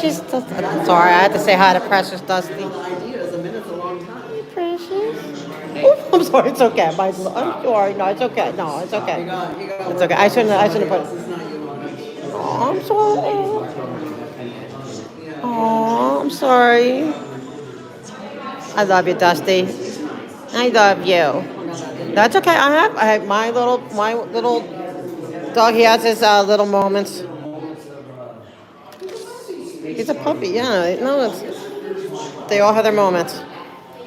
She's sorry. I had to say hi to Precious Dusty. Ideas. A minute's a long time. Hey, Precious. Oh, I'm sorry. It's okay. I'm sorry. No, it's okay. No, it's okay. It's okay. I shouldn't have put. Oh, I'm sorry. Oh, I'm sorry. I love you, Dusty. I love you. That's okay. I have my little dog. He has his little moments. He's a puppy. Yeah. No, they all have their moments.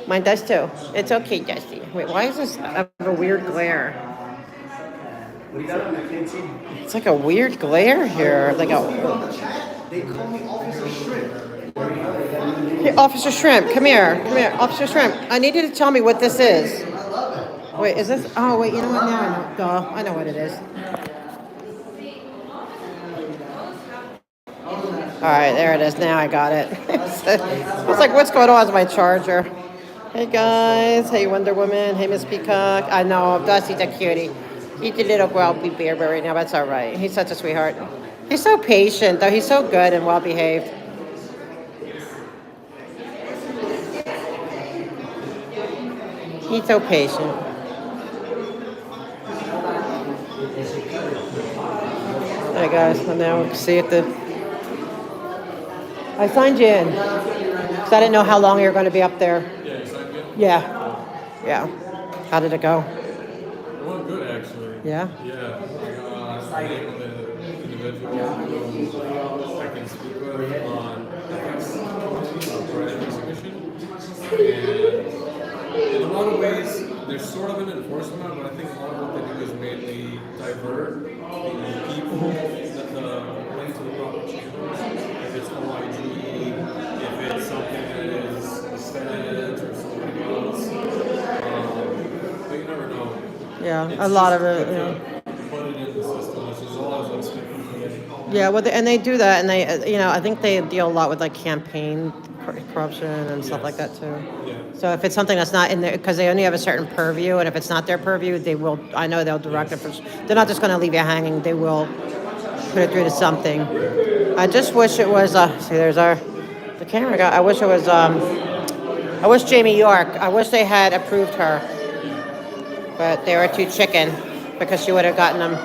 Mine does too. It's okay, Dusty. Wait, why is this? I have a weird glare. It's like a weird glare here. Like a. They call me Officer Shrimp. Hey, Officer Shrimp, come here. Come here, Officer Shrimp. I need you to tell me what this is. Wait, is this? Oh, wait. You know what? Now I know. Duh. I know what it is. All right, there it is. Now I got it. I was like, what's going on with my charger? Hey, guys. Hey, Wonder Woman. Hey, Miss Peacock. I know, Dusty's a cutie. He's a little grumpy bear right now, but it's all right. He's such a sweetheart. He's so patient, though. He's so good and well-behaved. He's so patient. All right, guys. And now we'll see if the... I signed you in. Because I didn't know how long you were going to be up there. Yeah, you signed in? Yeah. Yeah. How did it go? It went good, actually. Yeah? Yeah. I named the individual who I can speak with on ethics, prosecution. And in a lot of ways, there's sort of an enforcement, but I think a lot of what they do is mainly divert the people that the link to the proper channels. If it's OIG, if it's something that is the Senate or something else. But you never know. Yeah, a lot of it. Yeah. Put it in the system, which is always expected. Yeah, well, and they do that, and they, I think they deal a lot with like campaign corruption and stuff like that too. Yeah. So if it's something that's not in there, because they only have a certain purview, and if it's not their purview, they will. I know they'll direct it. They're not just going to leave you hanging. They will put it through to something. I just wish it was. See, there's the camera guy. I wish it was. I wish Jamie York. I wish they had approved her, but they were too chicken because she would have gotten them.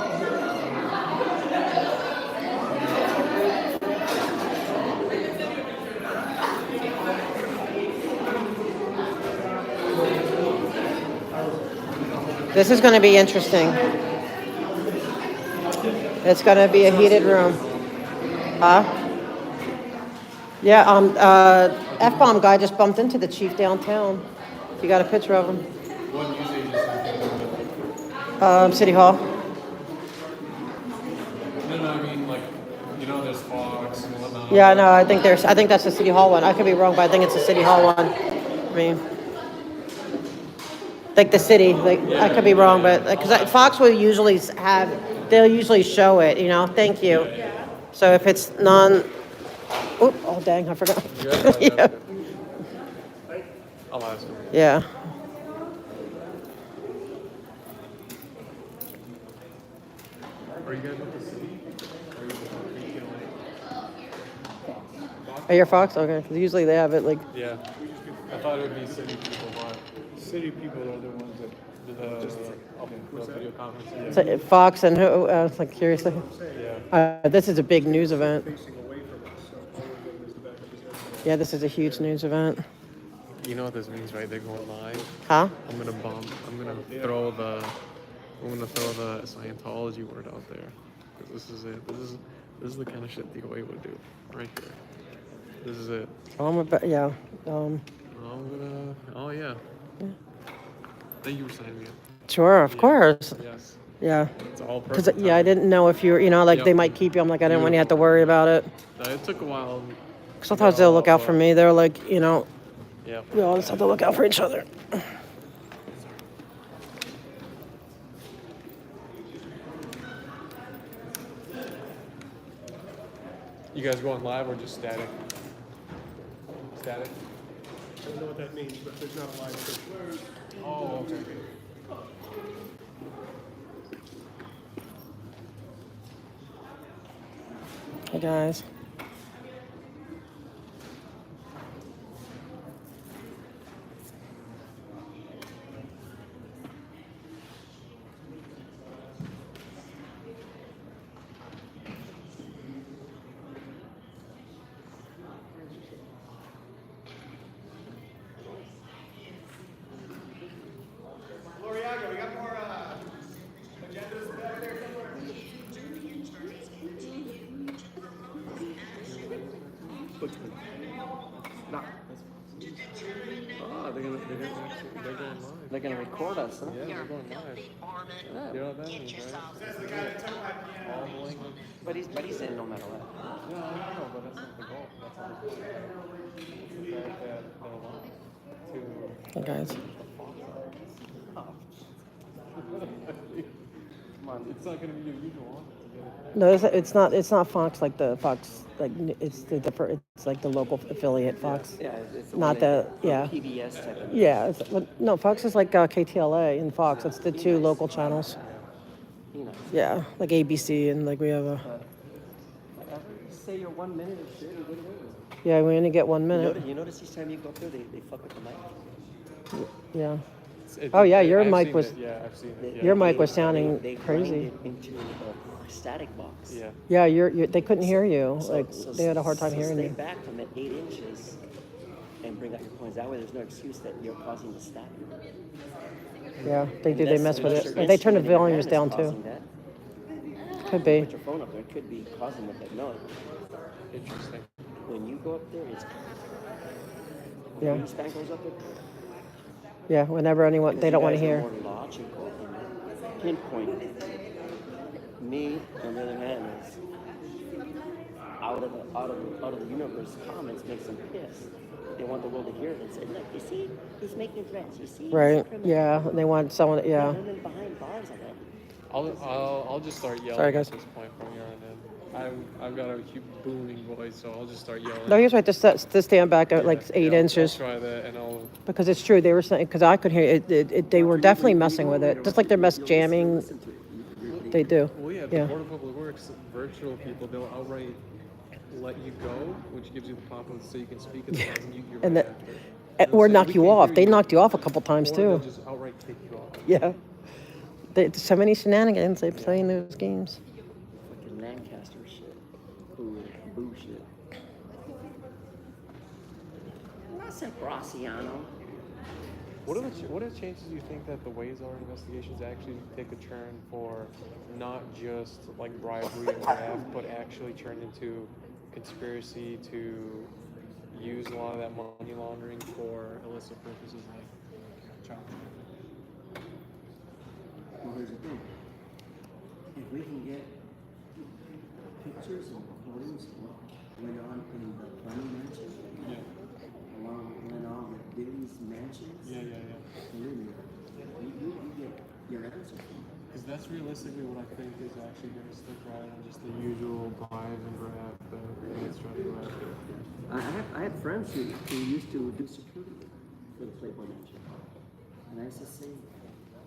This is going to be interesting. It's going to be a heated room. Huh? Yeah, F-bomb guy just bumped into the chief downtown. You got a picture of him. What news agency? City Hall. No, I mean, like, there's Fox and whatnot. Yeah, no, I think that's the City Hall one. I could be wrong, but I think it's the City Hall one. I mean, like the city. Like I could be wrong, but because Fox will usually they'll usually show it. Thank you. So if it's oh dang, I forgot. Yeah. I'll ask him. Yeah. Are you guys with the city? Are you Fox? Okay. 'Cause usually they have it like. Yeah. I thought it would be city people, but City people are the ones that the video conferencing. So Fox and who? Like seriously. Yeah. This is a big news event. facing away from us. So all we're doing is the back of his head. Yeah, this is a huge news event. You know what this means, right? They're going live. Huh? I'm gonna throw the Scientology word out there. 'Cause this is it. This is the kind of shit the OA would do, right here. This is it. Yeah. Oh yeah. Thank you for signing me up. Sure, of course. Yes. Yeah. It's all Because perfect. I didn't know if you were, like they might keep you. I'm like, I didn't want you to have to worry about it. It took a while. Sometimes they'll look out for me. They're like, Yeah. we all just have to look out for each other. You guys going live or just static? Static? I don't know what that means, but there's not a live picture. Oh, okay. Hey guys. Which one? No. Ah, they're going live. They're gonna record us, huh? Yeah, they're going live. Yeah. You know what that means, right? All the language. But he's in no matter what. Yeah, I know, but that's not the goal. That's not the point. It's the fact that they're allowed to. Hey guys. Come on. It's not going to be your usual office to get it. No, it's not Fox like the Fox, like it's the different, it's like the local affiliate Fox. Yeah, it's Not the, yeah. PBS type of. Yeah, no, Fox is like KTLA and Fox. It's the two local channels. You know. Yeah, like ABC and like we have a. Whatever. Say your 1 minute of shit and get away with it. Yeah, we only get 1 minute. You notice each time you go through, they fuck with the mic. Yeah. Oh yeah, your I've mic seen was. it. Yeah, I've seen it. Yeah. Your mic was sounding they crazy. grind it into a static box. Yeah. Yeah, they couldn't hear you. They had a hard time hearing stay you. back from it 8 inches and bring out your points. That way there's no excuse that you're causing the static. Yeah, they do. They Unless- mess with unless it. your They turn the instrument in your volumes hand is down too. causing that. Could be. Put your phone up there, it could be causing it, but no. Interesting. When you go up there, it's Yeah. when span goes up there. Yeah, whenever anyone, they don't want to hear. More logical and pinpoint. Me, on the other hand, is out of the universe. Comments makes them pissed. They want the world to hear it and say, "Look, you see, he's making threats. You see, he's a Right. criminal." Yeah, they want someone. Yeah. They're living behind bars like that. I'll just start yelling Sorry, guys. at this point from here on in. I've got a cute booming voice, so I'll just start yelling. No, he's right. To stand back at like 8 I'll inches. try that, and I'll. Because it's true. They were saying, because I could hear it. They were definitely messing with it. Just like they're jamming. They do. Well, yeah, the Board of Public Works virtual people, they'll outright let you go, which gives you the pop up so you can speak at the time. You're And right that, after. or They'll say, knock "We you can't off. hear They you," knocked you off a couple times or they'll too. just outright take you off. Yeah. So many shenanigans they play in those games. Fucking Lancaster shit. Boo shit. I said Graciano. What are the chances you think that the ways our investigations actually take a turn for not just like bribery and graft, but actually turn into conspiracy to use a lot of that money laundering for illicit purposes like child trafficking? Well, here's the thing. If we can get pictures and recordings of what went on in the Bunny Mansion, went on with Billy's mansions, believe me, you get your answer. Because that's realistically what I think is actually going to stick rather than just the usual bribe and graft that it's trying to grab. I had friends who used to do security for the Playboy Mansion. And I used to say,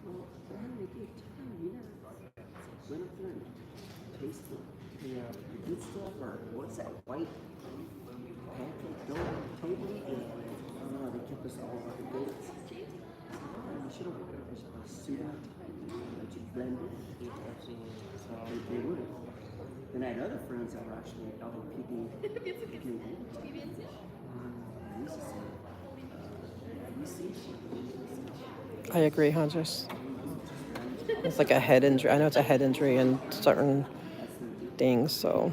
well, they're having a good time, you know. Went up there and tasted the good stuff, or what's that white pancake dough table? I don't know, they kept us all up to date. You should have a suit on, that you blended. So they would have. Then I had other friends that were actually out in PB. I used to say, you see shit. I agree, Hunters. It's like a head injury. I know it's a head injury in certain things, so.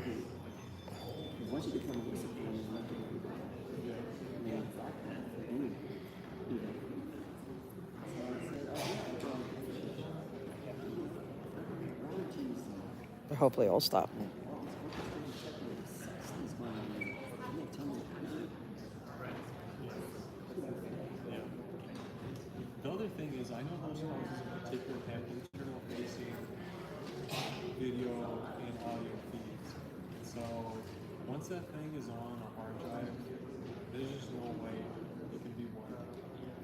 Once you become a discipline, you have to Hopefully it'll stop. The other thing is, I know those houses in particular have internal facing video and audio feeds. So once that thing is on a hard drive, there's just no way it can be wiped.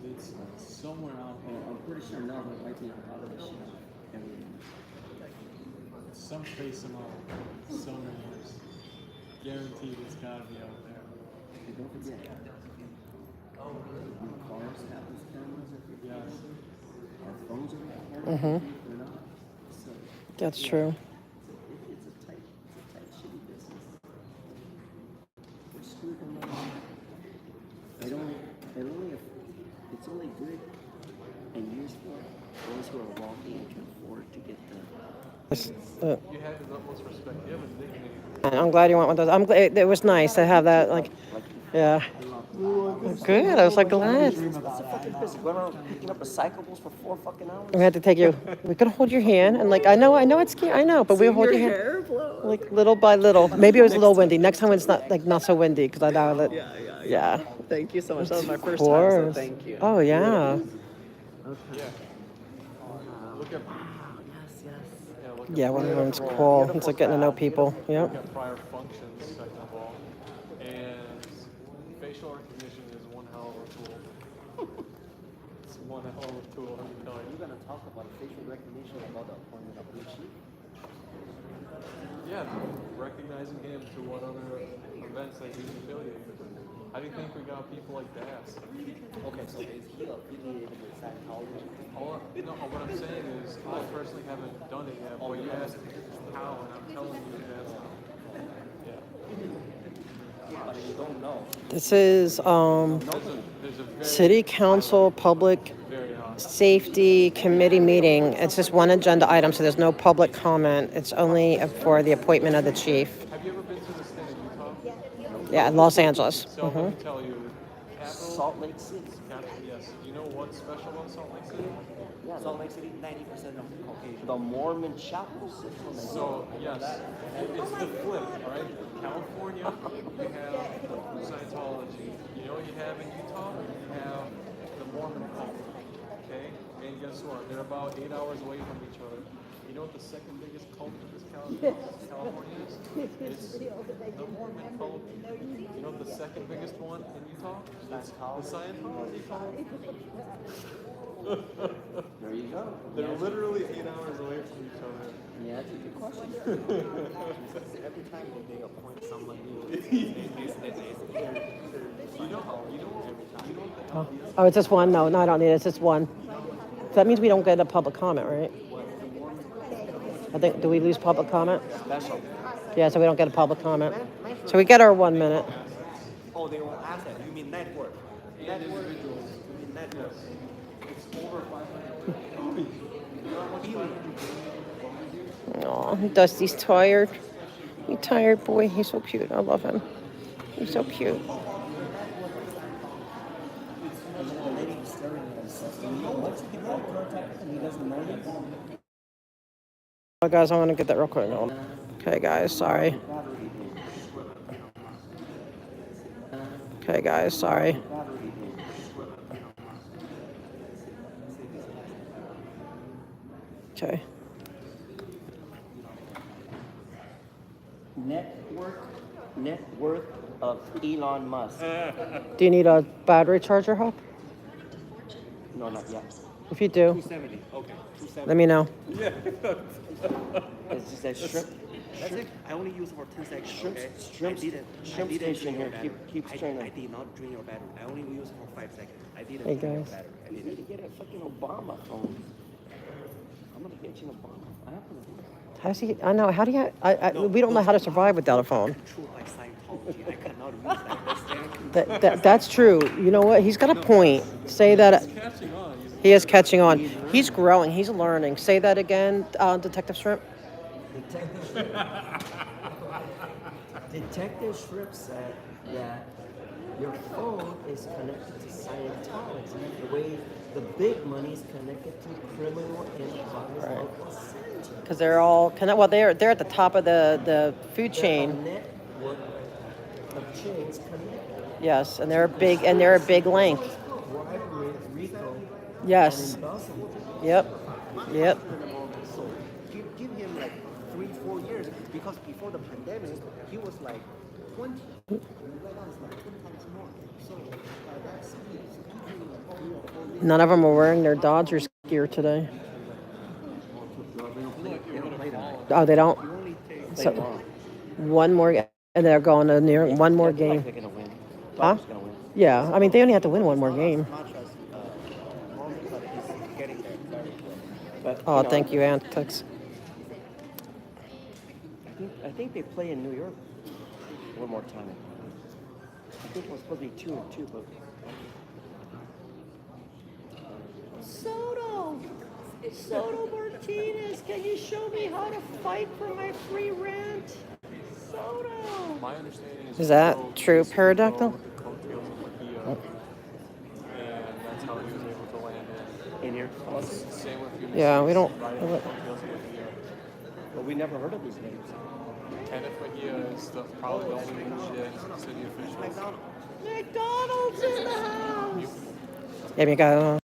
It's somewhere out there. I'm pretty sure now they're wiping out all of this shit. Some trace amount, somewhere. Guaranteed it's gotta be out there. And don't forget, your cars have these cameras. Yes. Our phones are recording. They're not. So That's true. it's a tight shitty business. We're screwed them up. It's only good and used for those are wealthy and can afford to get the. You have his utmost respect. You have a nickname. I'm glad you went with those. I'm glad it was nice to have that. Like, yeah. Good. I was like glad. What's the fucking business? Going around picking up recyclables for 4 fucking hours? We had to take you. We could hold your hand and like I know it's scary. I know, but we'll hold your hand. Like little by little. Maybe it was a little windy. Next time it's not so windy because I know that. Yeah. Thank you so much. That was my first Of time, so course. thank you. Oh yeah. Yeah. Look at Yeah, one of them's cool. It's like getting to know people. Yep. look at prior functions, second of all. And facial recognition is one hell of a tool. It's one hell of a tool, let me tell You're you. gonna talk about facial recognition about the appointment of blue chief? Yeah, recognizing him to what other events that he's affiliated with. How do you think we got people like Das? Okay, so is he affiliated with Scientology? No, what I'm saying is, I personally haven't done it yet, but you asked how, and I'm telling you that's how. Yeah. But you don't know. This is There's a very, City Council Public very high. Safety Committee meeting. It's just one agenda item, so there's no public comment. It's only for the appointment of the chief. Have you ever been to the state of Utah? Yeah, Los Angeles. So let me tell you, capital, Salt Lake City. yes. You know what's special about Salt Lake City? Yeah, Salt Lake City, 90% of Caucasian. The Mormon chapel sits on the So yes, it's the flip, right? California, you have Scientology. You know what you have in Utah? You have the Mormon cult. Okay, and guess what? They're about 8 hours away from each other. You know what the second biggest cult in this California is? It's the Mormon cult. You know what the second biggest one in Utah? It's the Scientology cult. There you go. They're literally 8 hours away from each other. Yeah, that's a good question. Every time they appoint someone new, Oh, it's just one? No, I don't need it. It's just one. So that means we don't get a public comment, right? I think, do we lose public comment? Special. Yeah, so we don't get a public comment. So we get our 1 minute. oh, they will ask that. You mean network? Network. You mean network? Aw, Dusty's tired. He's tired, boy. He's so cute. I love him. He's so cute. Oh, guys, I'm gonna get that real quick. Okay, guys, sorry. Okay, guys, sorry. Okay. Net worth of Elon Musk. Do you need a battery charger help? No, not yet. If you do, 270. Okay, 270. let me know. It's just that shrimp. That's it. I only use it for 10 seconds. Shrimp, Okay? shrimp, I didn't shrimp drain station your here battery. keeps I turning. did not drain your battery. I only use it for 5 seconds. I didn't Hey, drain your guys. battery. I You need didn't. to get a fucking Obama phone. I'm gonna get you an Obama. I have one. How's he? I know. How do you? We don't know how to survive without a phone. Controlled by Scientology. I cannot use that. That's true. You know what? He's got a point. Say that. Catching on. He is catching on. He's growing. He's learning. Say that again, Detective Shrimp. Detective Shrimp said that your phone is connected to Scientology the way the big money is connected to criminal enterprise of Los Angeles. Because they're all connected. Well, they're at the top of the food chain. Network of chains connected. Yes, and they're a big link. Bribery, RICO, Yes. and embezzlement. Yep. Yep. So give him like 3-4 years because before the pandemic he was like 20. Right now it's like 20 times more. So that's None of them are wearing their Dodgers gear today. Oh, they don't. So one more, and they're going to near one more They're game. gonna win. Huh? Dodgers gonna win. Yeah, I mean they only have to win one more game. much as normal, but he's getting there very well. But, Oh, you know, thank you, Antics. I think they play in New York one more time. I think it was supposed to be 2-2, but Soto, Soto Martinez, can you show me how to fight for my free rent? Soto. My understanding Is that true, Pterodactyl? with the coattails of Bahia, and that's how he was able to land in. In here. Same with United Yeah, we States, don't. riding the coattails of Bahia. But we never heard of these names. Kenneth Bahia is probably the only legit city official. McDonald's in the house. There we go.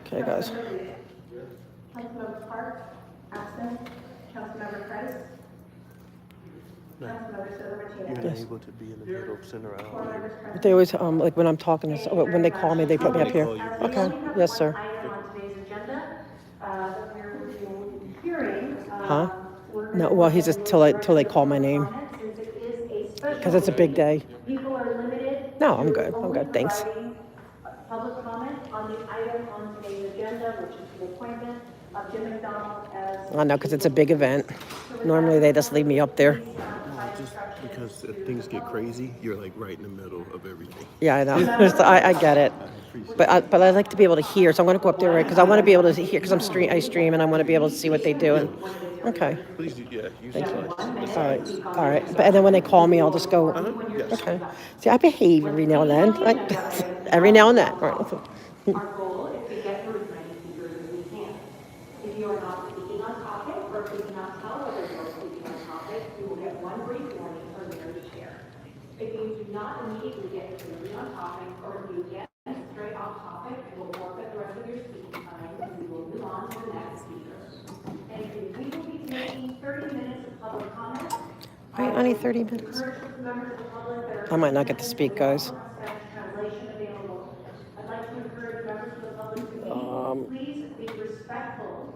Okay, guys. Councilmember Park, absent. Councilmember Price. Councilmember Soto You're Martinez. not able to be in the middle center out Four here. members present. They always like when I'm talking to when they call me, they put me up here. Call you. Okay. Yes, sir. Item on today's agenda, that we're hearing. Huh? No. Well, he's just till they call my name Since it is a special. because it's a big day. People are limited. No, I'm to good. I'm only good. Thanks. providing public comment on the item on today's agenda, which is the appointment of Jim McDonald as. I know because it's a big event. Normally they just leave me up there. Just because if things get crazy, you're like right in the middle of everything. Yeah, I know. I get it. But I like to be able to hear, so I'm going to go up there, right? Because I want to be able to hear, because I stream, and I want to be able to see what they do. And okay, Please do, yeah. Use the device. all right. But and then when they call me, I'll just go. Yes. Okay. See, I behave every now and then. Every now and then. All right. Our goal is to get through as many speakers as we can. If you are not speaking on topic, or if we cannot tell whether you are speaking on topic, you will get one brief warning from your chair. If you do not immediately get clearly on topic, or if you get straight off topic, you will forfeit the rest of your speaking time, and we will move on to the next speaker. Thank you. We will be taking 30 minutes of public comment. Wait, only 30 minutes. Encourage members of the public that are I might not get to speak, guys. translation available. I'd like to encourage members of the public to please be respectful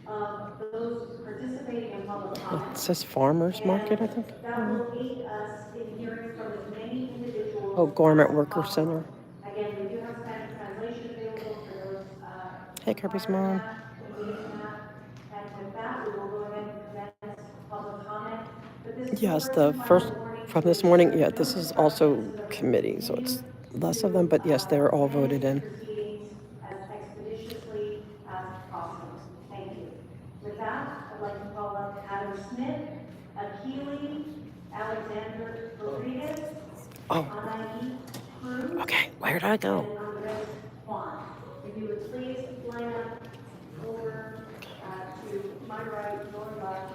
of those participating in public comment. It says farmers market, I think. That will aid us in hearing from as many individuals. Oh, Garment Worker Center. Again, we do have Spanish translation available for those. Hey, Kirby's mom. And with that, we will go ahead and commence public comment. But this is Yes, the first from this morning. Yeah, this is also committee, so it's less of them, but yes, they're all voted in. proceedings as expeditiously as possible. Thank you. With that, I'd like to call up Adam Smith, Akili, Alexander Rodriguez, Oh, Anahi Cruz, okay. Where did I go? and Andres Juan. If you would please line up over to my right, your left,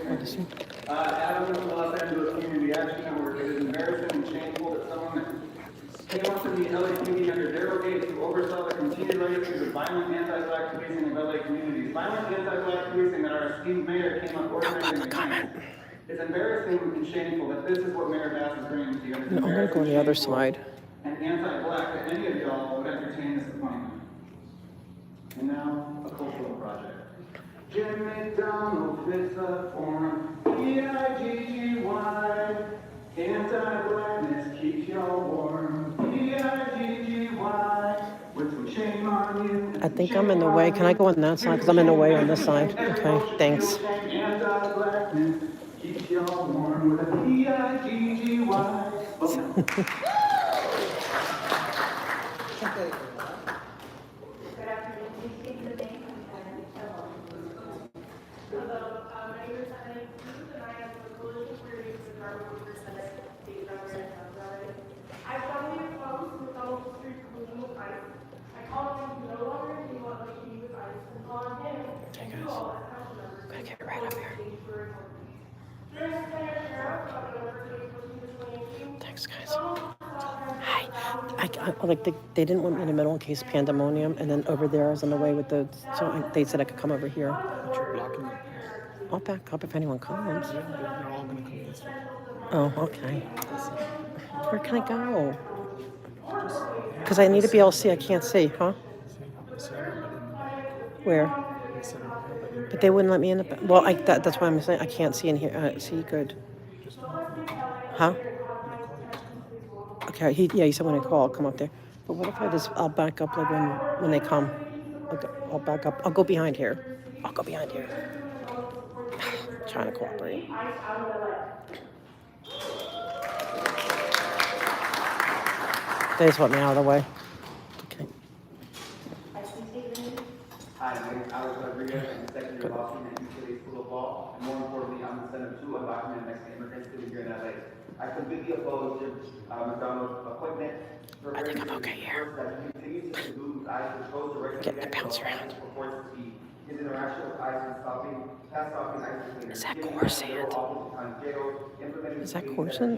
Adam with the Los Angeles Community Action Network, it is embarrassing and shameful that someone came up to the LAPD under Daryl Gates, who oversaw the continued legacy of violent anti-black policing of LA communities. Violent anti-black policing that our esteemed mayor came up organizing against. It's embarrassing and shameful that this is what Mayor Bass is bringing to you. No, I'm gonna go on the other side. And anti-black that any of y'all would entertain this appointment. And now, a cultural project. Jim McDonald fits the form, E-I-G-G-Y. Anti-blackness keeps y'all warm, E-I-G-G-Y. With some shame on you. I think I'm in the way. Can I go on that side? Because I'm in the way on this side. Okay, thanks. Anti-blackness keeps y'all warm with an E-I-G-G-Y. Good afternoon. Please state your name and hello. So my name is Hannah Cruz, and I am the Coalition for Youth and Carbon Workers Senate State Representative. I strongly oppose McDonald's street closing with ICE. I call on him to no longer continue on the meeting with ICE and call on him and you all as council members. Gotta get right up here. During the Senate sheriff, November 2018, Thanks, guys. Hi. I like they didn't want me in the middle in case pandemonium, and then over there I was on the way with the. They said I could come over here. You're blocking them. I'll back up if anyone comes. They're all gonna come this way. Oh, okay. Where can I go? Because I need to be able to see. I can't see, huh? Where? But they wouldn't let me in the. Well, that's why I'm saying I can't see in here. See, good. Huh? Okay. He said when I call, I'll come up there. But what if I'll back up like when they come. I'll back up. I'll go behind here. Trying to cooperate. They just want me out of the way. Okay. Hi, my name is Alex Rodriguez. I'm the second year law student at UCLA School of Law, and more importantly, I'm the son of two undocumented Mexican immigrants living here in LA. I completely oppose Jim McDonald's appointment. I think I'm okay here. Getting to bounce around. His interaction with ICE and past stopping ICE cleaners. Is that coarse sand? Is that coarse sand?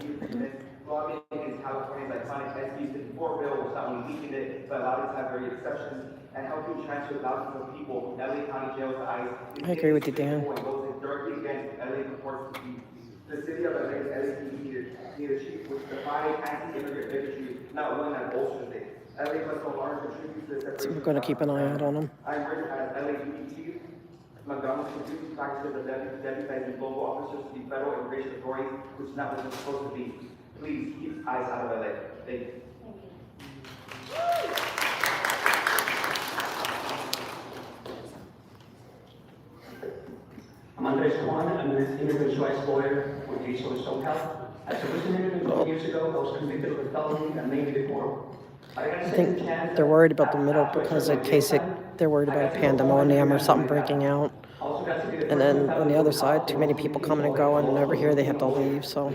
Lobbying against California's iconic SB 54 bill, which not only weakened it, but allowed it to have very exceptions, and helping transfer thousands of people from LA County jails to ICE. I agree with you, Dan. And goes directly against LA purports to be. The city of LA's LAPD need a chief with defining anti-immigrant bigotry, not one that bolsters it. LA must no longer contribute to the separation. So we're going to keep an eye out on them. I urge as LAPD chief, McDonald's produced practices of deputizing global officers to the federal immigration authorities, which is not what it's supposed to be. Please keep ICE out of LA. Thank you. I'm Andres Juan. I'm an immigrant rights lawyer with Jason SoCal. As a recent immigrant 12 years ago, I was convicted of a felony that made me deportable. I think they're worried about the middle because in case they're worried about a pandemonium or something breaking out. And then on the other side, too many people coming and going, and over here they have to leave. So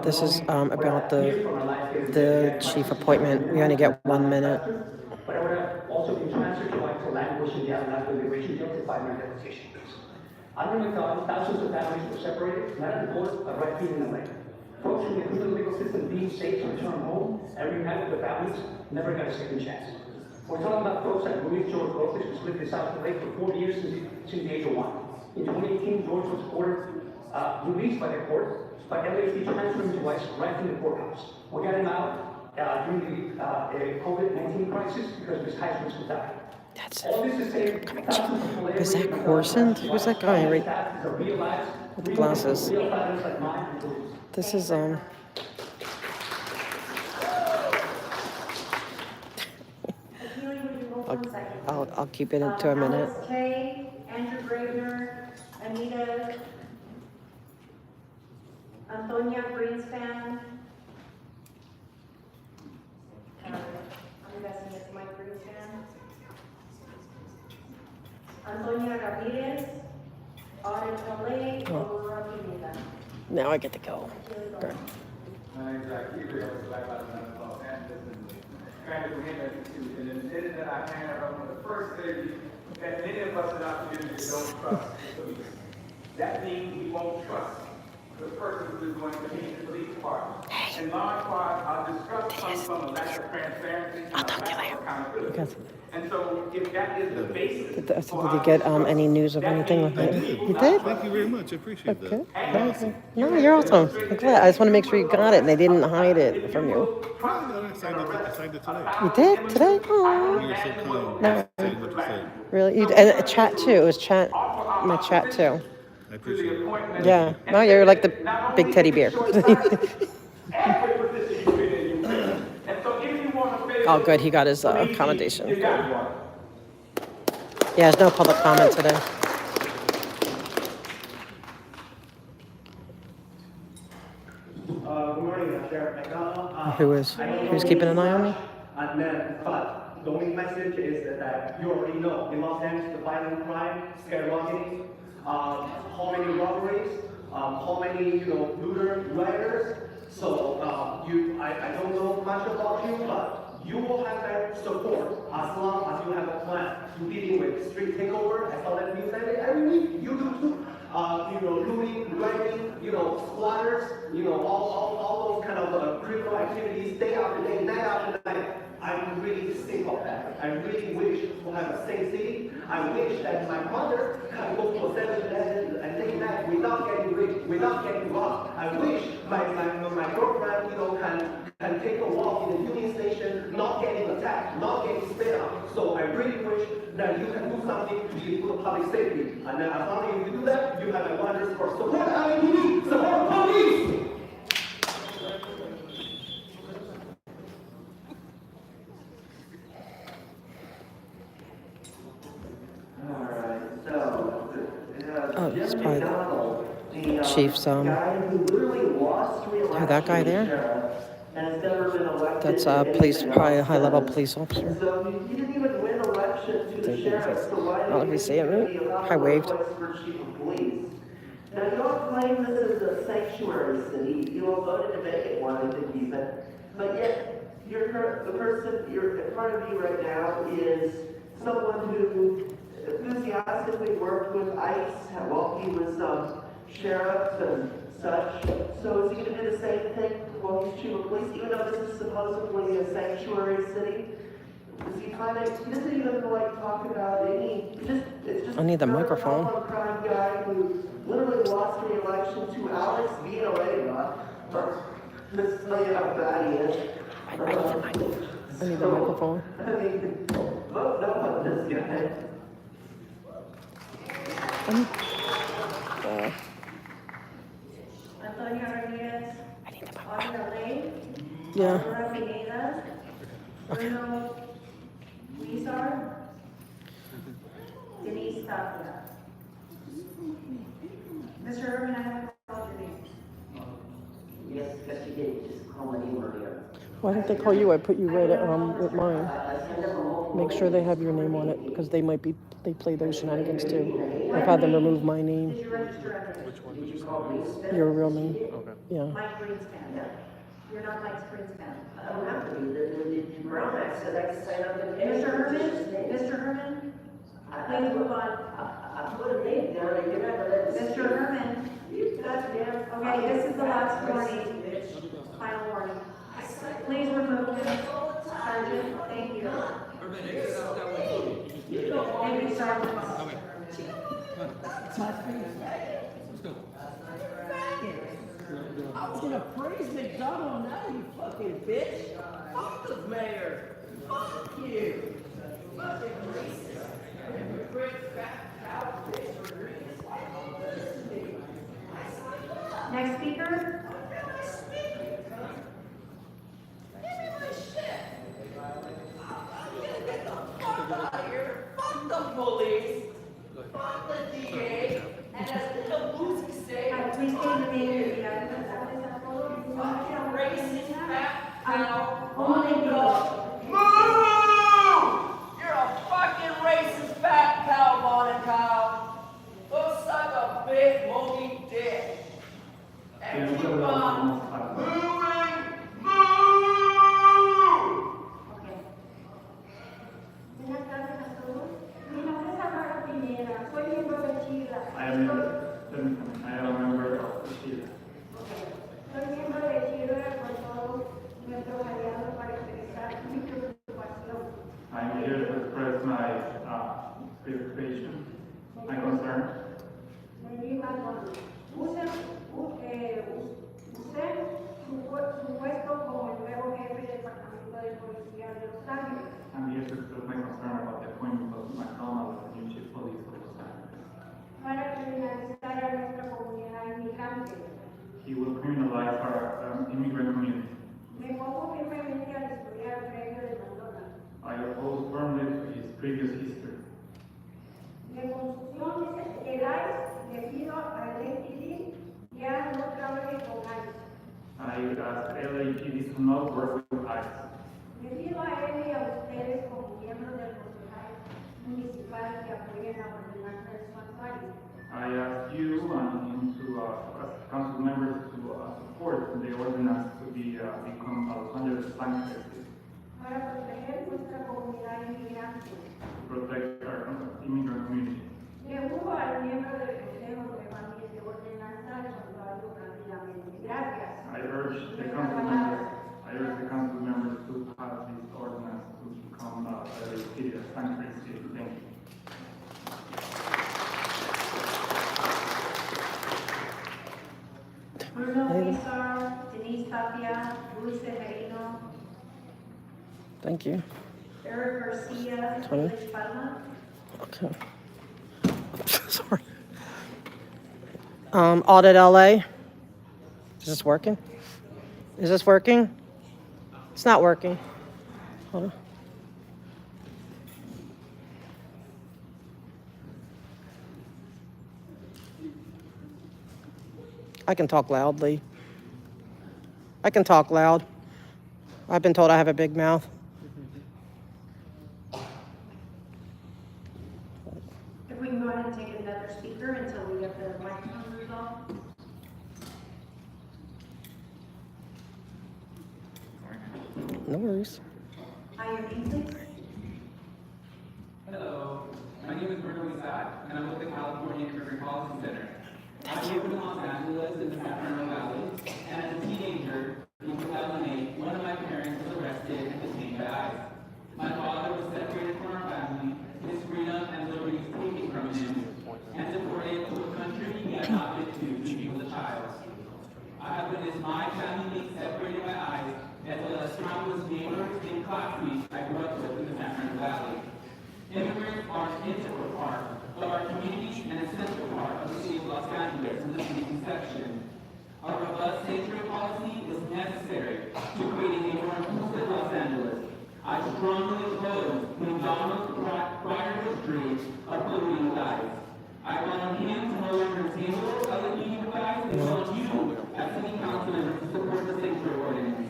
this is about the chief appointment. We only get 1 minute. But I would have also been transferred to language in the Atlanta immigration jail to find my deportation. Under McDonald, thousands of families were separated, not in court, but right here in LA. Folks who went through the legal system being safe to return home and reunite with their families never got a second chance. We're talking about folks like Luis George Lopez, who lived in South LA for 40 years since the age of 1. In 2018, George was released by the court, but LAPD transferred him to ICE right from the courthouse. We got him out during the COVID-19 crisis because of his high risk of dying. That's All this to say, is that Corson? Who's that guy right with the glasses? This is I'll keep it into a minute. Alice Kay, Andrew Gravener, Anita, Antonia Greenspan. I'm guessing it's Mike Greenspan. Antonia Ramirez, Audit LA, Aurora Pineda. Now I get to go. Okay. My name is Keith. I was Black Lives Matter in Los Angeles, and trying to prohibit to an incident that I had on the first day that many of us in our community don't trust the police. That means we won't trust the person who is going to lead the police department. In large part, our distrust comes from a lack of transparency and a lack of accountability. And so, if that is the basis Did you get any news of anything with it? You did? Thank you very much. I appreciate Okay. that. No, you're awesome. I'm glad. I just want to make sure you got it and they didn't hide it from you. I signed it today. You did? Today? You Oh. were so kind. No. Saying what you said. Really? And chat too. It was chat. My chat too. I appreciate it. Yeah. No, you're like the big teddy bear. Oh, good. He got his accommodation. Yeah, there's no public comment today. Good morning, Sheriff McDonald. Who's keeping an eye on me? And then, but the only message is that you already know in Los Angeles, the violent crime, skyrocketing, how many robberies, how many looter rioters. So I don't know much about you, but you will have that support as long as you have a plan to dealing with street takeover. I saw that news every week. You do too. Looting, rioting, squatters, all those kind of criminal activities, day after day, night after night. I'm really sick of that. I really wish to have a safe city. I wish that my mother can go to a 7-Eleven and late night without getting raped, without getting robbed. I wish my girlfriend, can take a walk in the Union Station, not getting attacked, not getting spit out. So I really wish that you can do something to improve public safety. And then as long as you do that, you have a wonders for support LAPD, support police. Oh, it's probably the chief's, who, that guy there? That's police, probably a high-level police officer. So he didn't even win election to the sheriff. So why Oh, let me see him. I waved. Now, you don't claim this is a sanctuary city. You all voted to make it one, I think even. But yet, the person you're in front of you right now is someone who enthusiastically worked with ICE while he was sheriff and such. So is he going to do the same thing while he's chief of police, even though this is supposedly a sanctuary city? Is he he doesn't even talk about any, it's just I need the microphone. a crime guy who literally lost the election to Alex Villarreal. Let's tell you how bad he is. I need the microphone. I mean, vote no on this guy. Antonio Ramirez, Audrey Lane, Yeah. Laura Pineda, Bruno Weezer, Denise Tapia. Mr. Urban, I have called your name. Yes, you did. Just call my name earlier. Why didn't they call you? I put you right with mine. Make sure they have your name on it, because they play those shenanigans too. I've had them remove my name. Did you register under? Did you call me? Your real name. Yeah. Mike Greenspan. You're not Mike's Greenspan. I don't have to be. The Brown Act says I can sign up and Mr. Herman, please move on. I put a name down and you're not gonna let me. Mr. Herman, You goddamn. okay, this is the last warning, final warning. Please remove him, Sergeant, thank you. Thank you, Sergeant. I was gonna praise McDonald now, you fucking bitch. Fuck the mayor. Fuck you. Fucking racist. Great fat cow bitch. Next speaker, Fuck the police. Fuck the DA. And as the Boosie say, please state your name and the fucking racist fat cow. only go. Move! You're a fucking racist fat cow, Bonnie cow. Go suck a big monkey dick. And keep on moving. Okay. you will criminalize our immigrant community. Me opongo firmemente al historial previo de McDonald's. I oppose firmly to his previous history. La constitución dice que el ICE, debido al LAPD, ya no trabaje con ICE. I ask LAPD to not work with ICE. Debido a él y a ustedes como miembros del Consejo Municipal que apoyen la ordenanza de Scientology. I ask you and him to, as council members, to support the ordinance to become a Los Angeles sanctuary Para proteger nuestra comunidad inmigrante. to protect our immigrant community. Le juro al miembro del Consejo de Familia de Ordenanza de Scientology rápidamente. Gracias. I urge the council members to pass this ordinance to become a city, a sanctuary city. Thank you. Bruno Pizar, Denise Tapia, Luis Severino, Thank you. Eric Garcia, Tony. Felix Palma. Okay. Sorry. Audit LA. Is this working? Is this working? It's not working. Hold on. I can talk loudly. I can talk loud. I've been told I have a big mouth. If we can go ahead and take another speaker until we get the microphone resolved. No worries. Hi, your name, please. Hello, my name is Bruno Isaac, and I'm with the California Immigrant Policy Center. I grew up in Los Angeles in the San Fernando Valley, and as a teenager, in 2008, one of my parents was arrested and detained by ICE. My father was separated from our family, his freedom and liberties taken from him, and deported to a country he had not been to since he was a child. I have witnessed my family being separated by ICE, as well as countless neighbors and classmates I grew up with in the San Fernando Valley. Immigrants are an integral part of our community and an essential part of the city of Los Angeles in the city's inception. A robust sanctuary policy is necessary to creating a more inclusive Los Angeles. I strongly oppose McDonald's prior history of polluting with ICE. I call on him to no longer entangle LAPD with ICE and call on you as city council members to support the sanctuary ordinance.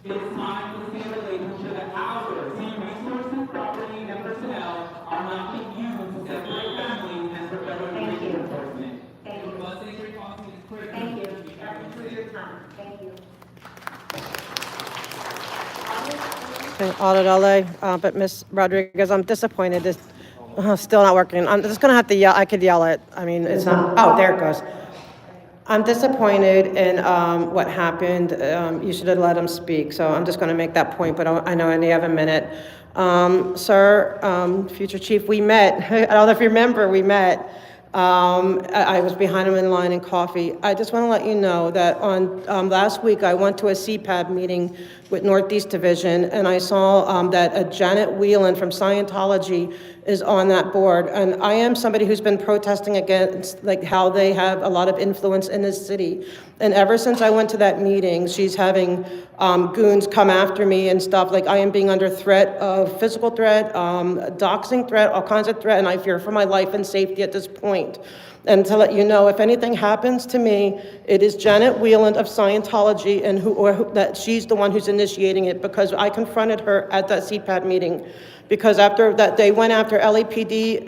It is time for the state of LA to ensure that our city resources, property, and personnel are not being used to separate families and for federal immigration enforcement. Thank you. Robust sanctuary policy is critical. Thank you. For your time. Thank you. Okay, Audit LA, but Ms. Rodriguez, I'm disappointed. It's still not working. I'm just gonna have to yell. I could yell it. I mean, it's not. Oh, there it goes. I'm disappointed in what happened. You should have let him speak. So I'm just going to make that point, but I know I only have a minute. Sir, future chief, we met. I don't know if you remember, we met. I was behind him in line in coffee. I just want to let you know that on last week I went to a CPAB meeting with Northeast Division, and I saw that Janet Whelan from Scientology is on that board. And I am somebody who's been protesting against like how they have a lot of influence in this city. And ever since I went to that meeting, she's having goons come after me and stuff. Like I am being under threat of physical threat, doxing threat, all kinds of threat, and I fear for my life and safety at this point. And to let you know, if anything happens to me, it is Janet Whelan of Scientology, and that she's the one who's initiating it, because I confronted her at that CPAD meeting. Because after that, they went after LAPD,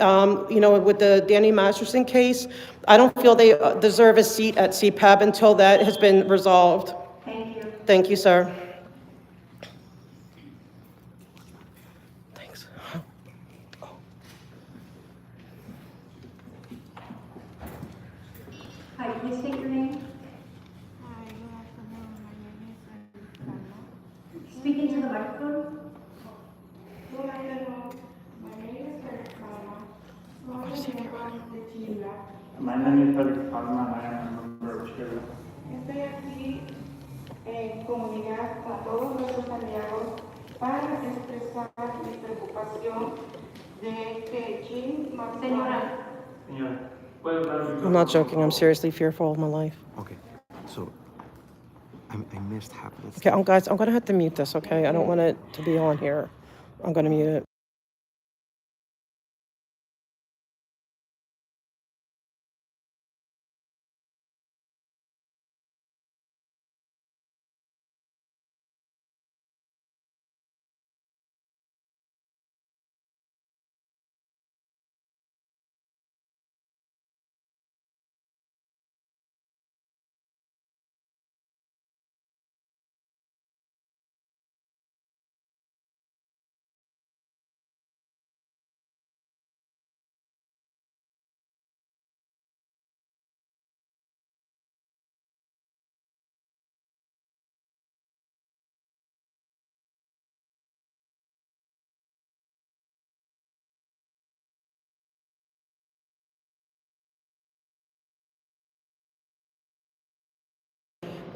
with the Danny Masterson case. I don't feel they deserve a seat at CPAB until that has been resolved. Thank you. Thank you, sir. Thanks. Hi, please state your name. Hi, good afternoon. My name is Alejandra. Speak into the microphone. Good afternoon. My name is Alejandra. Soy de Chile. My name is Felix Palma, and I am a member of Chile. Estoy aquí en comunidad con todos nuestros aliados para expresar mi preocupación de que Jim Señora. Señora, ¿puedo dar I'm not joking. I'm seriously fearful of my life. Okay, so I missed half of this. Okay, guys, I'm gonna have to mute this, okay? I don't want it to be on here. I'm gonna mute it.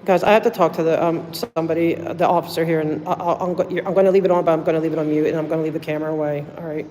Guys, I have to talk to the somebody, the officer here, and I'm going to leave it on, but I'm going to leave it on mute, and I'm going to leave the camera away. All right.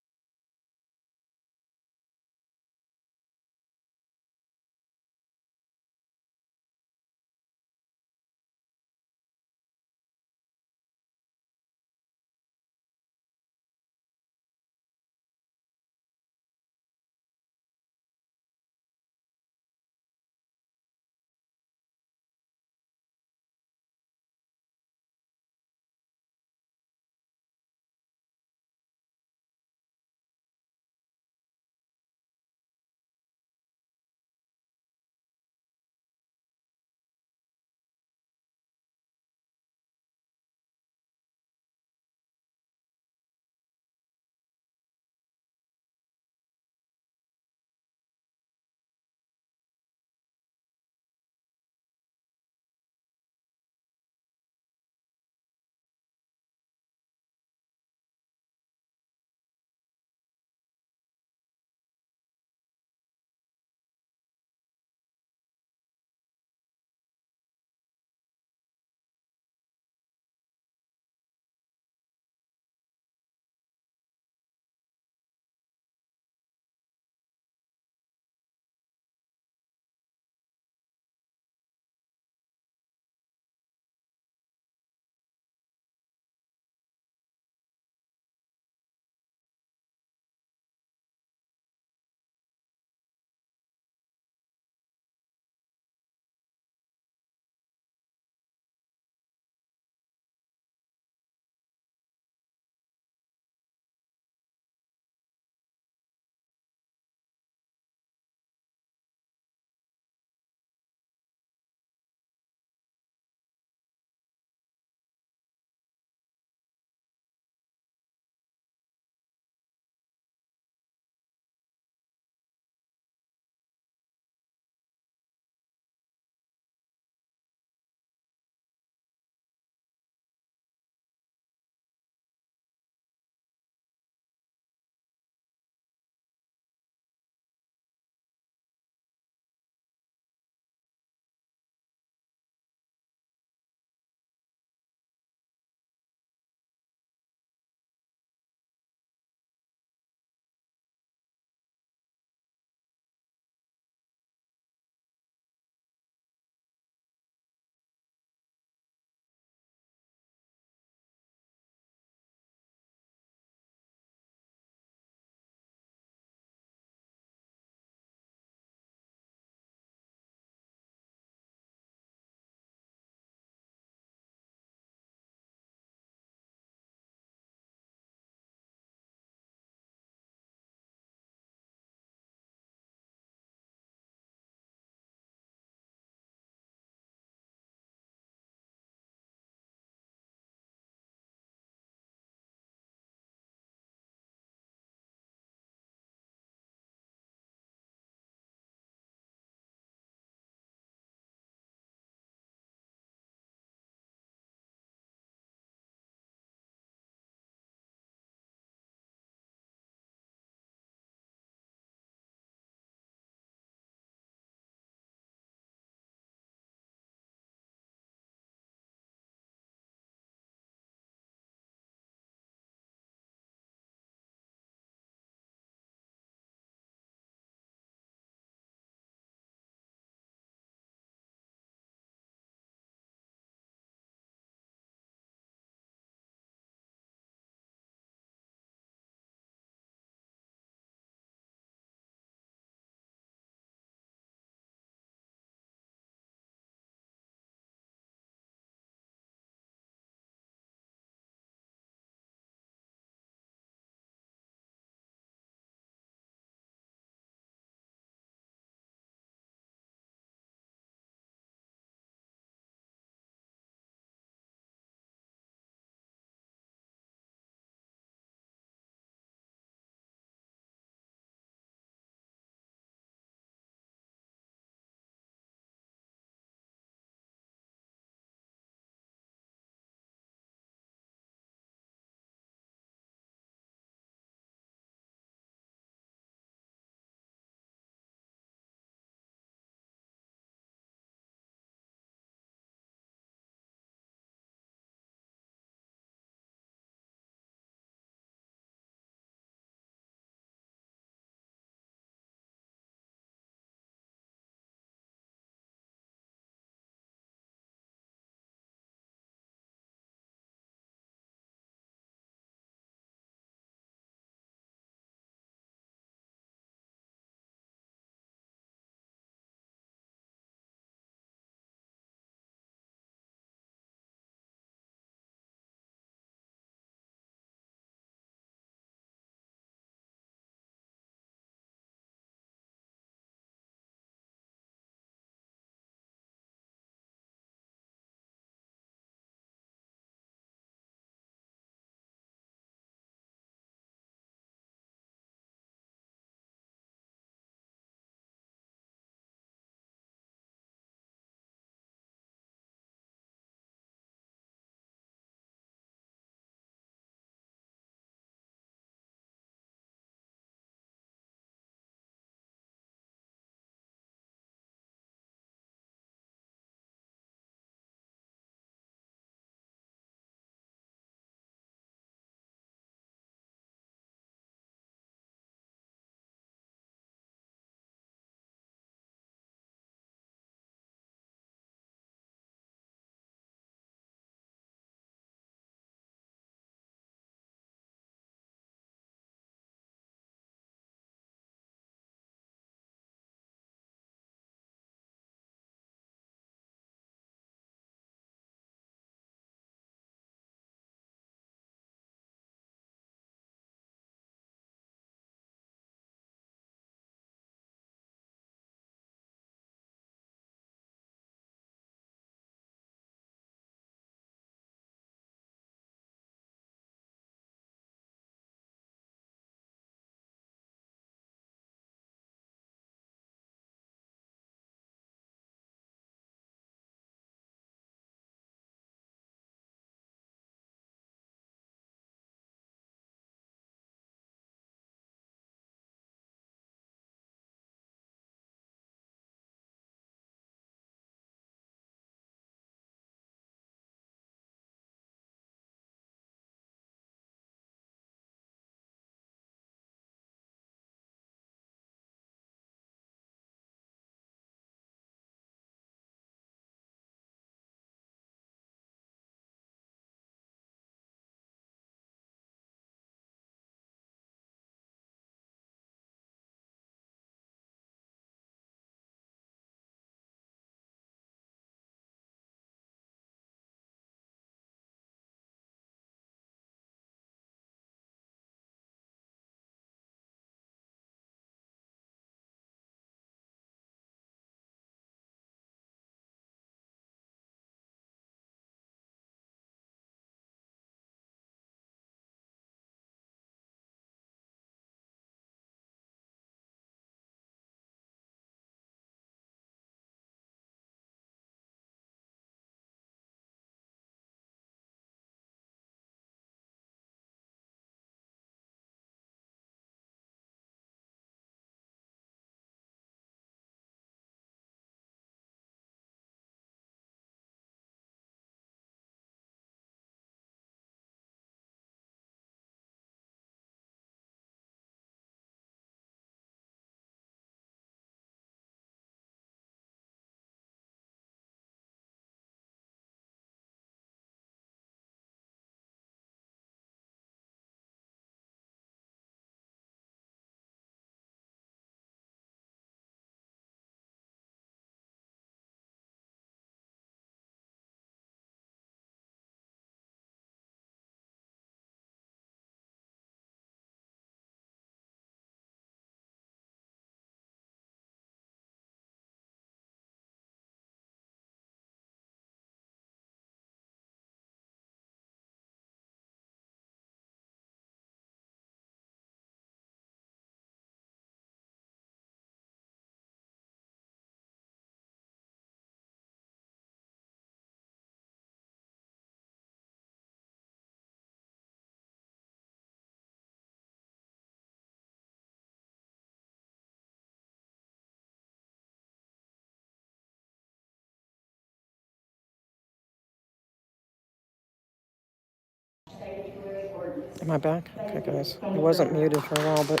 sanctuary ordinance. Am I back? Okay, guys. He wasn't muted for a while, but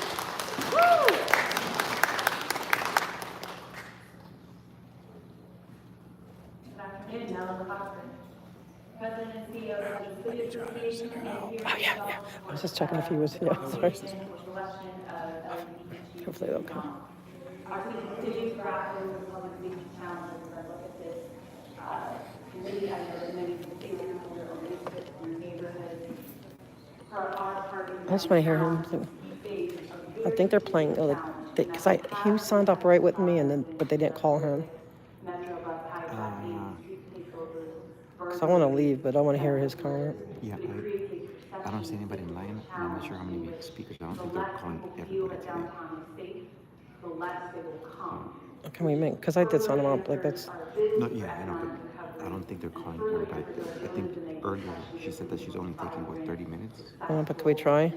Good afternoon, Ellen Cochran, President and CEO of the City Association and here oh yeah, yeah. I was just checking if he was here. Sorry. with the election of LGBTQ. Hopefully they'll come. Our city continues to grapple with public safety challenges as I look at this committee. I know that many people are against it in the neighborhood. Our party. I just want to hear him. I think they're playing like because he signed up right with me, and then but they didn't call him. Because I want to leave, but I want to hear his comment. Yeah, I don't see anybody in line, and I'm not sure how many speakers. I don't think they're calling everybody today. Can we make? Because I did sign him up. Like that's. No, yeah, I know, but I don't think they're calling everybody. I think earlier she said that she's only taking 30 minutes. But can we try?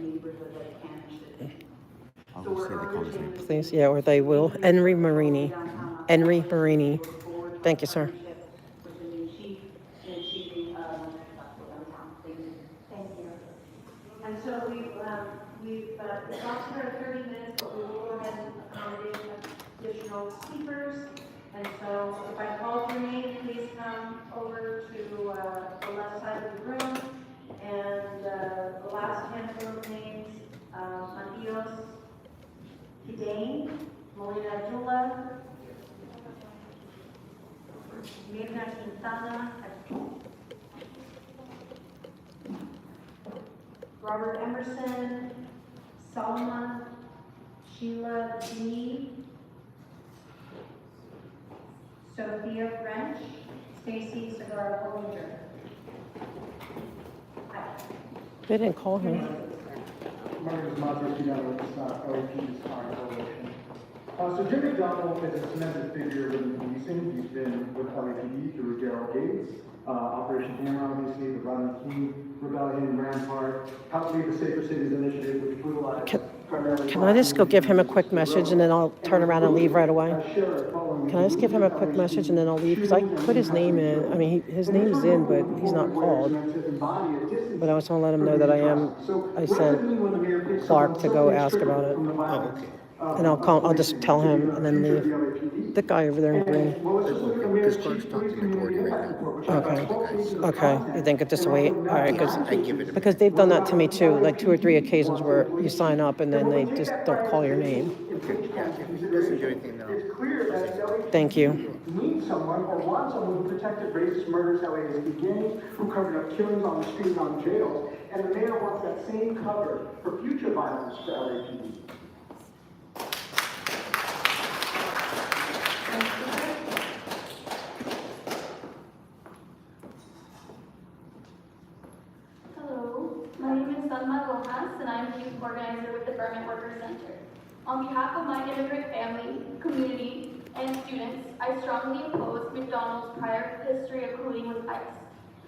I'll go see if they call his name. Please, yeah, or they will. Henry Marini. Henry Marini. Thank you, sir. And so we've talked for 30 minutes, but we will go ahead and accommodate additional speakers. And so if I call your name, please come over to the left side of the room. And the last handful of names, Matios Kidane, Molina Jula, Mirna Quintana, Robert Emerson, Salma, Sheila D, Sophia French, Stacy Segarra Bollinger. They didn't call him. My name is Mazur Piano with LAP's Coalition. So Jim McDonald is a cemented figure within policing. He's been with LAPD through Daryl Gates, Operation Hammer, obviously, the Rodney King Rebellion, Rampart, House Lead the Safer Cities Initiative, which brutalized primarily. Can I just go give him a quick message and then I'll turn around and leave right away? Can I just give him a quick message and then I'll leave? Because I put his name in. I mean, his name's in, but he's not called. But I just want to let him know that I sent Clark to go ask about it. Oh, okay. And I'll just tell him and then leave. The guy over there in green. Because Clark's talking to Gordy right now. Okay. You think just wait? All right, I give it because they've done that to me too, like 2 or 3 occasions where you sign up and then they just don't call your name. Okay, yeah, if he doesn't do anything now. Thank you. Need someone or want someone who protected racist murders how it is beginning, who covered up killings on the street on jails, and the mayor wants that same cover for future violence for LAPD. Hello, my name is Salma Rojas, and I'm the youth organizer with the Garment Workers Center. On behalf of my immigrant family, community, and students, I strongly oppose McDonald's prior history of colluding with ICE.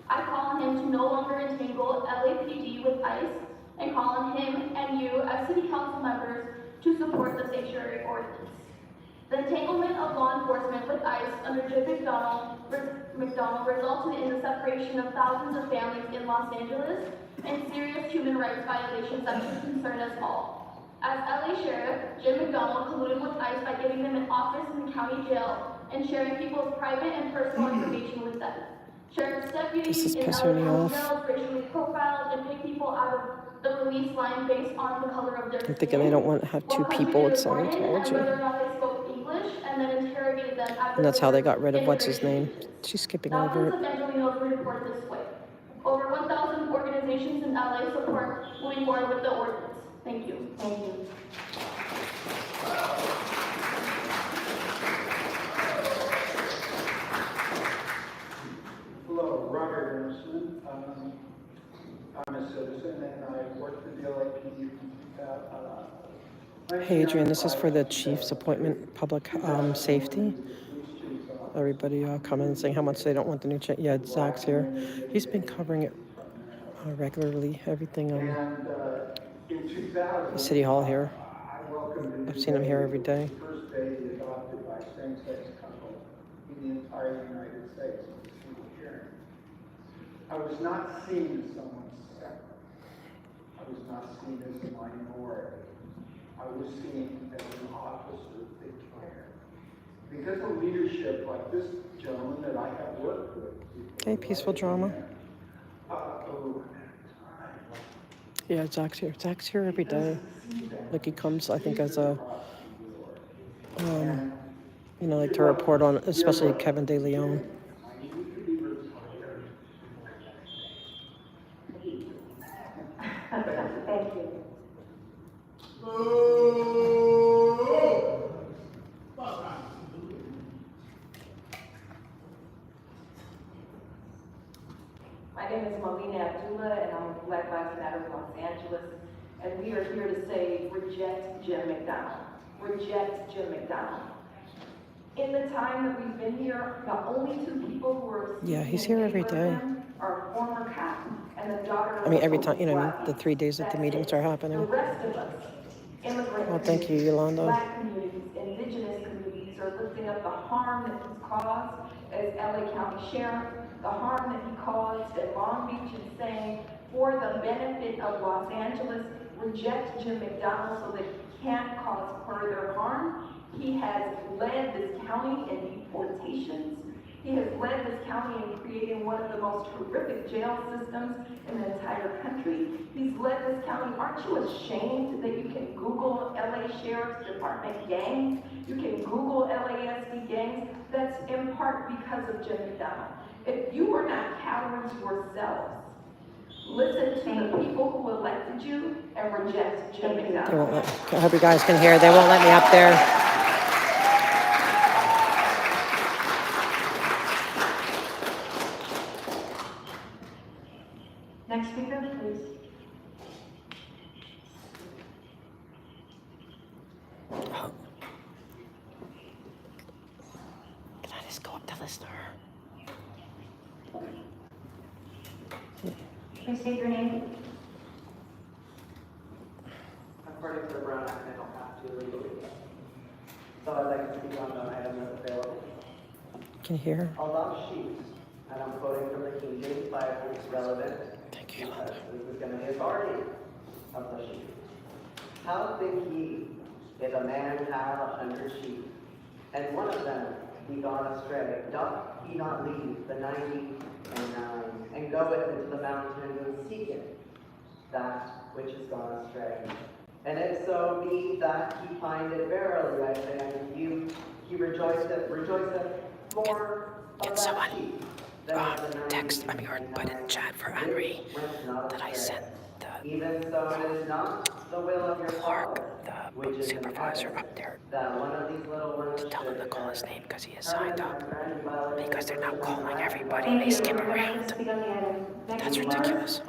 I call on him to no longer entangle LAPD with ICE and call on him and you as city council members to support the sanctuary ordinance. The entanglement of law enforcement with ICE under Jim McDonald resulted in the separation of thousands of families in Los Angeles and serious human rights violations that should concern us all. As LA Sheriff, Jim McDonald colluded with ICE by giving them an office in the county jail and sharing people's private and personal information with them. Sheriff's deputies in LA jails racially profiled and picked people out of the release line based on the color of their skin. I'm thinking they don't want to have 2 people at Scientology. And that's how they got rid of what's his name. She's skipping over it. Over 1,000 organizations in LA support moving forward with the ordinance. Thank you. Thank you. Hello, Robert Emerson. I'm a citizen and I work for the LAPD. Hey Adrian, this is for the chief's appointment, public safety. Everybody commenting saying how much they don't want the new chief. Yeah, Zach's here. He's been covering it regularly. Everything the city hall here. I've seen him here every day. First baby adopted by same-sex couple in the entire United States. I was not seen as someone separate. was not seen as a minority. I was seen as an officer that cared. Because of leadership like this gentleman that I have worked with. Okay, peaceful drama. Over Yeah, Zach's here. Zach's here every day. Like he comes, I think, as a, you know, like to report on, especially Kevin De Leon. Thank you. My name is Malina Abdullah, and I'm with Black Lives Matter of Los Angeles, and we are here to say, reject Jim McDonald. Reject Jim McDonald. In the time that we've been here, the only two people who are Yeah, he's here every day. are a former cop and the daughter of I mean, every a time, you know, police the 3 days that the meetings are The happening. rest of us, immigrant Well, thank you, communities, Yolanda. Black communities, indigenous communities are lifting up the harm that he's caused as LA County Sheriff, the harm that he caused at Long Beach, and saying, for the benefit of Los Angeles, reject Jim McDonald so that he can't cause further harm. He has led this county in deportations. He has led this county in creating one of the most horrific jail systems in the entire country. He's led this county. Aren't you ashamed that you can Google LA Sheriff's Department gangs? You can Google LASD gangs? That's in part because of Jim McDonald. If you are not cowards yourselves, listen to the people who elected you and reject Jim They McDonald. won't let, I hope you guys can hear. They won't let me up there. Next speaker, please. Can I just go up to listener? Please state your name. According to the Brown Act, I don't have to legally. So I'd like to speak on the item that's available. Can you hear? A lost sheep, and I'm quoting from the King James Bible, it's relevant. Thank you, because this is going to be authority of the sheep. How think ye, if a man have 100 sheep, and one of them be gone astray, doth he not leave the 99 and goeth into the mountains and seeketh that which is gone astray? And if so be that he find it, verily I say unto you, he rejoiceth more of that sheep than of the 99. Text, or put in chat for Henry that I sent the Even so it is not the will of your Father, which is in supervisor heaven, up there that one of these little ones to tell him to call his name because he is signed up. Because Because they're not calling everybody, they skip around. That's ridiculous.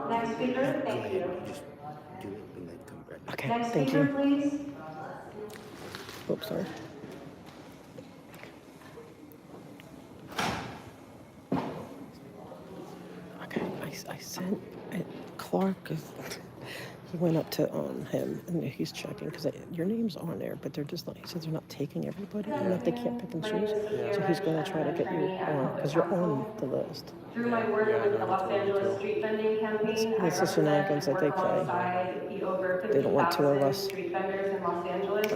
Next speaker, thank you. Just do it and then come back. Okay, Next thank speaker, you. please. Oops, sorry. Okay, I sent Clark. He went up to him and he's checking because your name's on there, but they're just not. He says they're not taking everybody, even if they can't pick and choose. So he's going to try to get you on because you're on the list. Through my work with the Los Angeles street vending campaign, I It's the shenanigans that they play. They don't want two of us. street vendors in Los Angeles.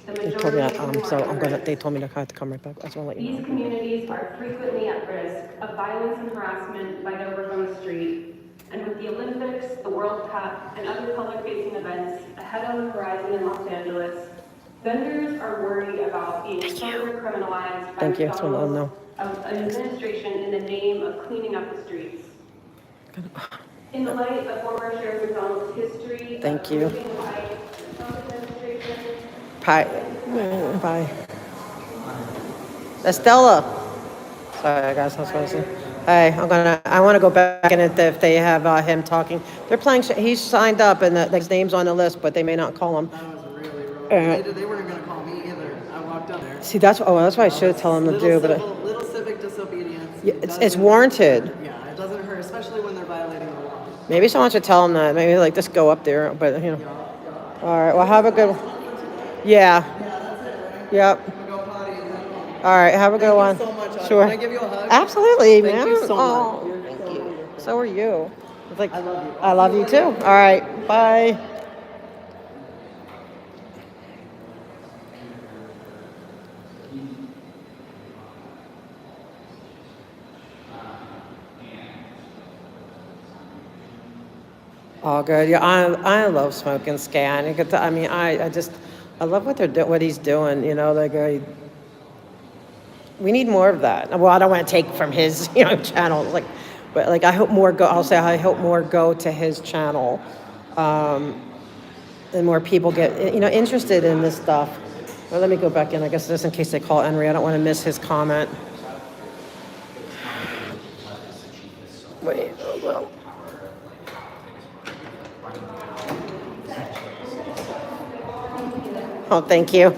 But they told me they told me to have to come right back. I just want to let you These know. communities are frequently at risk of violence and harassment by their work on the street. And with the Olympics, the World Cup, and other public-facing events ahead on the horizon in Los Angeles, vendors are worried about being further criminalized by Thank you. That's what I'll know. of an administration in the name of cleaning up the streets. In the light of former Sheriff McDonald's history, Thank you. of moving by the Trump administration, Bye. Estella. Sorry, guys. I was supposed to. Hey, I want to go back in it if they have him talking. They're playing. He's signed up and his name's on the list, but they may not call him. That was really wrong. They weren't going to call me either. I walked up there. See, that's what I should tell him to do. But Little civic disobedience. yeah, it's warranted. Yeah, it doesn't hurt, especially when they're violating the law. Maybe someone should tell him that. Maybe like just go up there. But you know. All right. Well, have a good. Yeah. Yep. All right. Have a good one. Thank you so much. Sure. Can I give you a hug? Absolutely, Thank man. you so much. Oh, thank you. So are you. It's like, I love you too. All right, bye. Oh, good. Yeah, I love smoking scan. I mean, I love what they're what he's doing. You know, like we need more of that. Well, I don't want to take from his channel, like, but like I hope more go. I'll say I hope more go to his channel, and more people get interested in this stuff. Well, let me go back in. I guess just in case they call Henry, I don't want to miss his comment. Wait, well. Oh, thank you.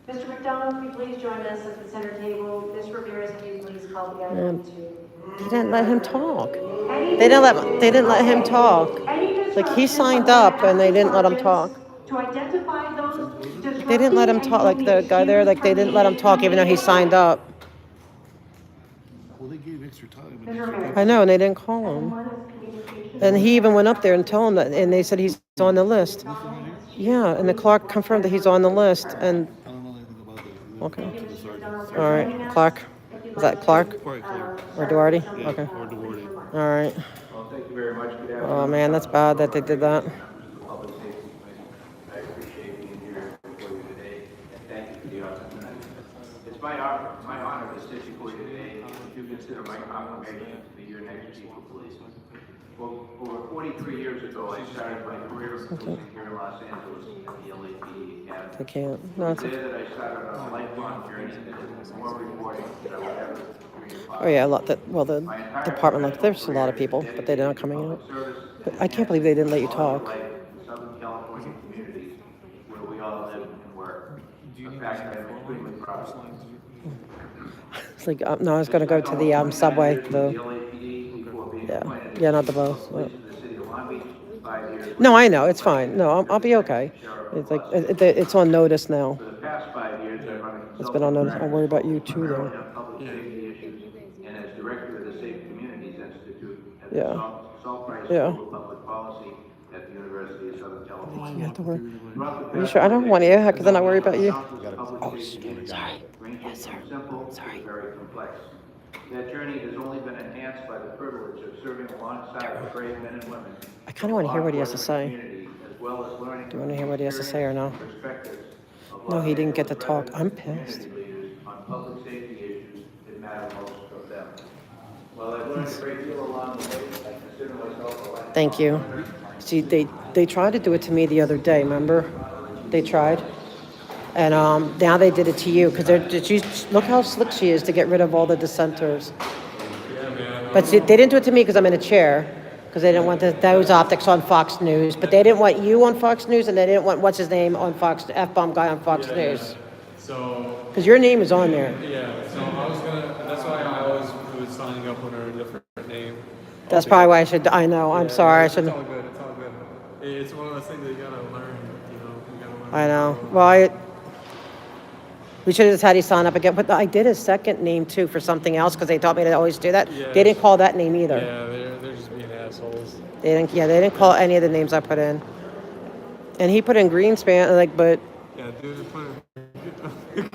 Mr. McDonald, if you please join us at the center table. Ms. Ramirez, can you please call the item to? They didn't let him talk. They didn't let him talk. Like he signed up and they didn't let him talk. To identify those They didn't let him talk. Like the guy there, like they didn't let him talk even though he signed up. Well, they gave extra time. I know, and they didn't call him. And he even went up there and told him that, and they said he's on the list. Yeah, and the Clark confirmed that he's on the list. And okay, all right, Clark. Is that Clark? Or Duarte? Okay. Or Duarte. All right. Well, thank you very much. Oh man, that's bad that they did that. Public Safety Committee. I appreciate being here before you today, and thank you for the opportunity. It's my honor to sit before you today if you consider my confirmation to be your next chief of police. Well, over 43 years ago, I started my career in policing here in Los Angeles at the LAPD Academy. I can't. No, it's There that I started on a lifelong journey that is more rewarding than I would ever dream of. Oh yeah, a lot that. Well, the department, like there's a lot of people, but they're not coming out. But I can't believe they didn't let you talk. Southern California communities where we all live and work. A fact I'm extremely proud of. It's like no, I was gonna go to the subway. Yeah, not the bus. No, I know it's fine. No, I'll be okay. It's like it's on notice now. For the past 5 years, I've run a It's been on notice. I'll worry about you too, though. on public safety issues, and as director of the Safe Communities Institute at Yeah. the Salt Price Yeah. School of Public Policy at the University of Southern California. You have to worry. Are you sure? I don't want you, because then I worry about you. Oh, sorry. Yes, sir. Simple to very complex. That journey has only been enhanced by the privilege of serving alongside brave men and women. I kind of want to hear what he has to say. As well as learning. Do you want to hear what he has to say or no? No, he didn't get to talk. I'm pissed. On public safety issues that matter most of them. Well, I've learned a great deal along the way. I consider myself a lifelong Thank you. See, they tried to do it to me the other day. Remember? They tried. And now they did it to you because look how slick she is to get rid of all the dissenters. But see, they didn't do it to me because I'm in a chair, because they didn't want those optics on Fox News. But they didn't want you on Fox News, and they didn't want what's his name on Fox, F-bomb guy on Fox News. So. Because your name is on there. Yeah. So I was gonna. That's why I always was signing up under a different name. That's probably why I should. I know. I'm sorry. I It's shouldn't. all good. It's all good. It's one of those things that you gotta learn. You gotta learn. I know. Well, we should have just had you sign up again. But I did a second name too for something else because they taught me to always do that. Yeah. They didn't call that name either. Yeah, they're just being assholes. They didn't call any of the names I put in. And he put in Greenspan, like, but. Yeah, dude, put it.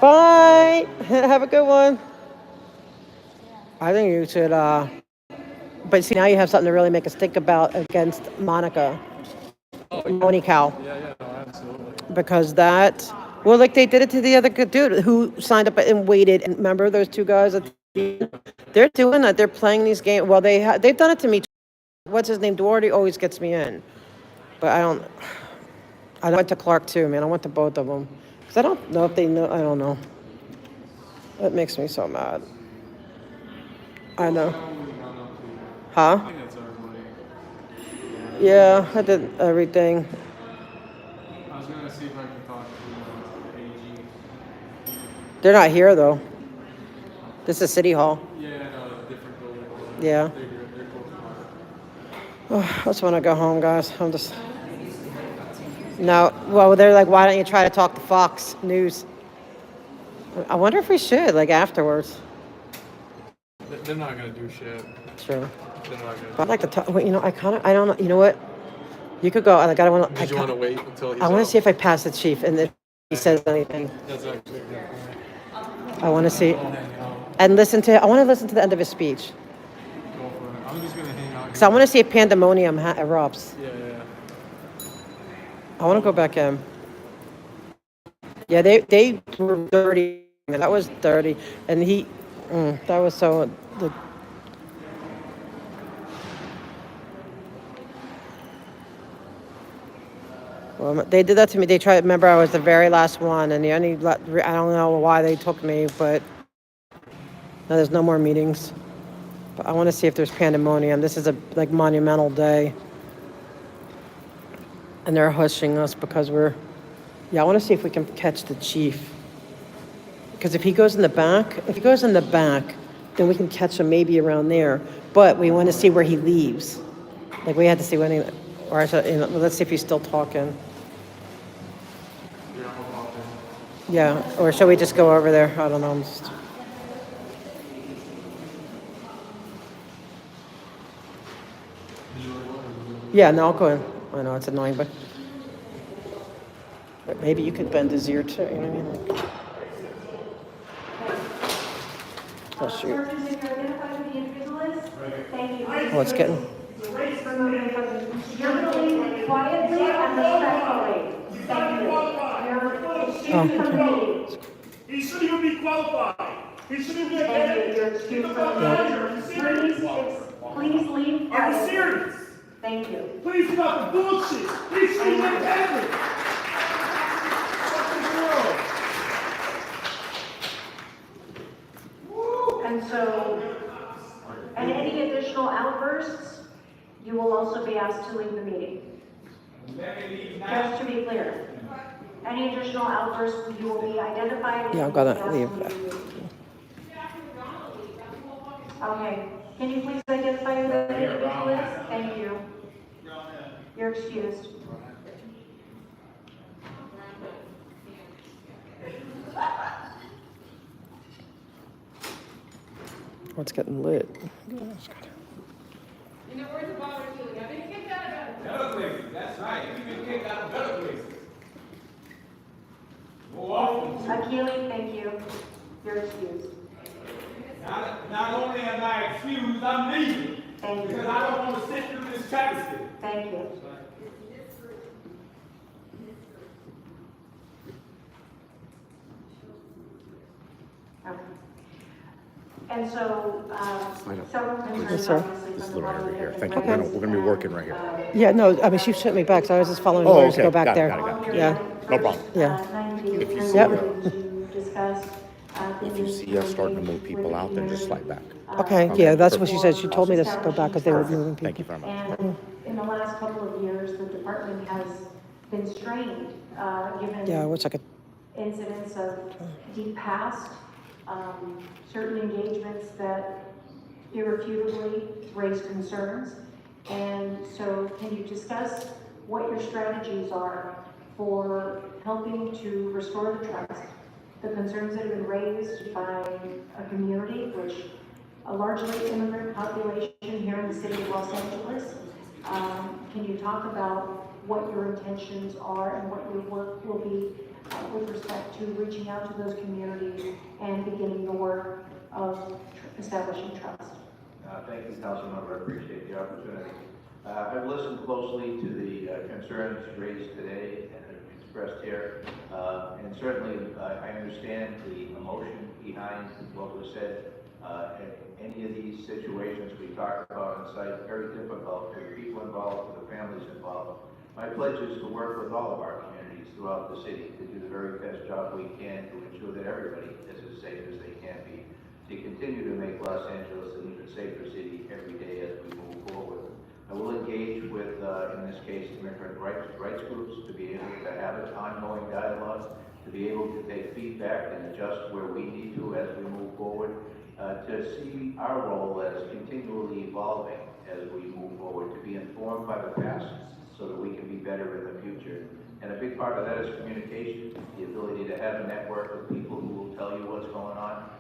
Bye. Have a good one. I think you should. But see, now you have something to really make us think about against Monica. Moni Cow. Yeah, no, absolutely. Because that. Well, like they did it to the other good dude who signed up and waited. And remember those two guys? They're doing that. They're playing these games. Well, they've done it to me. What's his name? Duarte always gets me in. But I went to Clark too, man. I went to both of them. Because I don't know if they know. I don't know. That makes me so mad. I know. Huh? I think that's everybody. Yeah, I did everything. I was gonna see if I can talk to AG. They're not here though. This is City Hall. Yeah, no, different building. Yeah. They're close by. Oh, I just want to go home, guys. I'm just. No, well, they're like, why don't you try to talk to Fox News? I wonder if we should, like, afterwards. They're not gonna do shit. Sure. They're not gonna. But I'd like to talk. Wait, I don't know. You know what? You could go. Like, I don't want to. Did you want to wait until he's I want out? to see if I pass the chief and if he says anything. That's actually a good point. I want to see. I'll hang out. And I want to listen to the end of his speech. Go for it. I'm just gonna hang out. Because I want to see if pandemonium erupts. Yeah. I want to go back in. Yeah, they were dirty. That was dirty. And that was so. Well, they did that to me. They tried. Remember, I was the very last one, and I don't know why they took me, but no, there's no more meetings. But I want to see if there's pandemonium. This is a monumental day, and they're hushing us because we're. Yeah, I want to see if we can catch the chief. Because if he goes in the back, then we can catch him maybe around there. But we want to see where he leaves. Like we had to see when he, let's see if he's still talking. Yeah, or shall we just go over there? I don't know. Yeah, no, I'll go in. I know it's annoying, but maybe you could bend his ear too. You know what I mean? Oh shoot! Oh, it's getting. You're going to leave quietly and respectfully. Thank you. You're excused from the meeting. He shouldn't even be qualified. He shouldn't even be Thank you. You're excused from the meeting. Please leave. Are you serious? Thank you. Please stop the bullshit. He shouldn't be independent. And so, and any additional outbursts, you will also be asked to leave the meeting. Just to be clear, any additional outbursts, you will be identified. Yeah, I'm gonna leave. Okay, can you please identify who that individual is? Thank you. You're excused. Oh, it's getting lit. You know, where's the bother feeling? I've been kicked out of better places. That's right. You've been kicked out of better places. More often. Akili, thank you. You're excused. Not only am I excused, I'm leaving. Thank you. Because I don't want to sit through this travesty. Thank you. Okay. And so, several concerns Yes, sir. obviously This from is the right over public here. have Thank been you. raised. We're going to be working right here. Yeah, no, I mean she sent me back, so I was just following Oh, orders to okay. go back Got it, there. got it. Yeah. No problem. Yeah. 90 days If you see, Yep. to discuss. If you see us starting to move people out, then just slide back. Okay. Yeah, that's what she said. She told me to go back because they were moving people. Thank you very much. And in the last couple of years, the department has been strained, given Yeah, I wish I could. incidents of deep past, certain engagements that irrefutably raise concerns. And so can you discuss what your strategies are for helping to restore the trust, the concerns that have been raised by a community, which a largely immigrant population here in the city of Los Angeles? Can you talk about what your intentions are and what your work will be with respect to reaching out to those communities and beginning the work of establishing trust? Thank you, Councilmember. I appreciate the opportunity. I've listened closely to the concerns raised today and expressed here. And certainly, I understand the emotion behind what was said. Any of these situations we talked about on site, very difficult for the people involved, for the families involved. My pledge is to work with all of our communities throughout the city to do the very best job we can to ensure that everybody is as safe as they can be, to continue to make Los Angeles an even safer city every day as we move forward. I will engage with, in this case, immigrant rights groups to be able to have an ongoing dialogue, to be able to take feedback and adjust where we need to as we move forward. to see our role as continually evolving as we move forward, to be informed by the past so that we can be better in the future. And a big part of that is communication, the ability to have a network of people who will tell you what's going on,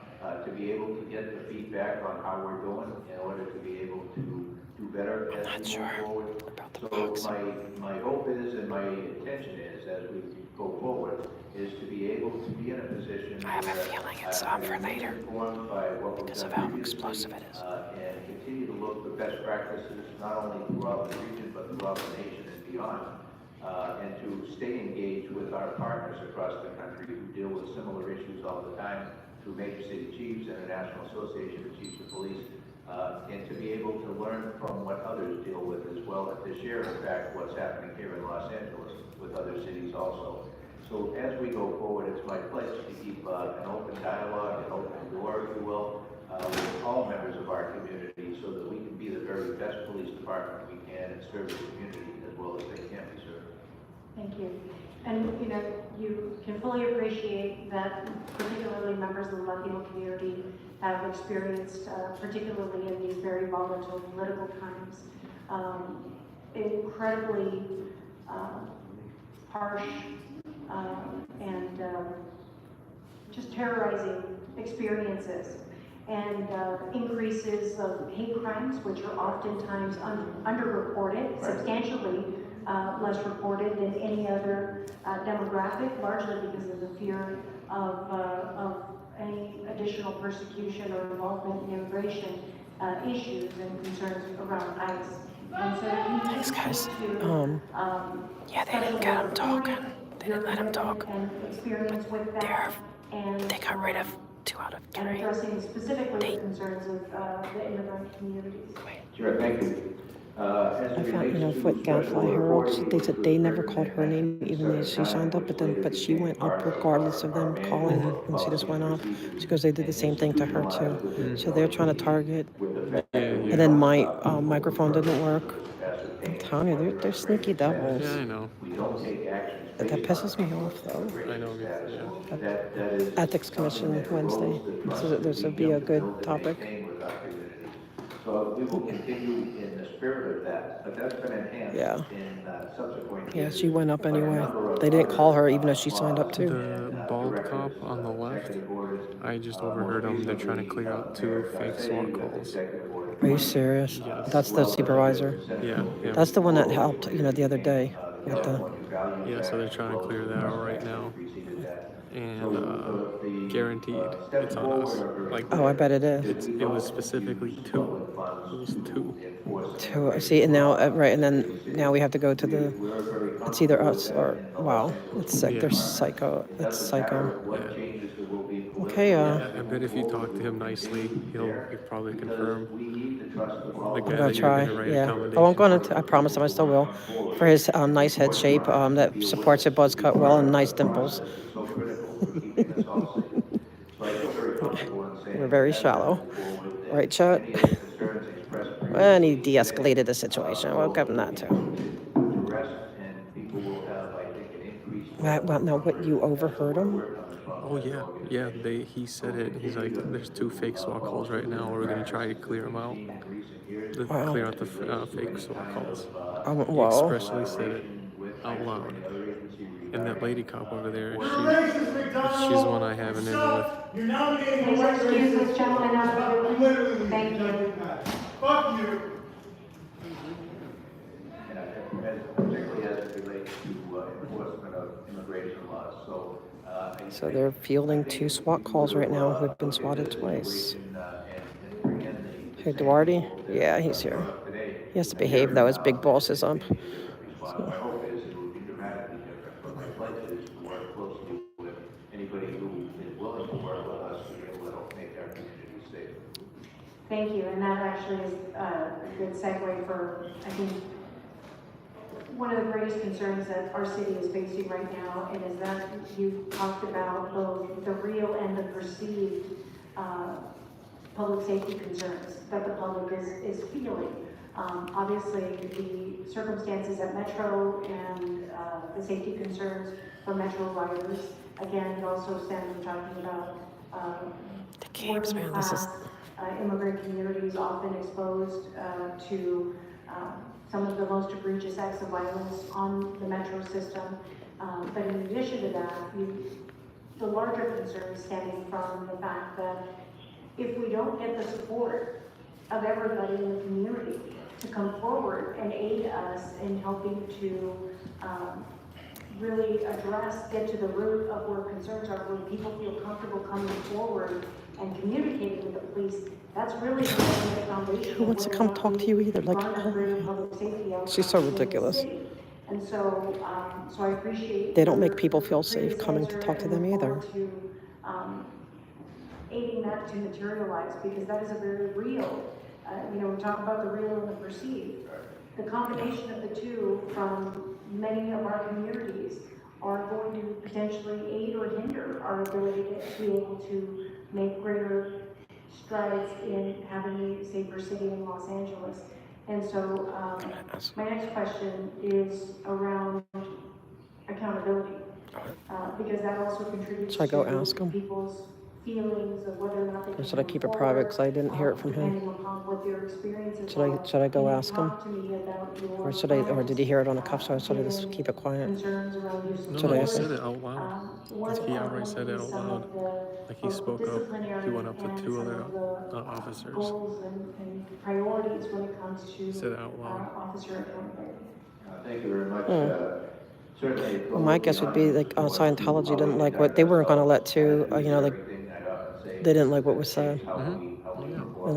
to be able to get the feedback on how we're doing in order to be able to do better as we move forward. So my hope is and my intention is, as we go forward, is to be able to be in a position I have a feeling it's on for later informed by what we've because of done how previously, explosive it is. and continue to look for best practices, not only throughout the region, but throughout the nation and beyond. And to stay engaged with our partners across the country who deal with similar issues all the time through Major City Chiefs, International Association of Chiefs of Police, and to be able to learn from what others deal with as well, and to share, in fact, what's happening here in Los Angeles with other cities also. So as we go forward, it's my pledge to keep an open dialogue, an open door, if you will, with all members of our community so that we can be the very best police department we can and serve the community as well as they can be served. Thank you. And you can fully appreciate that particularly members of the Latino community have experienced, particularly in these very volatile political times, incredibly harsh and just terrorizing experiences, and increases of hate crimes, which are oftentimes underreported, substantially less reported than any other demographic, largely because of the fear of any additional persecution or involvement in immigration issues and concerns around ICE. And so These guys, yeah, they didn't get him talking. They didn't let him talk. But they got rid of 2 out of 3. And addressing specifically the concerns of the immigrant communities. Sure, thank you. I found, what Gadfly Herald, they said they never called her name even though she signed up, but she went up regardless of them calling her, and she just went off. She goes, they did the same thing to her too. So they're trying to target. And then my microphone didn't work. I'm telling you, they're sneaky devils. Yeah, I know. That pisses me off though. I know, yeah. Ethics Commission Wednesday. So this would be a good topic. So we will continue in the spirit of that, but that's been enhanced in subsequent years. Yeah, she went up anyway. They didn't call her even though she signed up too. The bald cop on the left, I just overheard them. They're trying to clear out 2 fake SWAT calls. Are you serious? Yes. That's the supervisor? Yeah. That's the one that helped, the other day with the... Yeah, so they're trying to clear that out right now. And guaranteed, it's on us. Like, oh, I bet it is. It was specifically 2. It was 2. 2. See, and now, right, and then now we have to go to the... It's either us or... Wow, it's sick. They're psycho. It's psycho. Yeah. Okay, I bet if you talk to him nicely, he'll probably confirm. I'm gonna try. Yeah, I won't go into. I promise him I still will. For his nice head shape that supports a buzz cut well and nice dimples. We're very shallow, right, Chet? And he de-escalated the situation. We'll give him that too. Well, now what, you overheard him? Oh yeah. He said it. He's like, there's 2 fake SWAT calls right now. We're gonna try to clear them out. Clear out the fake SWAT calls. He expressly said it out loud. And that lady cop over there, she's the one I have an in with. You're nominating a white racist. Thank you. Fuck you. Particularly as it relates to enforcement of immigration laws. So they're fielding 2 SWAT calls right now who've been swatted twice. Hey, Duarte? Yeah, he's here. He has to behave though, his big boss is up. So. Thank you, and that actually is a good segue for, I think, one of the greatest concerns that our city is facing right now, and is that you talked about both the real and the perceived public safety concerns that the public is feeling. Obviously, the circumstances at Metro and the safety concerns for Metro riders, again, it also stems from talking about the games, man, this is... immigrant communities often exposed to some of the most egregious acts of violence on the metro system. But in addition to that, the larger concern stemming from the fact that if we don't get the support of everybody in the community to come forward and aid us in helping to really get to the root of where concerns are, where people feel comfortable coming forward and communicating with the police, that's really the foundation. Who wants to come talk to you either? Like, she's so ridiculous. And so, so I appreciate. They don't make people feel safe coming to talk to them either. Aiding that to materialize, because that is a very real, we talk about the real and the perceived. The combination of the two from many of our communities are going to potentially aid or hinder our ability to be able to make greater strides in having a safer city in Los Angeles. And so my next question is around accountability, because that also contributes Should I go to ask him? people's feelings of whether or not they Or should I keep it private because I didn't hear it from him? depending upon what their experiences Should I go ask him? Talk to me about your Or did he hear it on the cuff? So should I just keep it quiet? concerns around use of No, Should no, I he ask him? said it out loud. Like he outright said it out loud. Like he spoke up. He went up to two other officers. goals and priorities when it comes to Said it out loud. officer accountability. Thank you very much. Certainly. Well, my guess would be like Scientology didn't like what they weren't going to let to, like they didn't like what was said. And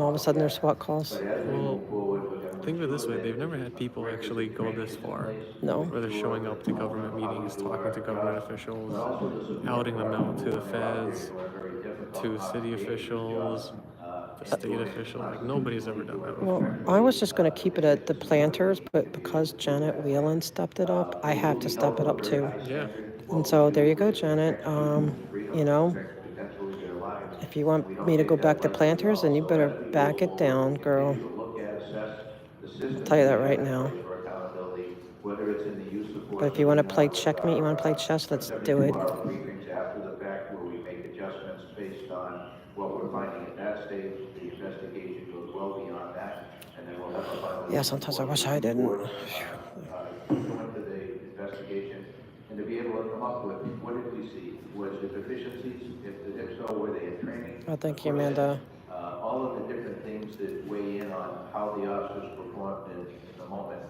all of a sudden there's SWAT calls. Well, think of it this way: they've never had people actually go this far. No. Where they're showing up to government meetings, talking to government officials, outing them out to the feds, to city officials, the state official. Like nobody's ever done that before. Well, I was just going to keep it at the planters, but because Janet Whelan stepped it up, I have to step it up too. Yeah. And so there you go, Janet. If you want me to go back to planters, then you better back it down, girl. I'll tell you that right now. But if you want to play checkmate, you want to play chess, let's do it. Briefings after the fact where we make adjustments based on what we're finding at that stage. The investigation goes well beyond that, and then we'll have a final. Yeah, sometimes I wish I didn't. Go into the investigation and to be able to come up with what did we see? Was it deficiencies? If so, were they in training? Oh, thank you, Amanda. All of the different things that weigh in on how the officers performed in the moment,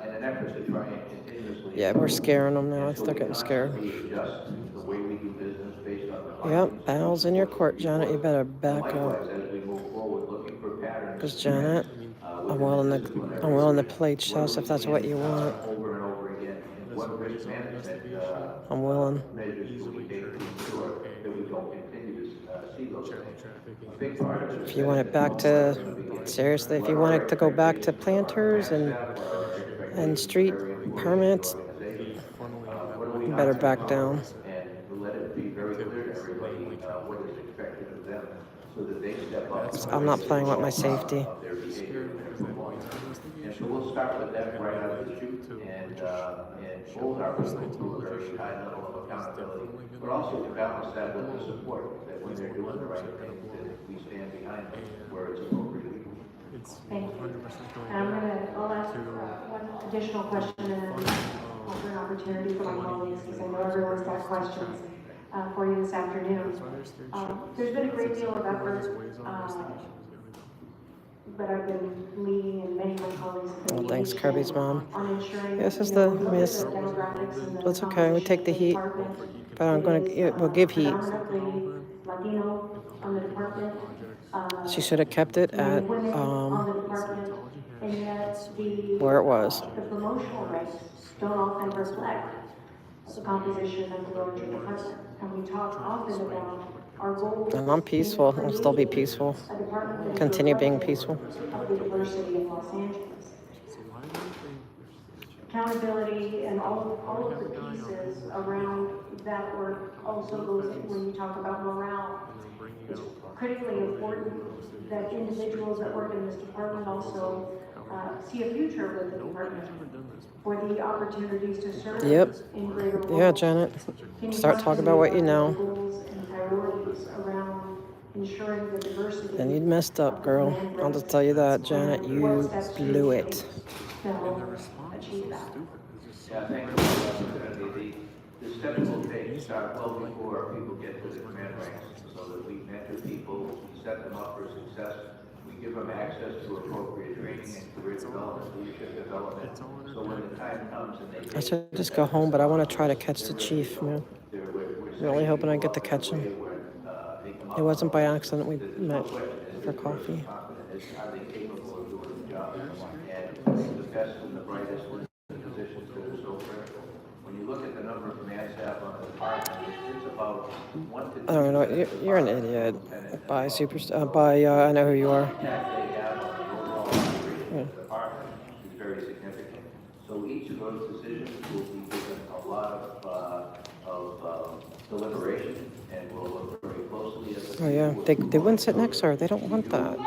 in an effort to try and continuously. Yeah, we're scaring them now. They're getting scared. Adjust the way we do business based on the. Yep, battle's in your court, Janet. You better back up. Likewise, as we move forward, looking for patterns. Because Janet, I'm willing to play chess if that's what you want. Over and over again, and what risk management I'm willing. measures do we take to ensure that we don't continue to see those things? A big part of it. If you want it back to, seriously, if you want it to go back to planters and street permits, you better back down. And let it be very clear to everybody what is expected of them, so that they step up. I'm not playing with my safety. Their behavior and their performance. And so we'll start with that right out of the chute and hold our people to a very high level of accountability, but also to balance that with the support, that when they're doing the right thing, that we stand behind them where it's appropriate. Thank you. I'll ask one additional question and then offer an opportunity for my colleagues, because I know everyone's got questions for you this afternoon. There's been a great deal of effort that I've been leading, and many of my colleagues have been Well, thanks, engaged Kirby's in mom. on ensuring This is that, the miss. That's okay. We composition take the of heat, department but I'm going to. We'll give heat. predominantly Latino on the department. She should have kept it at Women on the department, and yet where it was. the promotional rates don't often reflect the composition of the larger department. And we talk often about our goals. And I'm peaceful. I'll still be peaceful. A department that is Continue being reflective peaceful. of the diversity of Los Angeles. Accountability and all of the pieces around that work also goes when you talk about morale. It's critically important that individuals that work in this department also see a future with the department for the opportunities to serve in greater roles. Yeah, Janet. Can you Start talk talking to me about what you the know. goals and priorities around ensuring the diversity And you messed up, girl. I'll just tell you that, Janet. You blew it. to achieve that. Yeah, thank you for the opportunity. The steps we'll take start well before people get to the command ranks, so that we mentor people, we set them up for success, we give them access to appropriate training and career development, leadership development, so when the time comes and they I should just go home, but I want to try to catch the chief, man. Really hoping I get to catch him. It wasn't by accident we met for coffee. are they capable of doing the job? And the best and the brightest in the positions that are so critical. When you look at the number of command staff on the department, it's about 1 to 2. I don't know. You're an idiot. Bye, superstar. Bye. I know who you are. Impact they have on the overall operation of the department is very significant. So each of those decisions will be given a lot of deliberation, and we'll look very closely at the. Oh yeah, they wouldn't sit next to her. They don't want that.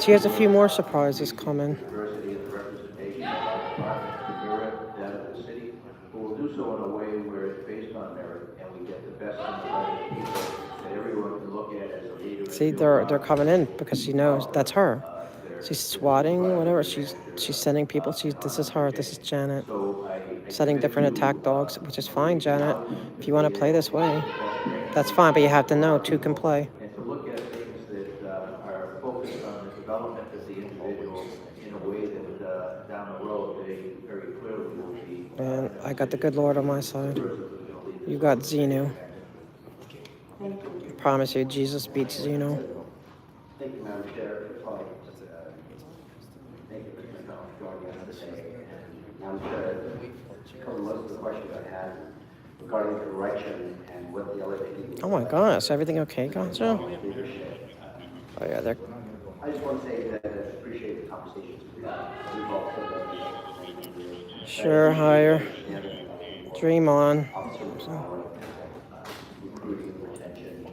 She has a few more surprises coming. Diversity and representation of our department, that of the city, but we'll do so in a way where it's based on merit, and we get the best and the brightest people that everyone can look at as a leader. See, they're coming in because she knows that's her. She's swatting, whatever. She's sending people. This is her. This is Janet. Setting different attack dogs, which is fine, Janet. If you want to play this way, that's fine. But you have to know two can play. And to look at things that are focused on the development of the individual in a way that down the road they very clearly will be. And I got the good Lord on my side. You got Zeno. I promise you, Jesus beats Zeno. Thank you, Madam Chair. Thank you for joining us today. Madam Chair, to cover most of the questions I had regarding the direction and what the LAPD. Oh my gosh, everything okay, Gotcha? Oh yeah, they're. I just want to say that I appreciate the conversations we've all had. Sure, higher. Dream on. Recruiting, retention,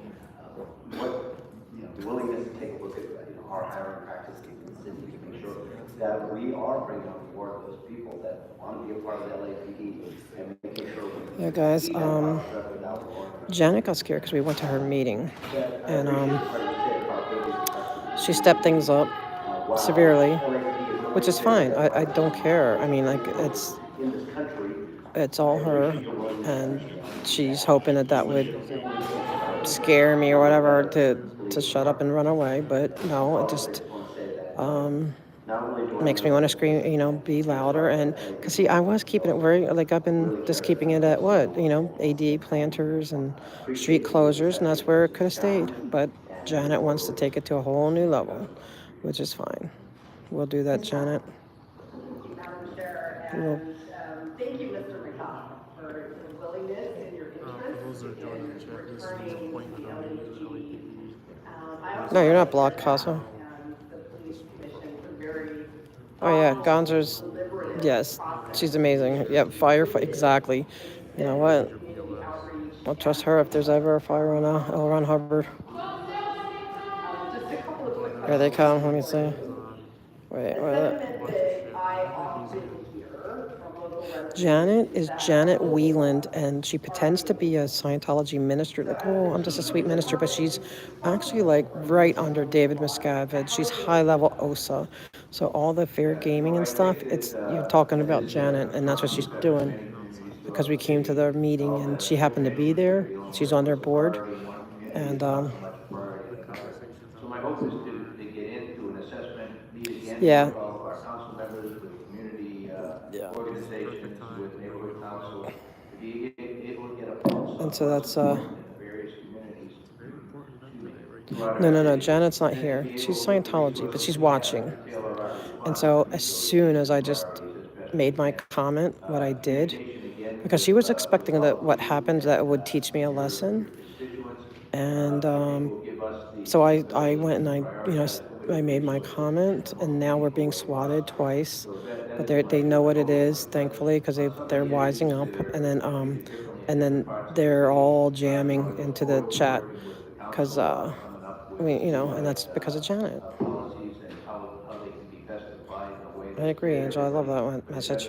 the willingness to take a look at our hiring practices in the city to make sure that we are bringing on board those people that want to be a part of the LAPD and making sure we. Yeah, guys. Janet got scared because we went to her meeting, and she stepped things up severely, which is fine. I don't care. I mean, like it's all her, and she's hoping that would scare me or whatever to shut up and run away. But no, it just makes me want to scream, be louder. And because see, I was keeping it very, like I've been just keeping it at what, ADA planters and street closures, and that's where it could have stayed. But Janet wants to take it to a whole new level, which is fine. We'll do that, Janet. Madam Chair, and thank you, Mr. McCall, for your willingness and your interest in returning the LAPD. No, you're not blocked, Casa. Oh yeah, Gonzer's, yes, she's amazing. Yep, fire, exactly. You know what? I'll trust her if there's ever a fire on L. Ron Hubbard. Here they come, let me see. Wait. Janet is Janet Wieland, and she pretends to be a Scientology minister. Like, oh, I'm just a sweet minister, but she's actually like right under David Miscavige. She's high level OSA. So all the fair gaming and stuff, you're talking about Janet, and that's what she's doing. Because we came to their meeting, and she happened to be there. She's on their board, and So my hope is to get into an assessment, meet again yeah. with all of our council members, with community organizations, with neighborhood council, to be able to get a pulse And so that's in the various communities. No, Janet's not here. She's Scientology, but she's watching. And so as soon as I just made my comment, what I did, because she was expecting that what happened, that would teach me a lesson. And so I went and I made my comment, and now we're being swatted twice. But they know what it is, thankfully, because they're wising up. And then they're all jamming into the chat because and that's because of Janet. I agree, Angel. I love that one message.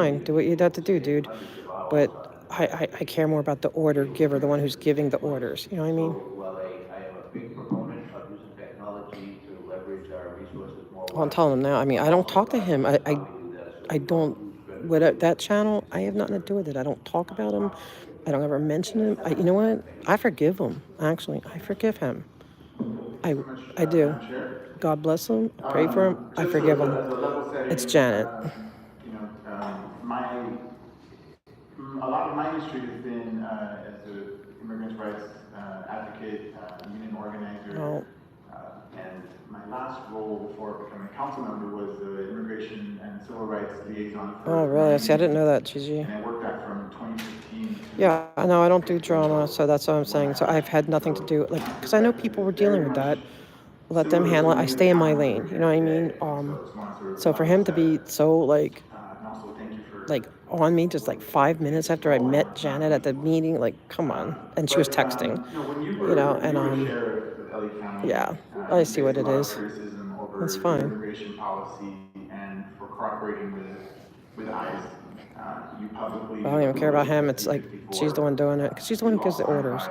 fine. Do what you got to do, dude. But I care more about the order giver, the one who's giving the orders. You know what I mean? While I am a big proponent of using technology to leverage our resources more Well, I'm telling him now. I mean, I don't talk to him. I don't What that channel, I have nothing to do with it. I don't talk about him. I don't ever mention him. You know what? I forgive him. Actually, I forgive him. I do. Madam Chair. God bless him. I pray for him. I Just forgive him. as a level setting, It's Janet. A lot of my history has been as an immigrants' rights advocate, union organizer, Oh. and my last role before becoming a council member was the immigration and civil rights liaison for Oh, really? See, I didn't know that, Gigi. and I worked that from 2015 to Yeah, I know I don't do drama, so that's what I'm saying. So I've had nothing to do, like, because I know people were dealing with that. Let them handle it. I stay in my lane. You know what I mean? So for him to be so like on me just like 5 minutes after I met Janet at the meeting, like, come on. And she was texting, when you you know, were and sheriff of LA County, yeah, you I see faced what a it lot of is. criticism over That's your fine. immigration policy and for cooperating with ICE. You publicly I don't even care about him. It's like she's the one doing it. 'Cause she's the one who gives the orders.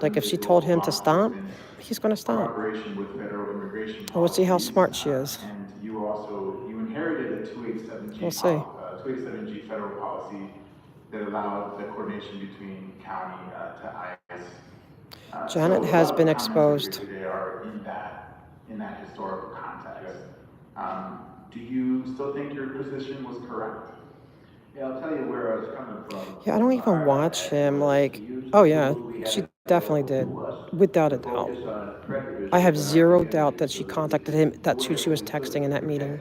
Like if she told him to stop, he's going to stop. Cooperation with federal immigration And we'll see how policies, smart she is. and you inherited a 287G, We'll see. 287G federal policy that allowed the coordination between county to ICE. Janet so a has lot of been the comments exposed. that we hear today are in that historical context. Do you still think your position was correct? Yeah, I'll tell you where I was coming from. Yeah, I don't even watch him. Like, oh yeah, she definitely did, without a doubt. I have zero doubt that she contacted him. That's who she was texting in that meeting.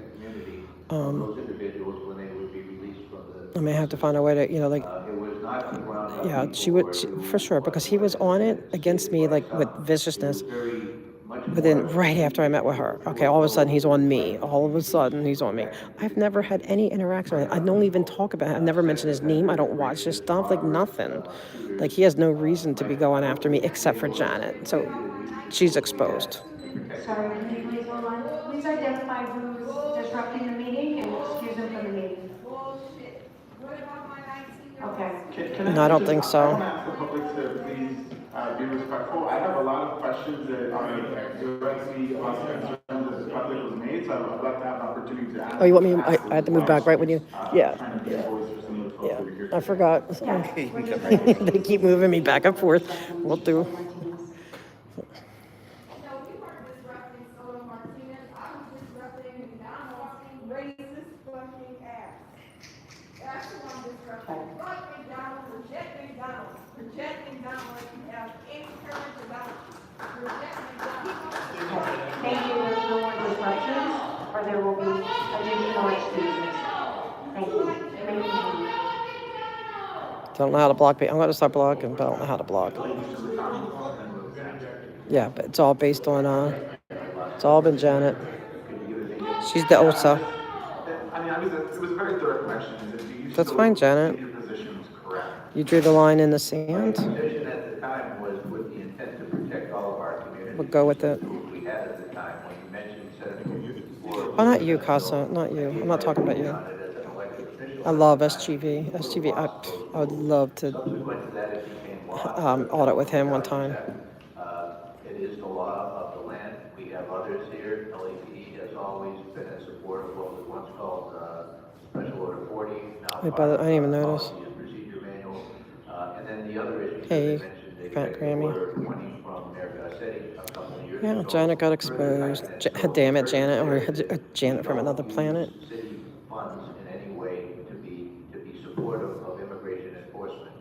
Those individuals when they would be released from the I may have to find a way to, it was not the ground up yeah, people for sure, because he was on it against me, like with viciousness. Within right after I met with her, okay, all of a sudden he's on me. All of a sudden he's on me. I've never had any interaction with him. I don't even talk about him. I've never mentioned his name. I don't watch his stuff. Like nothing. Like he has no reason to be going after me except for Janet. So she's exposed. Sorry, can you please hold on? Please identify who's disrupting the meeting and excuse them from the meeting. Okay. No, I don't think so. I want to ask the public to please be respectful. I have a lot of questions that are directly about the concerns that the public was made, so I'd like to have an opportunity to ask. Oh, you want me? I have to move back right with you. Yeah. Trying to be a voice for some of the folks that are here. I forgot. They keep moving me back and forth. We'll do. Thank you, there's no more disruptions, or there will be additional excuses. Thank you. Thank you. Don't know how to block people. I'm going to start blocking, but I don't know how to block. Yeah, but it's all based on, it's all been Janet. She's the OSA. I mean, it was a very thorough question. That's fine, Janet. Your position was correct. You drew the line in the sand. The position at the time was with the intent to protect all of our communities. We'll go with it. We had at the time when you mentioned Oh, not you, Casa. Not you. I'm not talking about you. I love SGV. SGV, I would love to audit with him one time. It is the law of the land. We have others here. LAPD has always been in support of what was once called Special Order 40. Wait, I didn't even notice. Procedure manual. And then the other issue Hey, they mentioned, Fat Grammy. Order 20 from Mayor Garcetti a couple of years Yeah, ago. Janet got exposed. Damn it, Janet, or Janet from another planet. City funds in any way to be supportive of immigration enforcement.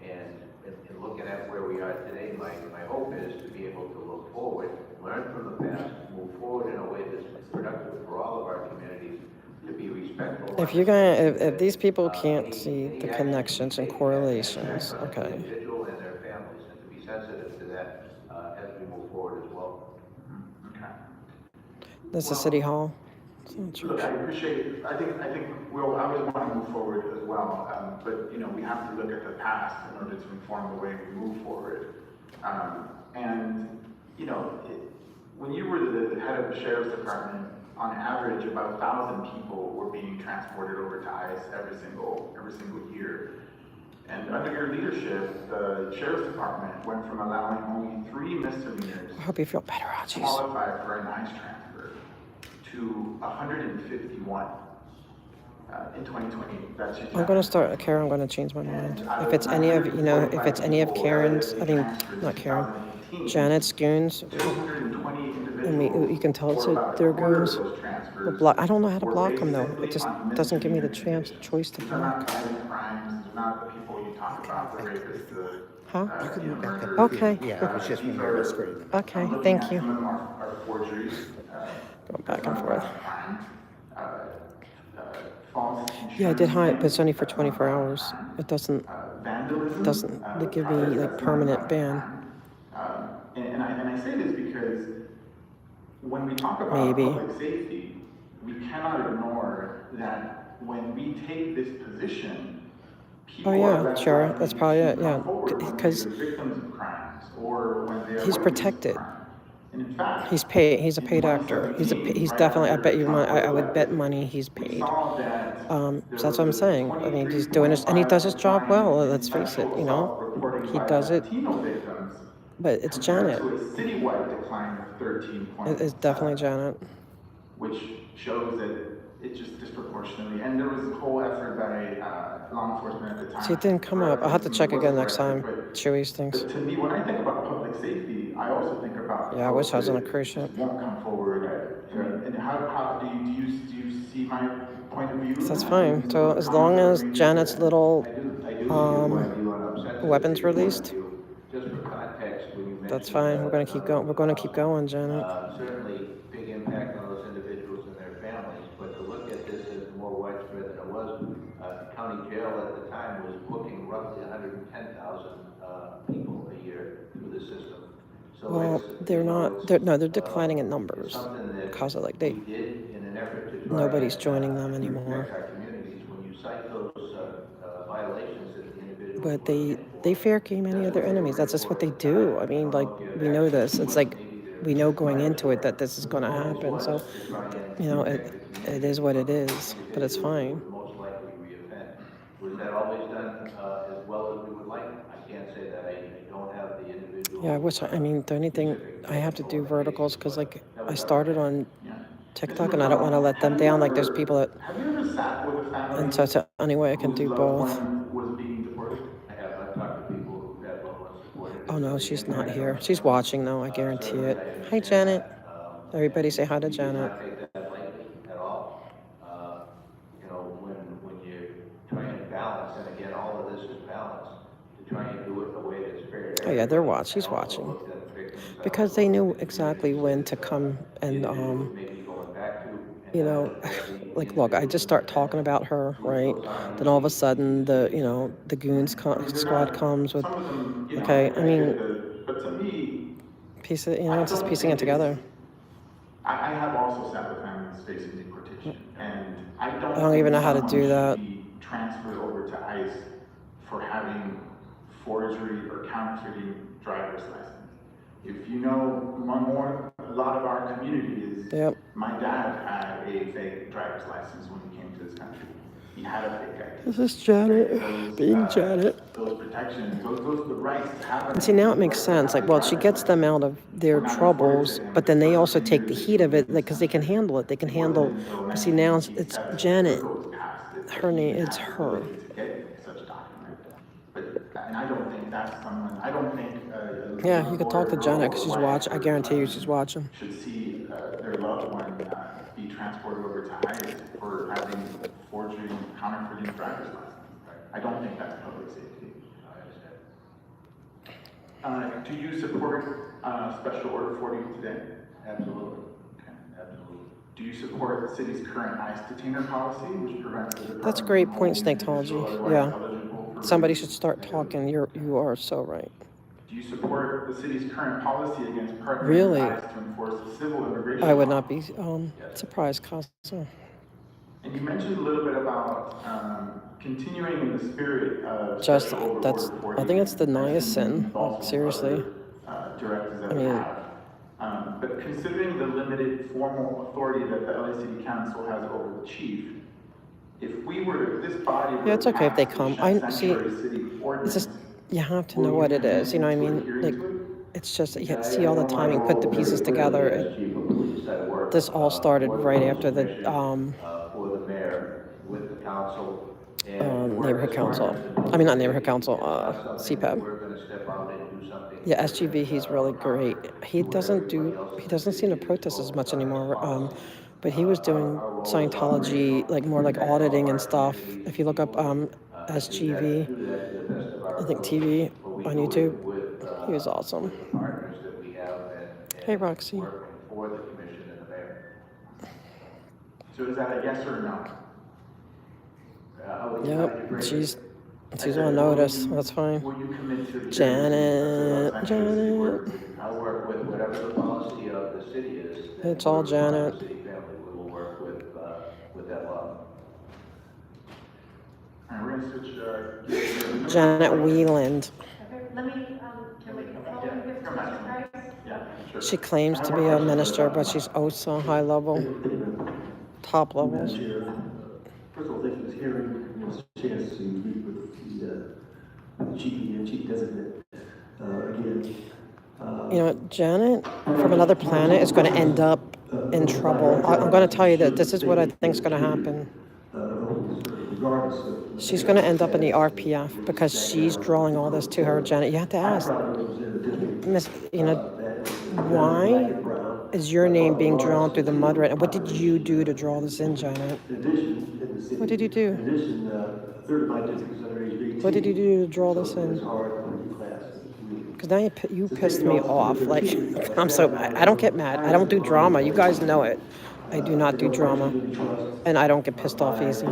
And in looking at where we are today, my hope is to be able to look forward, learn from the past, move forward in a way that's productive for all of our communities, to be respectful. If you're gonna, if these people can't see the connections and correlations, okay. Individual and their families, and to be sensitive to that as we move forward as well. Okay. This is City Hall. Look, I appreciate it. I think we'll always want to move forward as well, but we have to look at the past in order to inform the way we move forward. When you were the head of the sheriff's department, on average, about 1,000 people were being transported over to ICE every single year. And under your leadership, the sheriff's department went from allowing only 3 misdemeanors I hope you feel better, to Archie. qualify for an ICE transfer to 151. in 2020. That's your I'm gonna start, Karen, I'm gonna change my mind. And out If of it's any of, 945 if it's any of people that Karen's, they I mean, transferred in not Karen, 2018, Janet's goons, 220 and you individuals, can tell it's or about a their quarter goons. of those We'll transfers, block, I don't know how to were block based them though. simply It just on doesn't give me the miscommunication. choice to These are not block. violent crimes. These are not the people you talk about, the rapists, the Huh? murderers. Okay. These are, Okay, I'm looking thank at you. some of them are forgeries. Going That's back and not a forth. violent crime. False Yeah, I did hide, but it's only for that's not a 24 violent hours. crime. It doesn't Vandalism, give me like that's not a permanent violent ban. crime. And I say this because when we talk about Maybe. public safety, we cannot ignore that when we take this position, people Oh are yeah, less sure. likely That's probably to it. Yeah, come forward when because they're victims of crimes or when they are he's witnesses of protected. crime. And in fact, He's paid. He's a in paid actor. He's 2017, right definitely. I after bet you Trump money. was I would bet elected, money he's we paid. saw that So there that's what I'm was saying. I mean, he's doing his, and he does his job well. Let's face it. You know, reporting he by does it. Latino victims But it's compared Janet. to a citywide decline of 13.7. It's definitely Janet. Which shows that it's just disproportionately. And there was a whole effort by law enforcement at the time. See, it didn't come up. I'll have to check again next time. Chewy's things. But to me, when I think about public safety, I also think about Yeah, I wish I was on a that cruise ship. just won't come forward. And how do you see my point of view? That's fine. So as long as Janet's little weapons released, Just for context, when you that's mentioned fine. We're gonna keep going. We're gonna keep going, Janet. certainly big impact on those individuals and their families, but to look at this as more widespread than it was, county jail at the time was booking roughly 110,000 people a year through the system. So Well, they're not. They're declining in numbers because of like we did in an effort to try nobody's and, joining them to anymore. protect our communities. When you cite those violations that the individuals But they fair game any of their enemies. That's just what they do. I mean, like we know this. It's like we know going into it that this is going to happen. So, you know, it is what it is. But it's fine. most likely reoffend. Was that always done as well as we would like? I can't say that. I don't have the individual. Yeah, I wish. I mean, the only thing I have to do verticals because like I started on TikTok and I don't want to let them down. Like there's people that. Have you ever sat with a family And so it's the only way I can do whose both. loved one was being deported? I have. I've talked to people who had loved ones deported. Oh no, she's not here. She's watching though. I guarantee it. Hi, Janet. Everybody say hi to Janet. I take that lightly at all. You know, when you try and balance, and again, all of this is balance, to try and do it in a way that's fair to Oh yeah, they're everyone, watching. She's and also watching. look at the victims Because they knew exactly when to come and maybe going back to, you know, like look, I just start talking about her, right? Then all of a sudden the goons squad comes with, okay, I mean, But to me, piece it, it's just piecing it together. I have also sat with families facing deportation, and I don't. I don't even know how to think do someone that. should be transferred over to ICE for having forgery or counterfeiting driver's license. If you know a lot of our community is. Yep. My dad had a fake driver's license when he came to this country. He had a fake ID. This is Janet, being Janet. Those protections, those the rights to have. And see, now it makes sense. Like, well, she gets them out of their troubles, but then they also take the heat of it, like, because they can handle it. They can handle. But see, now it's Janet. Her name. It's her. And I don't think that's someone. I don't think. Yeah, you could talk to Janet because she's watching. I guarantee you, she's watching. Should see their loved one be transported over to ICE for having forgery and counterfeiting driver's license. I don't think that's public safety. Do you support Special Order 40 today? Absolutely. Okay. Absolutely. Do you support the city's current ICE detainer policy, which prevents the That's a great point, Snaketology. Yeah. Somebody should start talking. You are so right. Do you support the city's current policy against partnering Really? with ICE to enforce the civil immigration I would law? not be surprised, Casa. And you mentioned a little bit about continuing in the spirit of Just Special Order that's. 40 I think it's the nice sin. and also Seriously. other, directives that I we mean- have. But considering the limited formal authority that the LA City Council has over the chief, if this body were Yeah, it's to okay if they pass come. the I see. sanctuary city It's ordinance, just you have to will know you what it commit is. You know what I to mean? adhering Like to it? it's just you see all the timing, put the pieces together. This all started right after the for the mayor with the council. And Neighborhood as council. partners in I mean, not mobilization, neighborhood council, it's not something that CPAB. we're gonna step out and do something. Yeah, different, SGV, he's really great. He to what doesn't everybody else in he the doesn't seem city to is protest as much focused on as anymore. policy. But he was doing Our role is Scientology, like more like protect all of auditing and our stuff. communities If and you look up people, SGV, do that to the best of our I think ability. TV But we on do YouTube, it with, he was awesome. with the partners that we have Hey, Roxy. working for the commission and the mayor. So is that a yes or a no? How would Yep, you phrase it? she's I on said, notice. That's fine. Will you commit to the Janet, Janet. I'll work with whatever the policy of the city is. It's all Janet. The city family, we will work with that law. All right, we're gonna switch, Janet Wieland. Let me, can we control and give to Christ? Yeah, sure. She claims to be a minister, but she's oh so high level, top levels. First of all, thank you for this hearing. It was a chance to meet with the chief and chief designate again. You know what, Janet from another planet is going to end up in trouble. I'm going to tell you that this is what I think is going to happen. She's going to end up in the RPF because she's drawing all this to her, Janet. You have to ask, Miss, why is your name being drawn through the mud right now? What did you do to draw this in, Janet? What did you do? What did you do to draw this in? Because now you pissed me off. Like, I don't get mad. I don't do drama. You guys know it. I do not do drama. And I don't get pissed off easy.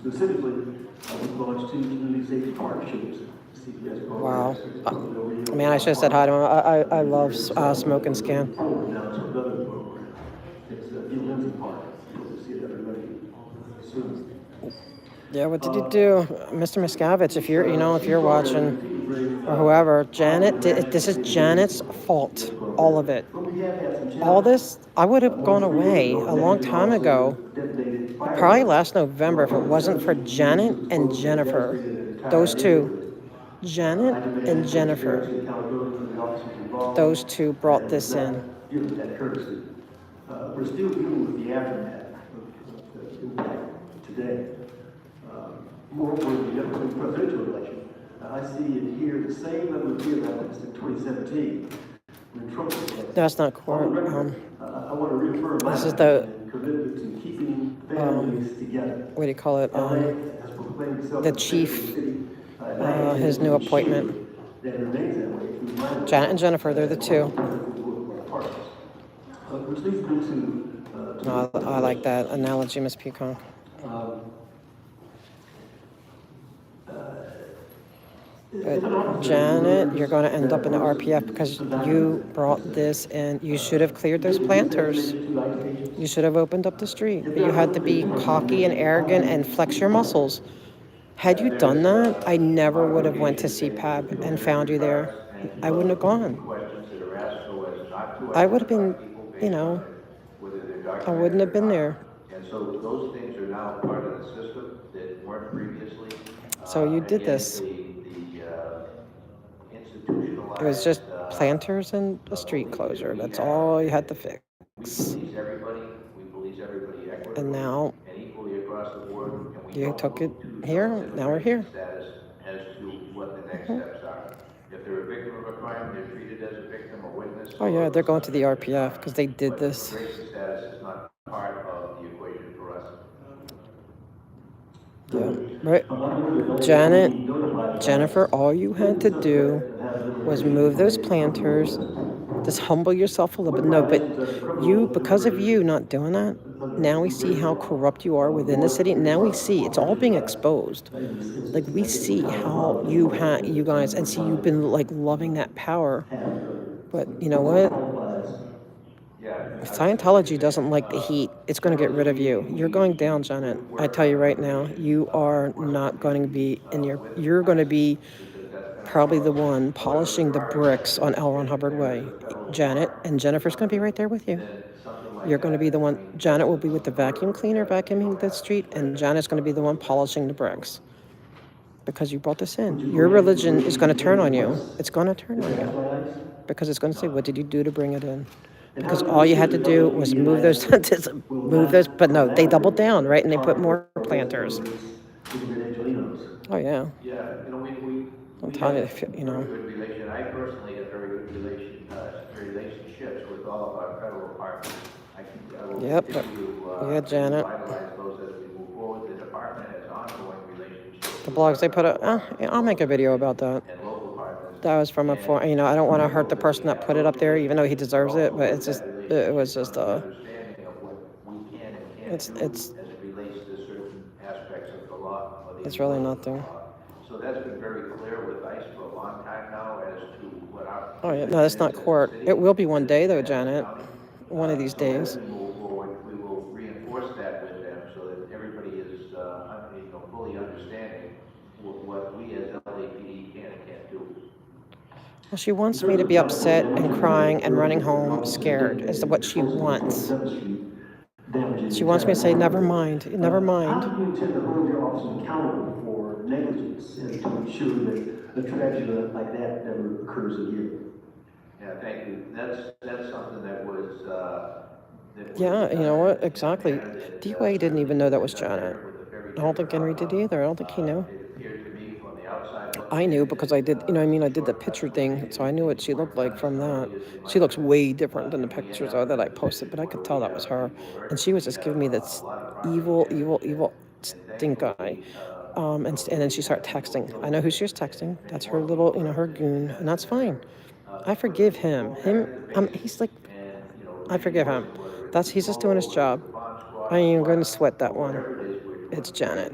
Specifically, we launched 2 community safety partnerships. Wow. Man, I should have said hi to him. I love Smoke and Scan. Now to another program. It's Lindsay Park. We'll see everybody soon. Yeah, what did you do? Mr. Miscavige, if you're watching, or whoever, Janet, this is Janet's fault. All of it. All this, I would have gone away a long time ago. Probably last November if it wasn't for Janet and Jennifer. Those two. Janet and Jennifer. Those two brought this in. Given that courtesy, we're still dealing with the aftermath of the impact today. More for the upcoming presidential election, I see and hear the same level of fear that was in 2017 when Trump was elected. That's not court. I want to reaffirm my This is the commitment to keeping families together. what do you call it? The chief, his new appointment. That remains that way through my Janet and Jennifer, they're the two. which leads me to I like that analogy, Miss Peacock. But Janet, you're going to end up in the RPF because you brought this in. You should have cleared those planters. You should have opened up the street. But you had to be cocky and arrogant and flex your muscles. Had you done that, I never would have went to CPAB and found you there. I wouldn't have gone. I would have been, I wouldn't have been there. And so those things are now part of the system that weren't previously. So you did this. It was just planters and a street closure. That's all you had to fix. And now you took it here. Now we're here. As to what the next steps are. If they're a victim of a crime, they're treated as a victim or witness. Oh yeah, they're going to the RPF because they did this. Immigration status is not part of the equation for us. Yeah, right. Janet, Jennifer, all you had to do was move those planters. Just humble yourself a little bit. No, but you, because of you not doing that, now we see how corrupt you are within the city. Now we see it's all being exposed. Like we see how you guys, and see you've been like loving that power. But you know what? Scientology doesn't like the heat. It's going to get rid of you. You're going down, Janet. I tell you right now, you are not going to be you're going to be probably the one polishing the bricks on L. Ron Hubbard Way. Janet and Jennifer's going to be right there with you. You're going to be the one. Janet will be with the vacuum cleaner vacuuming the street, and Janet's going to be the one polishing the bricks. Because you brought this in. Your religion is going to turn on you. It's going to turn on you. Because it's going to say, what did you do to bring it in? because all you had to do was move those, move those, but no, they doubled down, right? And they put more planters. Oh, yeah. Yeah, I'm we telling have you, you very know. good relation. I personally have very good relationships with all of our federal partners. I will Yep. continue Yeah, to Janet. revitalize those as we move forward. The department has ongoing relationships The with our blogs they put federal up, partners, yeah, I'll make a video about that. and local partners. That was from a And you know, I don't want to we hurt hope the that we person that have put it those up there, even though he relationships, but deserves it. also But with it's that just, it was relationship just, comes the understanding of what we can and can't do it's as it relates to certain aspects of the law or the it's really enforcement of the nothing. law. So that's been very clear with ICE for a long time now as to what our Oh yeah, no, position that's is not as a court. city, It will be one as day though, Madison Janet. County. One of these So as days. we move forward, we will reinforce that with them so that everybody is, fully understanding what we as LAPD can and can't do. Well, she wants me to be upset and crying and running home scared, is what she wants. She wants me to say, never mind, never How mind. do you intend to hold your officers accountable for negligence and to ensure that a tragedy like that never occurs again? Yeah, thank you. That's something that was, Yeah, you know what? Exactly. manner that, DOA didn't even know that was Janet. with a very I don't think Henry different did either. I don't think he knew. It appeared to me from the outside I looking knew in because I did, you know what I mean? I did the picture thing, so I knew what she looked like from that. She looks way different than the pictures that I posted, but I could tell that was her. And she was just giving me this evil, evil, evil stink eye. And then she started texting. I know who she was texting. That's her little, you know, her goon, and that's fine. I forgive him. He's like, I forgive him. He's just doing his job. I ain't even going to sweat that one. It's Janet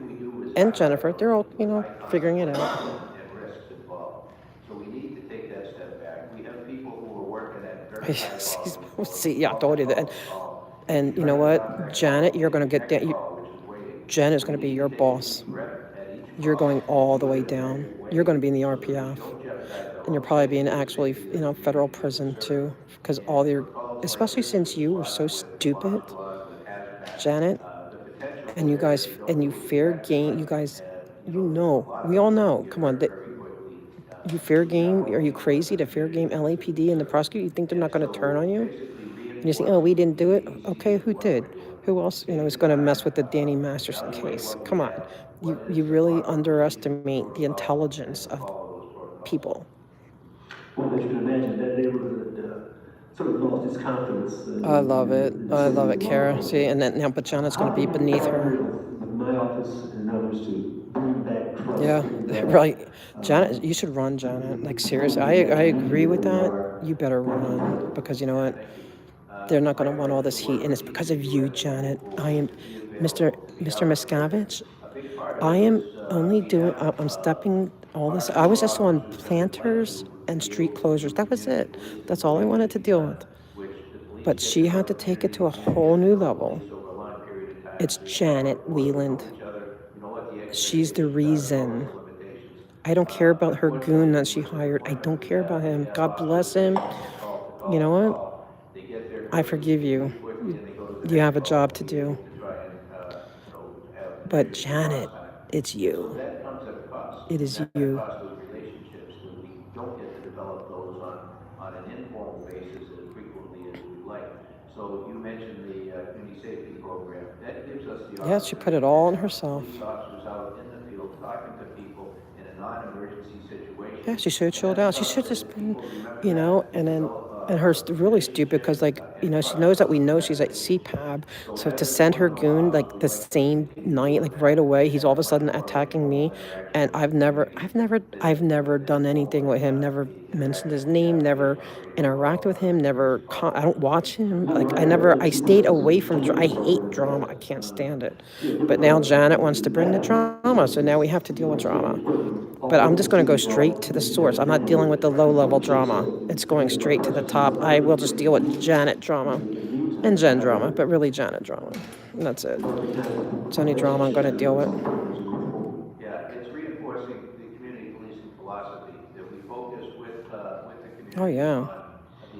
and Jennifer. They're all, you know, figuring it out. and risks involved. So we need to take that step back. We have people who are working at very high volume. See, yeah, I told you that. And you know what, Janet, you're going to get down. Jen is going to be your boss. You're going all the way down. You're going to be in the RPF, and you're probably being actually, you know, federal prison too, because all your, especially since you were so stupid, Janet, and you guys, and you fair game, you guys, you know, we all know. Come on, you fair game. Are you crazy to fair game LAPD and the prosecutor? You think they're not going to turn on you? And you say, oh, we didn't do it. Okay, who did? Who else, you know, is going to mess with the Danny Masterson case? Come on, you really underestimate the intelligence of people. Well, as you can imagine, that neighborhood sort of lost its confidence. I love it. I love it, Kara. See, and then now, but Janet's going to be beneath her. With my office and others to bring back trust. Yeah, right. Janet, you should run, Janet. Like seriously, I agree with that. You better run because you know what? They're not going to want all this heat, and it's because of you, Janet. I am, Mr. Miscavige. I am only doing. I'm stepping all this. I was just on planters and street closures. That was it. That's all I wanted to deal with. But she had to take it to a whole new level. It's Janet Wieland. She's the reason. I don't care about her goon that she hired. I don't care about him. God bless him. You know what? I forgive you. You have a job to do. But Janet, it's you. That comes at a cost. It is That you. costs those relationships when we don't get to develop those on an informal basis as frequently as we'd like. So you mentioned the community safety program. That gives us the Yeah, she put it all on herself. police officers out in the field talking to people in a non-emergency situation. Yeah, she should have chilled out. She should have just been, you know, and then, and her really stupid because, like, you know, she knows that we know she's at CPAB. So to send her goon, like, the same night, like, right away, he's all of a sudden attacking me. And I've never done anything with him, never mentioned his name, never interact with him, I don't watch him. Like, I stayed away from, I hate drama. I can't stand it. But now Janet wants to bring the drama. So now we have to deal with drama. But I'm just going to go straight to the source. I'm not dealing with the low-level drama. It's going straight to the top. I will just deal with Janet drama and Jen drama, but really Janet drama. And that's it. It's any drama I'm going to deal with. Yeah, it's reinforcing the community policing philosophy that we focus with the community. Oh, yeah. On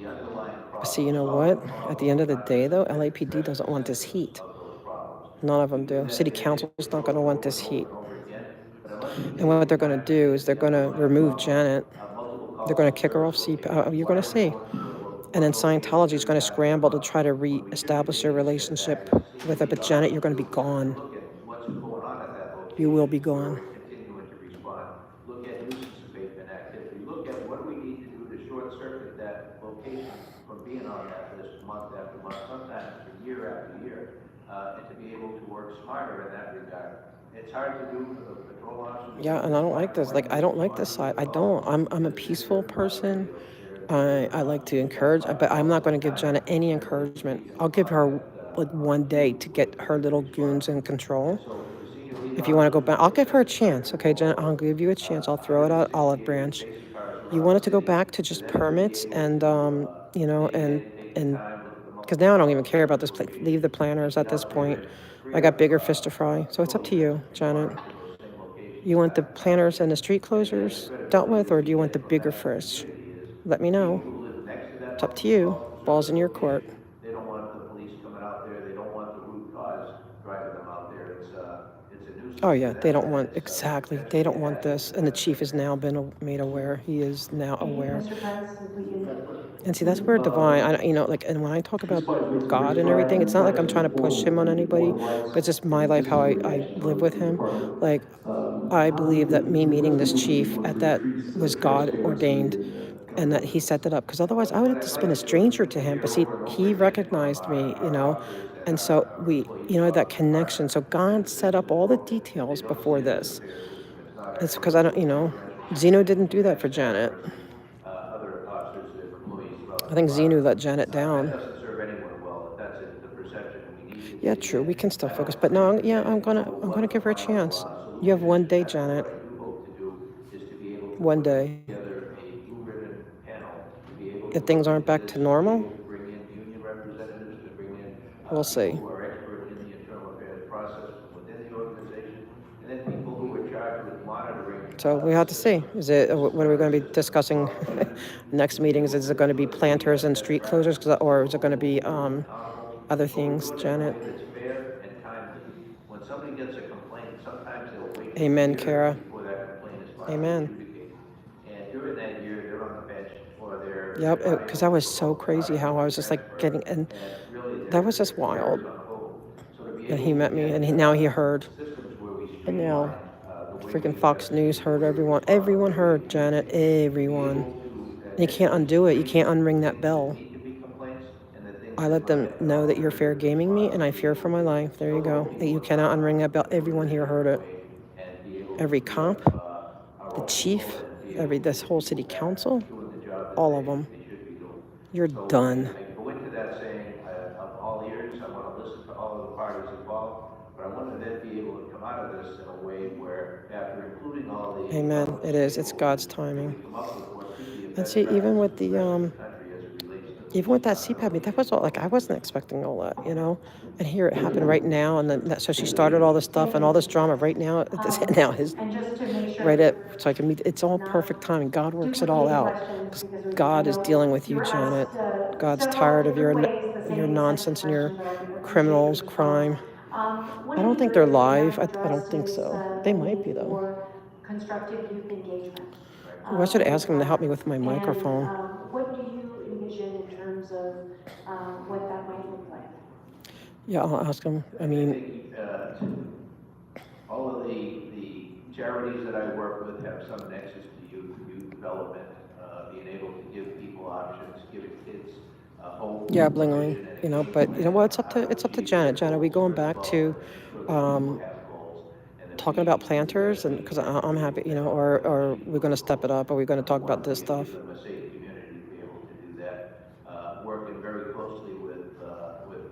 the underlying But see, you know what? At the end of the day, though, LAPD doesn't want this heat. None of them do. City Council's not going to want this heat. And what they're going to do is they're going to remove Janet. They're going to kick her off CPAB. You're going to see. And then Scientology is going to scramble to try to re-establish their relationship with it. But Janet, you're going to be gone. Look at what's going on at that You will location. be Where are gone. we continuing to respond? Look at nuisance abatement activity. Look at what do we need to do to short circuit that location from being on that list month after month, sometimes for year after year, and to be able to work smarter in that regard. It's hard to do for the patrol officers. Yeah, and I don't like this. Like, I don't like this side. I don't. I'm a peaceful person. I like to encourage, but I'm not going to give Jenna any encouragement. I'll give her like one day to get her little goons in control. If you want to go back, I'll give her a chance. Okay, Jenna, I'll give you a chance. I'll throw it out olive branch. You want it to go back to just permits and, you know, and because now I don't even care about this. Leave the planners at this point. I got bigger fish to fry. So it's up to you, Janet. You want the planners and the street closures dealt with, or do you want the bigger fish? Let me know. It's up to you. Ball's in your court. They don't want the police coming out there. They don't want the root cause driving them out there. It's a nuisance. Oh yeah, they don't want exactly. They don't want this, and the chief has now been made aware. He is now aware. Mr. Pence, if we can. And see, that's where divine. You know, like, and when I talk about God and everything, it's not like I'm trying to push him on anybody, but it's just my life, how I live with him. Like, I believe that me meeting this chief at that was God ordained, and that he set that up. Because otherwise, I would have just been a stranger to him. But see, he recognized me, you know, and so we, you know, that connection. So God set up all the details before this. It's because I don't, you know, Zeno didn't do that for Janet. Other officers and employees throughout I think Zeno let Janet down. That doesn't serve anyone well. If that's the perception we need. Yeah, true. We can still focus, but no, yeah, I'm gonna give her a chance. You have one day, Janet. One day. If things aren't back to normal, we'll see. Who are expert in the internal affairs process within the organization, and then people who are charged with monitoring. So we have to see. Is it? What are we going to be discussing next meetings? Is it going to be planters and street closures, or is it going to be other things, Janet? It's fair and timely. When somebody gets a complaint, sometimes they'll wait. Amen, Kara. Before that complaint is filed. Amen. And during that year, they're on the bench or they're. Yep, because that was so crazy how I was just like getting, and that was just wild. And he met me, and now he heard. And now, freaking Fox News heard everyone. Everyone heard, Janet. Everyone. And you can't undo it. You can't unring that bell. I let them know that you're fair gaming me, and I fear for my life. There you go. You cannot unring that bell. Everyone here heard it. Every cop, the chief, this whole city council, all of them. You're done. I go into that saying, of all ears, I want to listen to all of the parties involved, but I want to then be able to come out of this in a way where, after including all the. Amen. It is. It's God's timing. And see, even with the even with that CPAP, that was all, like, I wasn't expecting all that, you know. And here it happened right now, and then so she started all this stuff and all this drama right now. Now his And just to make sure. right at so I can meet. It's all perfect timing. God works it all out. God is dealing with you, Janet. God's tired of your nonsense and your criminals, crime. I don't think they're live. I don't think so. They might be though. Constructive youth engagement. I should ask him to help me with my microphone. What do you envision in terms of what that might look like? Yeah, I'll ask him. I mean, all of the charities that I work with have some nexus to youth development, being able to give people options, giving kids hope. Yeah, blingling, you know. But you know what? It's up to Janet. Janet, are we going back to talking about planters, and because I'm happy, you know, or we're going to step it up? Are we going to talk about this stuff? Working very closely with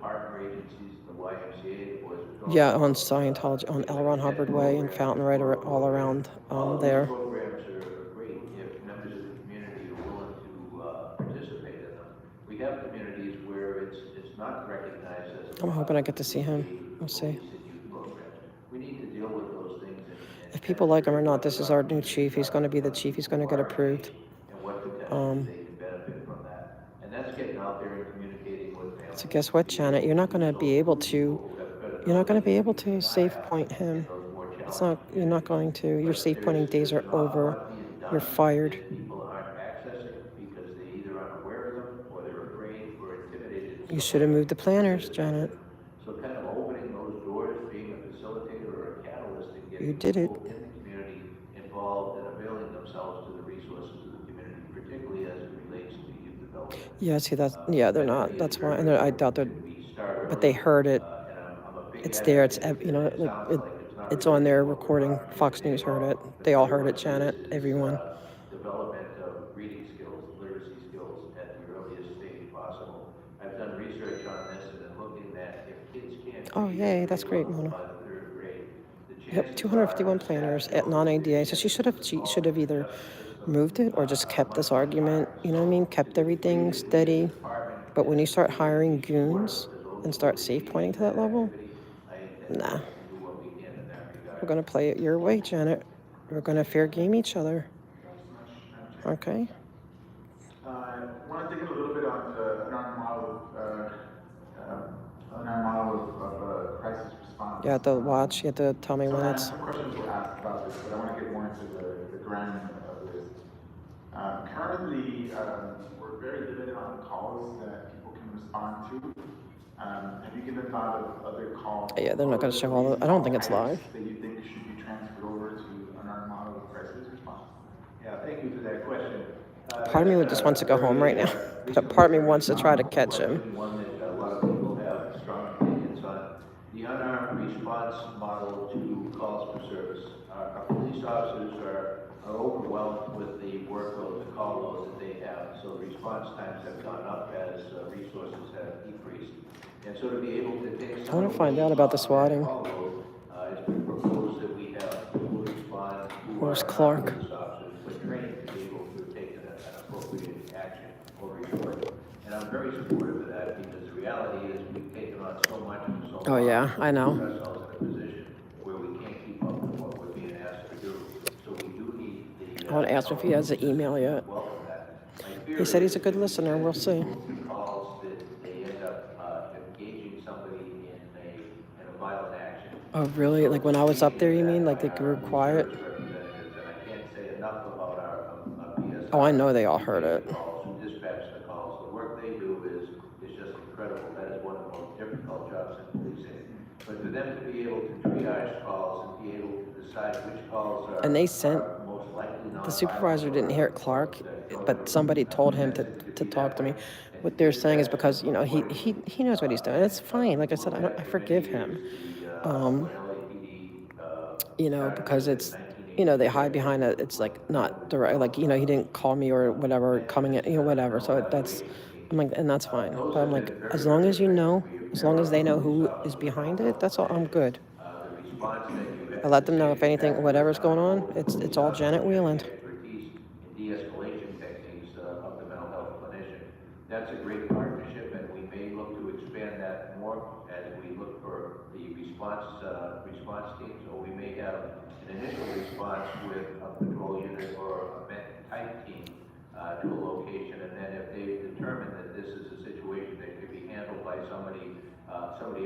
partner agencies, the YMCA, the Boys Patrol. Yeah, on Scientology, on L. Ron Hubbard Way and Fountain, right all around there. Programs are great if members of the community are willing to participate in them. We have communities where it's not recognized as. I'm hoping I get to see him. We'll see. We need to deal with those things. If people like him or not, this is our new chief. He's going to be the chief. He's going to get approved. And what potentially they can benefit from that. And that's getting out there and communicating with families. So guess what, Janet? You're not going to be able to. You're not going to be able to safe point him. It's not. You're not going to. Your safe pointing days are over. You're fired. People aren't accessing because they either aren't aware of them or they're So You should have moved the planners, Janet. So kind of opening those doors, being a facilitator or a catalyst and You getting did it. people in the community involved and availing themselves to the resources of the community, particularly as it relates to youth development. Yeah, see, yeah, they're not. That's why, and I doubt they're, but they heard it. And I'm a big It's there. advocate, You know, it like sounds like it's not it's on related their to what we're recording. talking here Fox today News heard about, it. but They all very heard it, much Janet. this is, Everyone. Development of reading skills, literacy skills at the earliest stage possible. I've done research on this and been looking at if kids can't Oh, read yay, at that's grade great, level Mona. by the third grade, the Yep, chances 251 are planners that at non-ADA. So she should have either moved it or just kept this argument. You know what I mean? Kept everything steady. But when you start hiring goons and start safe pointing to that level, nah. We're gonna play it your way, Janet. We're gonna fair game each other. Okay. I want to dig in a little bit on another model of crisis response. You have to watch. You have to tell me when it's. Some questions were asked about this, but I want to get more into the grounding of this. Currently, we're very limited on the calls that people can respond to. Have you given thought of other calls? Yeah, they're not gonna show all the. I don't think it's live. That you think should be transferred over to another model of crisis response? Yeah, thank you for that question. Part of me just wants to go home right now, but part of me wants to try to catch him. One that a lot of people have strong opinions on. The unarmed response model to calls for service. Our police officers are overwhelmed with the workload, the call load that they have. So the response times have gone up as resources have decreased. And so to be able to take some I want to find out about the swatting. It's been proposed that we have people respond who Where's are Clark? police officers, but trained to be able to take an appropriate action or report. And I'm very supportive of that because the reality is we've taken on so much and so Oh, yeah, I know. put ourselves in a position where we can't keep up with what we're being asked to do. So we do need the. I want to ask him if he has the email yet. He said he's a good listener. We'll see. Calls that they end up engaging somebody in a violent action. Oh, really? Like when I was up there, you mean? Like they were quiet? And I can't say enough about our PSI. Oh, I know they all heard it. Who dispatch the calls. The work they do is just incredible. That is one of the most difficult jobs in policing. But for them to be able to triage calls and be able to decide which calls are And they sent, most likely the supervisor didn't hear it, Clark, but somebody told him to talk to me. What they're saying is because, you know, he knows what he's doing. It's fine. Like I said, I forgive him. You know, because it's, you know, they hide behind it. It's like not direct, like, you know, he didn't call me or whatever, coming in, you know, whatever. So that's, I'm like, and that's fine. But I'm like, as long as you know, as long as they know who is behind it, that's all, I'm good. I let them know if anything, whatever's going on, it's all Janet Wheeland. De-escalation techniques of the mental health clinician. That's a great partnership, and we may look to expand that more as we look for the response teams, or we may have an initial response with a patrol unit or a med type team to a location, and then if they determine that this is a situation that could be handled by somebody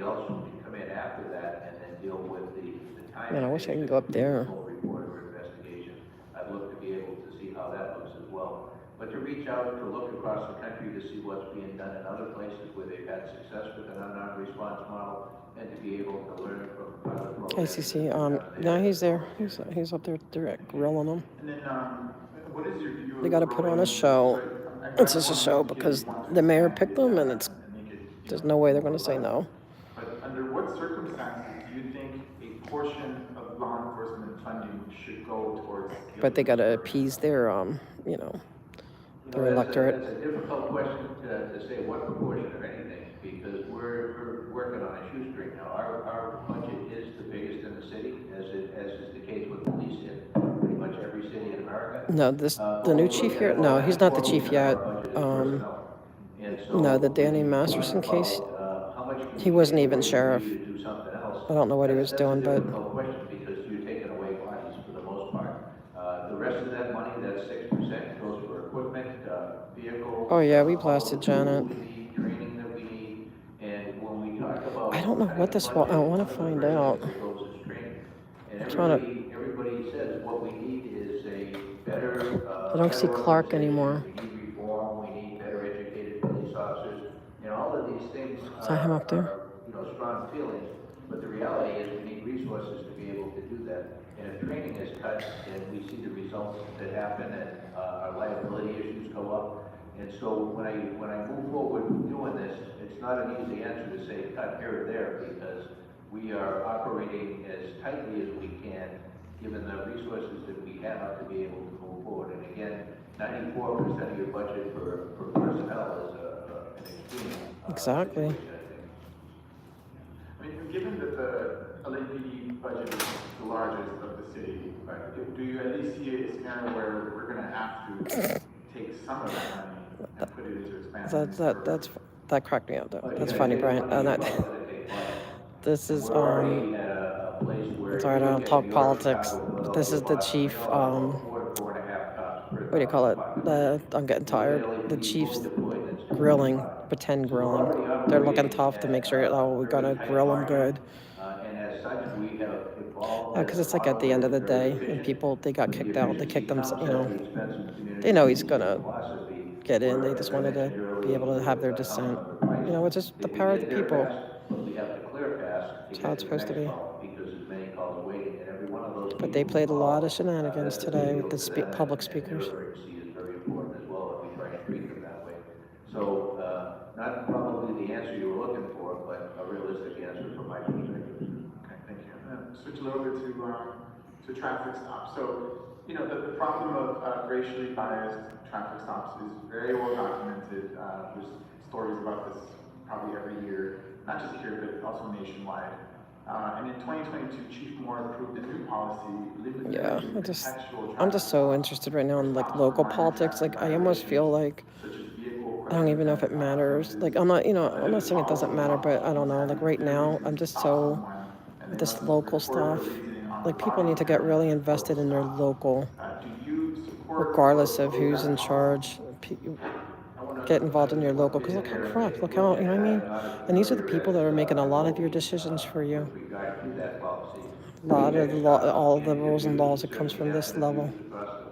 else who can come in after that and then deal with the time. Man, I wish I could go up there. Report or investigation. I'd look to be able to see how that looks as well. But to reach out, to look across the country to see what's being done in other places where they've had success with an unarmed response model, and to be able to learn from other programs. ACC, no, he's there. He's up there direct grilling them. And then, what is your view? They got to put on a show. It's just a show because the mayor picked them, and there's no way they're going to say no. But under what circumstances do you think a portion of law enforcement funding should go towards? But they got to appease their, you know, their electorate. That's a difficult question to say what proportion of anything, because we're working on a shoestring now. Our budget is the biggest in the city, as is the case with police in pretty much every city in America. No, the new chief here. No, he's not the chief yet. No, the Danny Masterson case. He wasn't even sheriff. I don't know what he was doing, but. Because you're taking away bodies for the most part. The rest of that money, that 6%, goes for equipment, vehicles. Oh yeah, we blasted Janet. Training that we need, and when we talk about. I don't know what this was. I want to find out. And I'm trying to. everybody says what we need is a better. I don't see Clark anymore. We need reform. We need better educated police officers, and all of these things that him up there? strong feelings, but the reality is we need resources to be able to do that. And if training is cut and we see the results that happen and our liability issues go up, and so when I move forward doing this, it's not an easy answer to say cut here or there because we are operating as tightly as we can given the resources that we have to be able to move forward. And again, 94% of your budget for personnel is an extreme Exactly. situation, I think. I mean, given that the LAPD budget is the largest of the city, do you at least see a scenario where we're going to have to take some of that money and put it into expanding? That cracked me up though. That's funny, Brian. This is it's all right. I don't talk politics. But this is the chief. What do you call it? I'm getting tired. The chief's grilling, pretend grilling. They're looking tough to make sure. Oh, we're gonna grill them good. And as such, we have evolved. Because it's like at the end of the day, and people they got kicked out. They kicked them. They know he's gonna get in. They just wanted to be able to have their dissent. It's just the power of the people. That's how it's supposed to be. But they played a lot of shenanigans today with the public speakers. So, not probably the answer you were looking for, but a realistic answer from my perspective. Okay, thank you. Switch a little bit to traffic stops. So, the problem of racially biased traffic stops is very well documented. There's stories about this probably every year, not just here, but also nationwide. And in 2022, Chief Moore approved a new policy limiting I'm just so interested right now in like local politics. Like I almost feel like I don't even know if it matters. Like I'm not saying it doesn't matter, but I don't know. Like right now, I'm just so with this local stuff. Like people need to get really invested in their local, regardless of who's in charge. Get involved in your local, because look how corrupt, look how, you know what I mean? And these are the people that are making a lot of your decisions for you. A lot of the law, all the rules and laws that comes from this level. But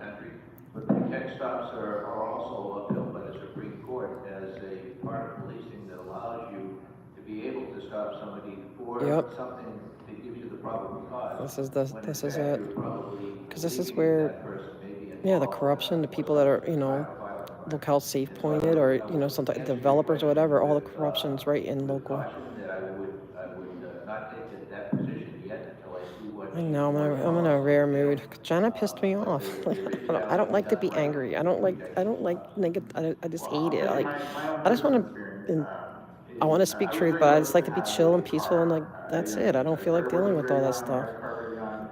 the tech stops are also upheld by the Supreme Court as a part of policing that allows you to be able to stop somebody for something that gives you the probable cause. This is it. Because this is where, the corruption, the people that are, look how safe pointed or, sometimes developers or whatever, all the corruption's right in local. That I would not take that position yet until I see what. I know, I'm in a rare mood. Jenna pissed me off. I don't like to be angry. I don't like negative. I just hate it. I just want to. I want to speak truth, but I just like to be chill and peaceful and that's it. I don't feel like dealing with all that stuff.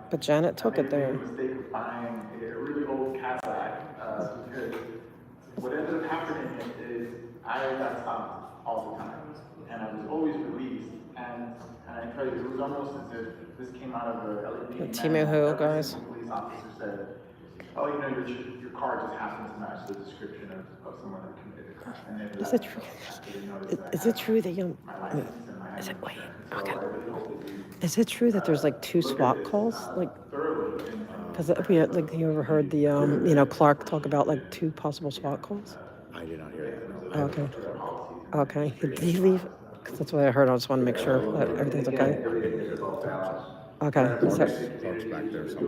But Janet took it there. Mistake of buying a really old Cadillac because what ended up happening is I got stopped all the time, and I was always released. And I tell you, it was almost as if this came out of a LAPD. Timu who, guys? Police officer said, "Oh, your car just happens to match the description of someone who committed a crime." Is it true? Is it true that you? Is it wait? Okay. Is it true that there's 2 SWAT calls? Because you ever heard the Clark talk about 2 possible SWAT calls? I did not hear that. Okay. Did he leave? Because that's what I heard. I just want to make sure that everything's okay. Okay.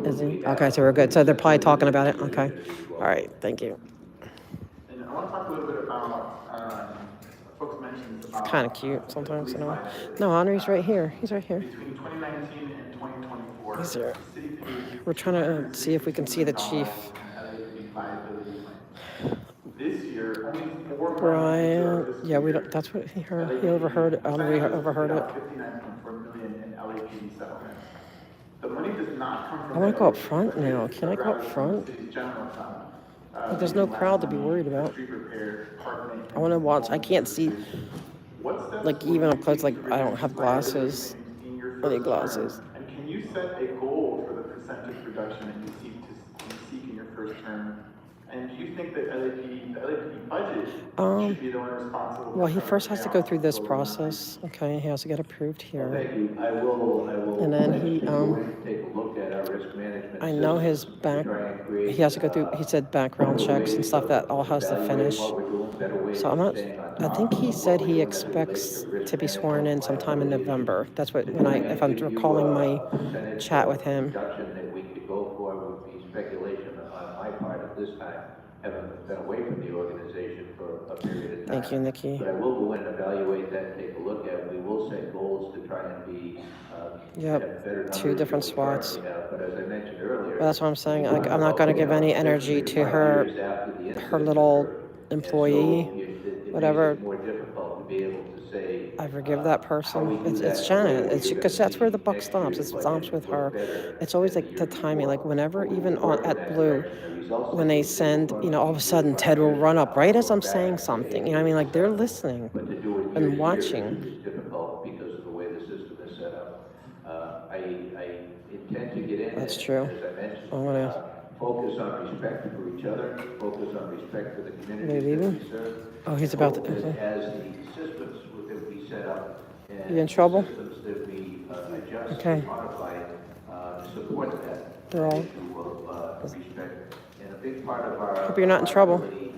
Is he? Okay, so we're good. So they're probably talking about it. Okay. All right. Thank you. And I want to talk a little bit about folks mentioned about. Kind of cute sometimes, No, Henri's right here. He's right here. Between 2019 and 2024, He's here. We're trying to see if we can see the chief. This year, only 4 Brian, yeah, we don't. That's what he heard. He overheard it. Henri overheard it. $59.4 million in LAPD settlements. The money does not come from. I want to go up front now. Can I go up front? But there's no crowd to be worried about. I want to watch. I can't see. Even up close. I don't have glasses. I need glasses. And can you set a goal for the percentage reduction that you seek in your first term? And do you think that the LAPD budget Um, should be the one responsible well, for he covering first has to go chaos through and this global emergency? process. Okay, he has to get approved Well, here. thank you. I will And then actually he, go in and take a look at our risk management I know his systems to back, try and he create has to go through, he said background better checks and ways stuff that all of has to evaluating finish. what we're doing, better ways So I'm of not, staying on I think top he of said what he we're doing as it relates expects to risk to be sworn in management, sometime in liability issues. November. That's what, To when try and if I'm give you recalling my a percentage chat with of him. reduction that we could go for would be speculation on my part at this time, having been away from the organization for a period of time. Thank you, Nikki. But I will go in and evaluate that and take a look at it. We will set goals to try and be, Yep, have better numbers 2 different than we SWATs. currently have. But as I mentioned earlier, Well, that's what I'm saying. when we Like, talk I'm not about going to give chaos, any 6 energy to to 5 her, years after the her incident little occurred. employee, And so it whatever. makes it more difficult to be able to say I forgive that how we person. do that It's in a way Janet. where It's you're because going to that's where the see buck next stops. year's It stops budget with look her. better It's always than the like year the timing. Like before. whenever, But even we'll on work in at that Blue, direction. The results when of they those that send, will you know, all of a be 4 to sudden 5 Ted will years run from up now, right we'll as I'm look back saying and say, hey, something. You know what I this mean? was Like they're successful. listening But to do it year and to year watching. is difficult because of the way the system is set up. I intend to get in, That's and true. as I mentioned, I'm gonna. focus on respect for each other, focus on respect for the Are they communities that leaving? we serve. Oh, he's and about hope to. that Okay. as the systems that we set up and You in trouble? systems that we adjust Okay. and modify support that They're all. issue of respect. And a big part of our Hope you're not in trouble. liability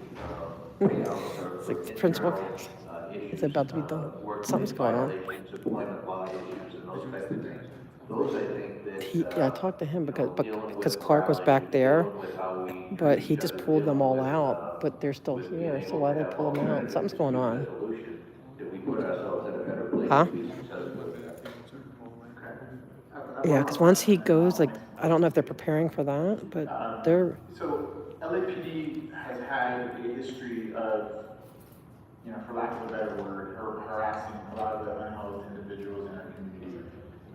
payouts are It's like for the principal. internal It's issues, about to be done. workplace Something's going on. violations, employment law issues, and those types of things. Those, I think, that Yeah, I talked to him because dealing with Clark was back violations, there, dealing with how we but treat he each just other, pulled them dealing all with, out. But they're still with here, being so able why to they have pull them out? alternative Something's going dispute on. resolution, that we put ourselves in a better place Huh? to be successful with that. Yeah, because once he goes, like, I don't know if they're preparing for that, but they're. So LAPD has had a history of, you know, for lack of a better word, harassing a lot of the unhoused individuals in our community.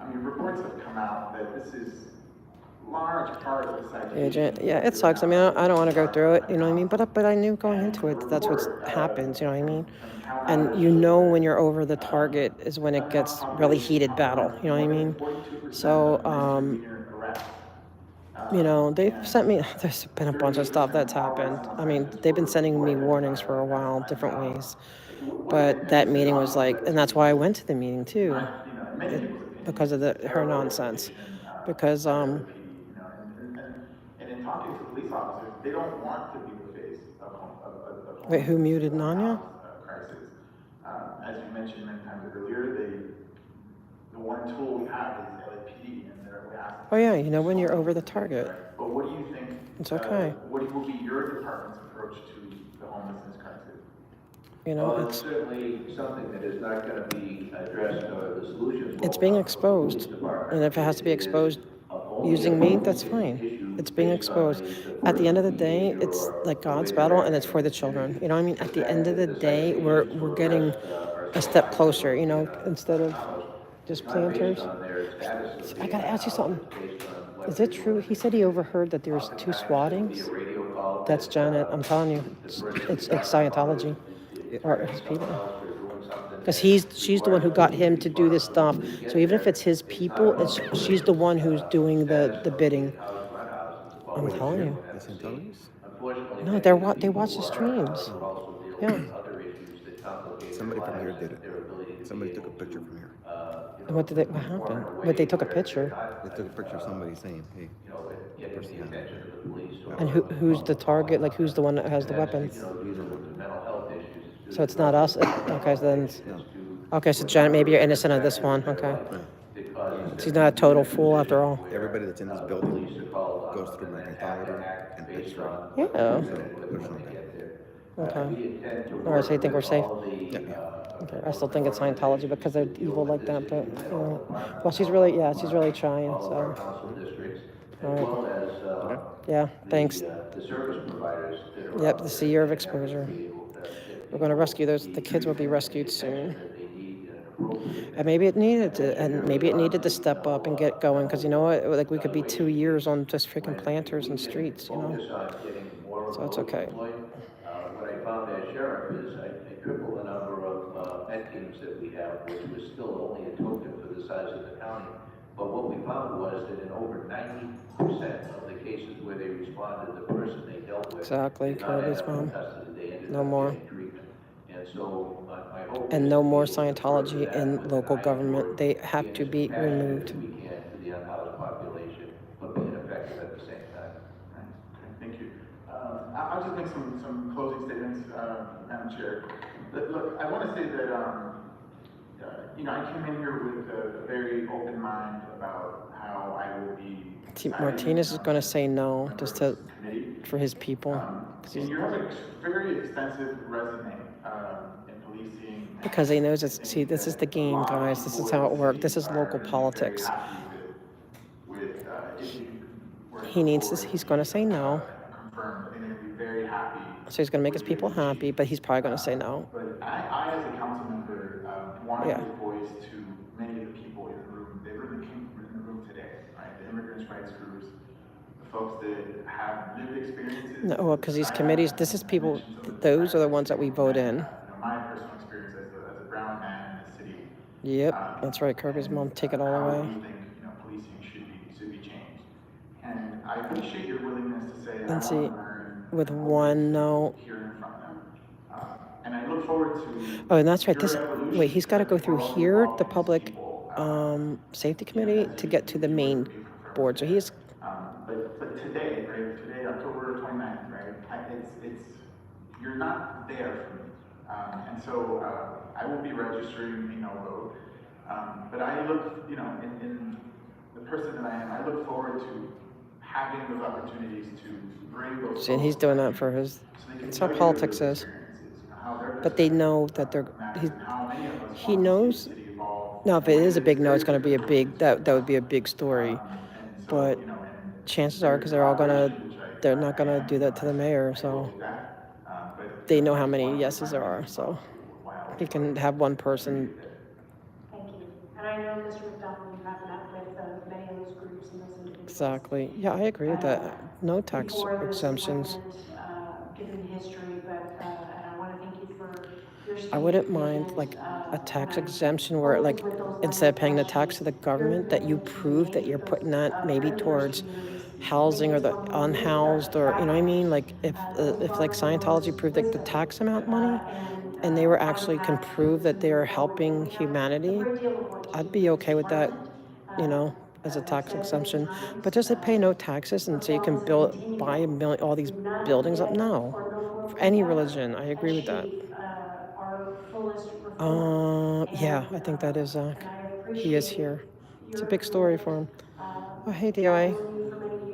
I mean, reports have come out that this is large part of the citation. Agent, yeah, it sucks. I mean, I don't want to go through it, you know what I mean? But I knew going into it that's what happens, you know what I mean? And you know when you're over the target is when it gets really heated battle, you know what I mean? So, you know, they've sent me, there's been a bunch of stuff that's happened. I mean, they've been sending me warnings for a while, different ways. But that meeting was like, and that's why I went to the meeting too, because of her nonsense. Because, And in talking to police officers, they don't want to be the face of wait, who muted Nanya? crisis. As you mentioned many times earlier, the one tool we have is LAPD, and we ask. Oh yeah, you know when you're over the target. But what do you think? It's okay. What will be your department's approach to the homelessness crisis? You know, Well, it's certainly something that is not going to be addressed, or the solutions. It's being exposed, and if it has to be exposed using me, that's fine. It's being exposed. At the end of the day, it's like God's battle, and it's for the children. You know what I mean? At the end of the day, we're getting a step closer. You know, instead of just planters. I gotta ask you something. Is it true? He said he overheard that there's 2 swattings. That's Janet. I'm telling you, it's Scientology. Or his people. Because she's the one who got him to do this stuff. So even if it's his people, she's the one who's doing the bidding. I'm telling you. The Scientologists? No, they watch the streams. Yeah. Somebody from here did it. Somebody took a picture from here. And what happened? But they took a picture. They took a picture of somebody saying, hey, the person had it. And who's the target? Like who's the one that has the weapons? So it's not us. Okay, so then. Okay, so Janet, maybe you're innocent of this one. Okay. She's not a total fool after all. Everybody that's in this building goes through my pathology and X-ray. Yeah. So there's no doubt. Okay. All right, so you think we're safe? Yeah. Okay. I still think it's Scientology because they're evil like that, but you know. Well, she's really trying. So. All right. Yeah. Thanks. Yep. This is a year of exposure. We're going to rescue those. The kids will be rescued soon. And maybe it needed to step up and get going, because you know what? Like we could be 2 years on just freaking planters and streets, you know. So it's okay. What I found as sheriff is I tripled the number of med teams that we have, which was still only a token for the size of the county. But what we found was that in over 90% of the cases where they responded, the person they dealt with Exactly, did not end Kirby's up in mom. custody. They ended No up more. getting treatment. And so my hope And is no to be more able to further Scientology that in with an local eye government. toward They have being to as be compassionate removed. as we can to the unhoused population, but being effective at the same time. Thank you. I'll just make some closing statements, Madam Chair. Look, I want to say that, I came in here with a very open mind about how I will be See, deciding, Martinez is going to say no just to committee. for his people. 'Cause And he's- you have a very extensive resume in policing. Because he knows it's, see, this is the game, guys. This is how it works. This is local politics. He needs this. He's going to say no. Confirmed. I think they're going to be very happy. So he's going to make his people happy, but he's probably going to say no. But I as a council member, want to Yeah. give voice to many of the people in the room. They really came in the room today, right? The immigrants' rights groups, the folks that have lived experiences. No, well, because these committees, this is people, those are the ones that we vote in. My personal experience as a brown man in the city. Yep, that's right. Kirby's mom, take it all How away. we think, policing should be changed. And I appreciate your willingness to say, I And want to see, learn with one no. hearing from them. And I look forward to. Oh, and that's right. your This evolution wait, he's got to go as through we're all here, involved the in these public people, safety committee, to get to the main board. So he's But today, right? Today, October 29th, right? It's you're not there for me, and so I will be registering a no vote. But I look, in the person that I am, I look forward to having those opportunities to bring those. see, and he's doing that for his. That's how politics is. But they know that he knows. Now, if it is a big no, it's going to be a big. That would be a big story. But chances are, because they're not gonna do that to the mayor. So they know how many yeses there are. So he can have one person. Thank you. And I know, Mr. McDonald, you have met with many of those groups and those individuals. Exactly. Yeah, I agree with that. No tax Before this exemptions. appointment, given history, but, and I want to thank you for your I wouldn't mind statement, like a tax exemption where like instead of paying the tax to the government, that you prove that you're putting that maybe towards housing or the unhoused, or you know what I mean? Like if like Scientology proved like the tax amount money and they were actually can prove that they are helping humanity, I'd be okay with that, as a tax exemption. But just to pay no taxes and so you can buy all these buildings up? No. For any religion, I agree with that. our fullest reform. Yeah, I think that is Zach. He is here. It's a big story for him. Oh, hey, DOA.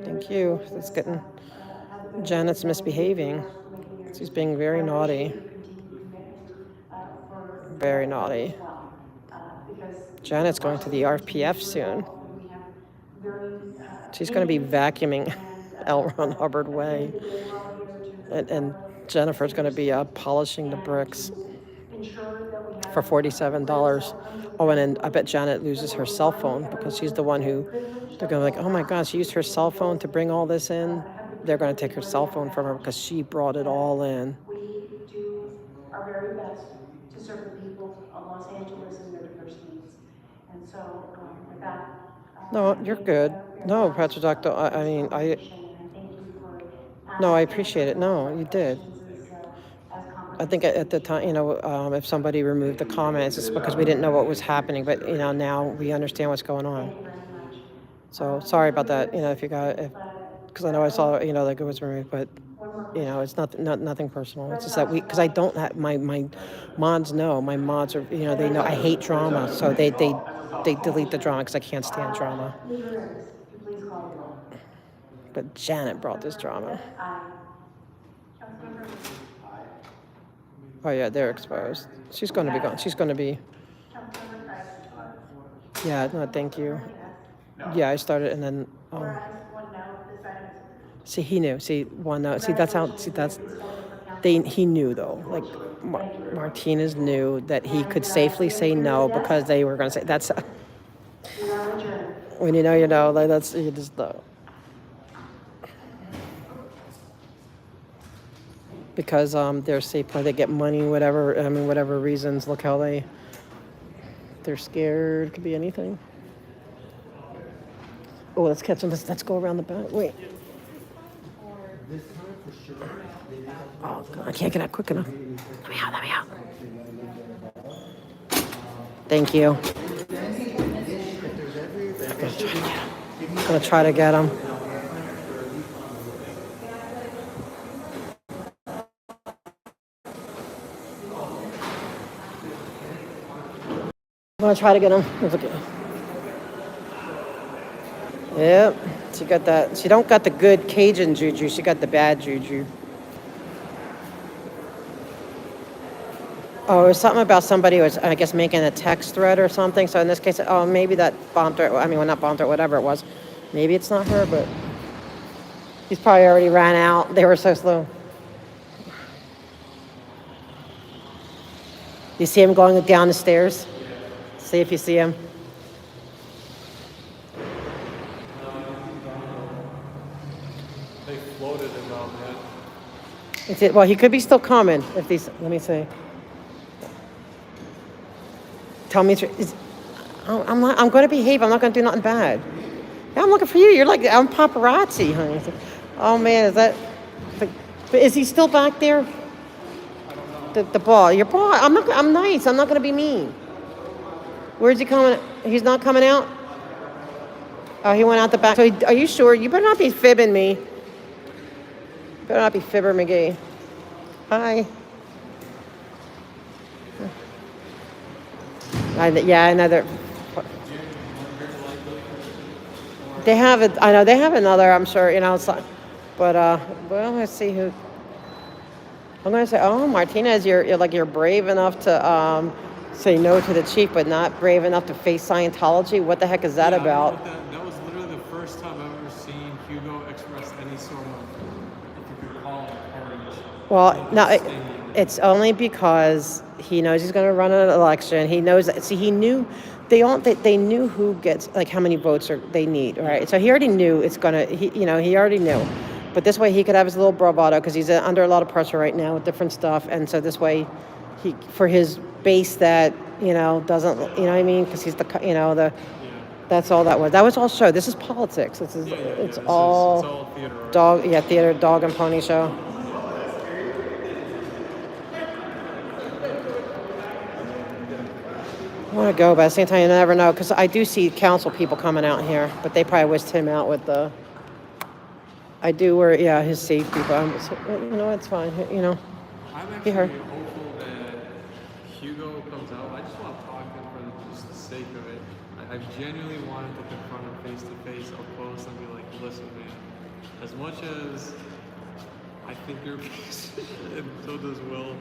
Thank you. That's getting. Janet's misbehaving. She's being very naughty. Very naughty. Janet's going to the RPF soon. She's going to be vacuuming L. Ron Hubbard Way. And Jennifer's going to be polishing the bricks for $47. Oh, and then I bet Janet loses her cell phone because she's the one who, they're going to be like, oh my God, she used her cell phone to bring all this in. They're going to take her cell phone from her because she brought it all in. We do our very best to serve the people of Los Angeles and their diverse needs. And so with that. No, you're good. No, Patrick Doctor, I mean, no, I appreciate it. No, you did. I think at the time, if somebody removed the comments, it's because we didn't know what was happening. But, now we understand what's going on. So sorry about that, if you got it. Because I know I saw, like it was removed. But, it's nothing personal. It's just that because I don't have, my mods know. My mods are, they know I hate drama. So they delete the drama because I can't stand drama. Please call the roll. But Janet brought this drama. Oh yeah, they're exposed. She's going to be gone. She's going to be. Yeah, no, thank you. Yeah, I started and then. See, he knew. See, one no. See, that's how. See, that's. He knew though. Like Martinez knew that he could safely say no because they were going to say that's. When you know, like that's you just know. Because they're safe, they get money, whatever. I mean, whatever reasons. Look how they're scared. Could be anything. Oh, let's catch him. Let's go around the back. Wait. Oh, God, I can't get out quick enough. Let me out. Let me out. Thank you. I'm gonna try to get him. I'm gonna try to get him. Yep. She got that. She don't got the good Cajun juju. She got the bad juju. Oh, it was something about somebody was, I guess, making a text thread or something. So in this case, oh, maybe that bomb threat. I mean, well, not bomb threat, whatever it was. Maybe it's not her, but he's probably already ran out. They were so slow. You see him going down the stairs? See if you see him. They floated him out, man. Well, he could be still coming. If these, let me see. Tell me, I'm not. I'm going to behave. I'm not going to do nothing bad. Yeah, I'm looking for you. You're like, I'm paparazzi, honey. Oh man, is that? But is he still back there? The ball. Your ball. I'm not. I'm nice. I'm not going to be mean. Where's he coming? He's not coming out. Oh, he went out the back. So, are you sure? You better not be fibbing me. Better not be fibber McGee. Hi. Yeah, another. They have it. I know they have another. I'm sure It's like, but well, let's see who. I'm gonna say, oh, Martinez, you're brave enough to say no to the chief, but not brave enough to face Scientology. What the heck is that about? That was literally the first time I've ever seen Hugo express any sort of, if you could call it, courage. Well, no, it's only because he knows he's going to run an election. He knows that. See, he knew they knew who gets like how many votes they need, right? So he already knew it's gonna. He already knew. But this way he could have his little bravado because he's under a lot of pressure right now with different stuff, and so this way, for his base that doesn't what I mean, because he's the. That's all that was. That was all show. This is politics. It's all theater. Right? Theater, dog and pony show. I want to go, but at the same time, you never know, because I do see council people coming out here, but they probably whisked him out with the. I do wear, his safety, but it's fine. I'm actually hopeful that Hugo comes out. I just want to talk to him for just the sake of it. I genuinely wanted to confront him face to face, up close, and be like, listen, man, as much as I think you're a piece of shit, and so does Will,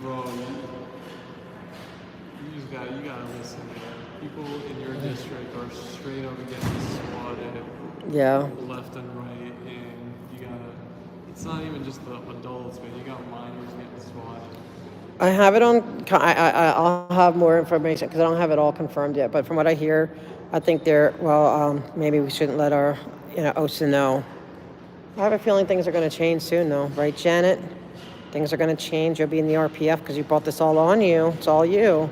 bro, you gotta listen, man. People in your district are straight up getting swatted left and right, and it's not even just the adults, man. You got minors getting swatted. I have it on. I'll have more information because I don't have it all confirmed yet. But from what I hear, I think they're maybe we shouldn't let our OSA know. I have a feeling things are going to change soon, though, right, Janet? Things are going to change. You'll be in the RPF because you brought this all on you. It's all you.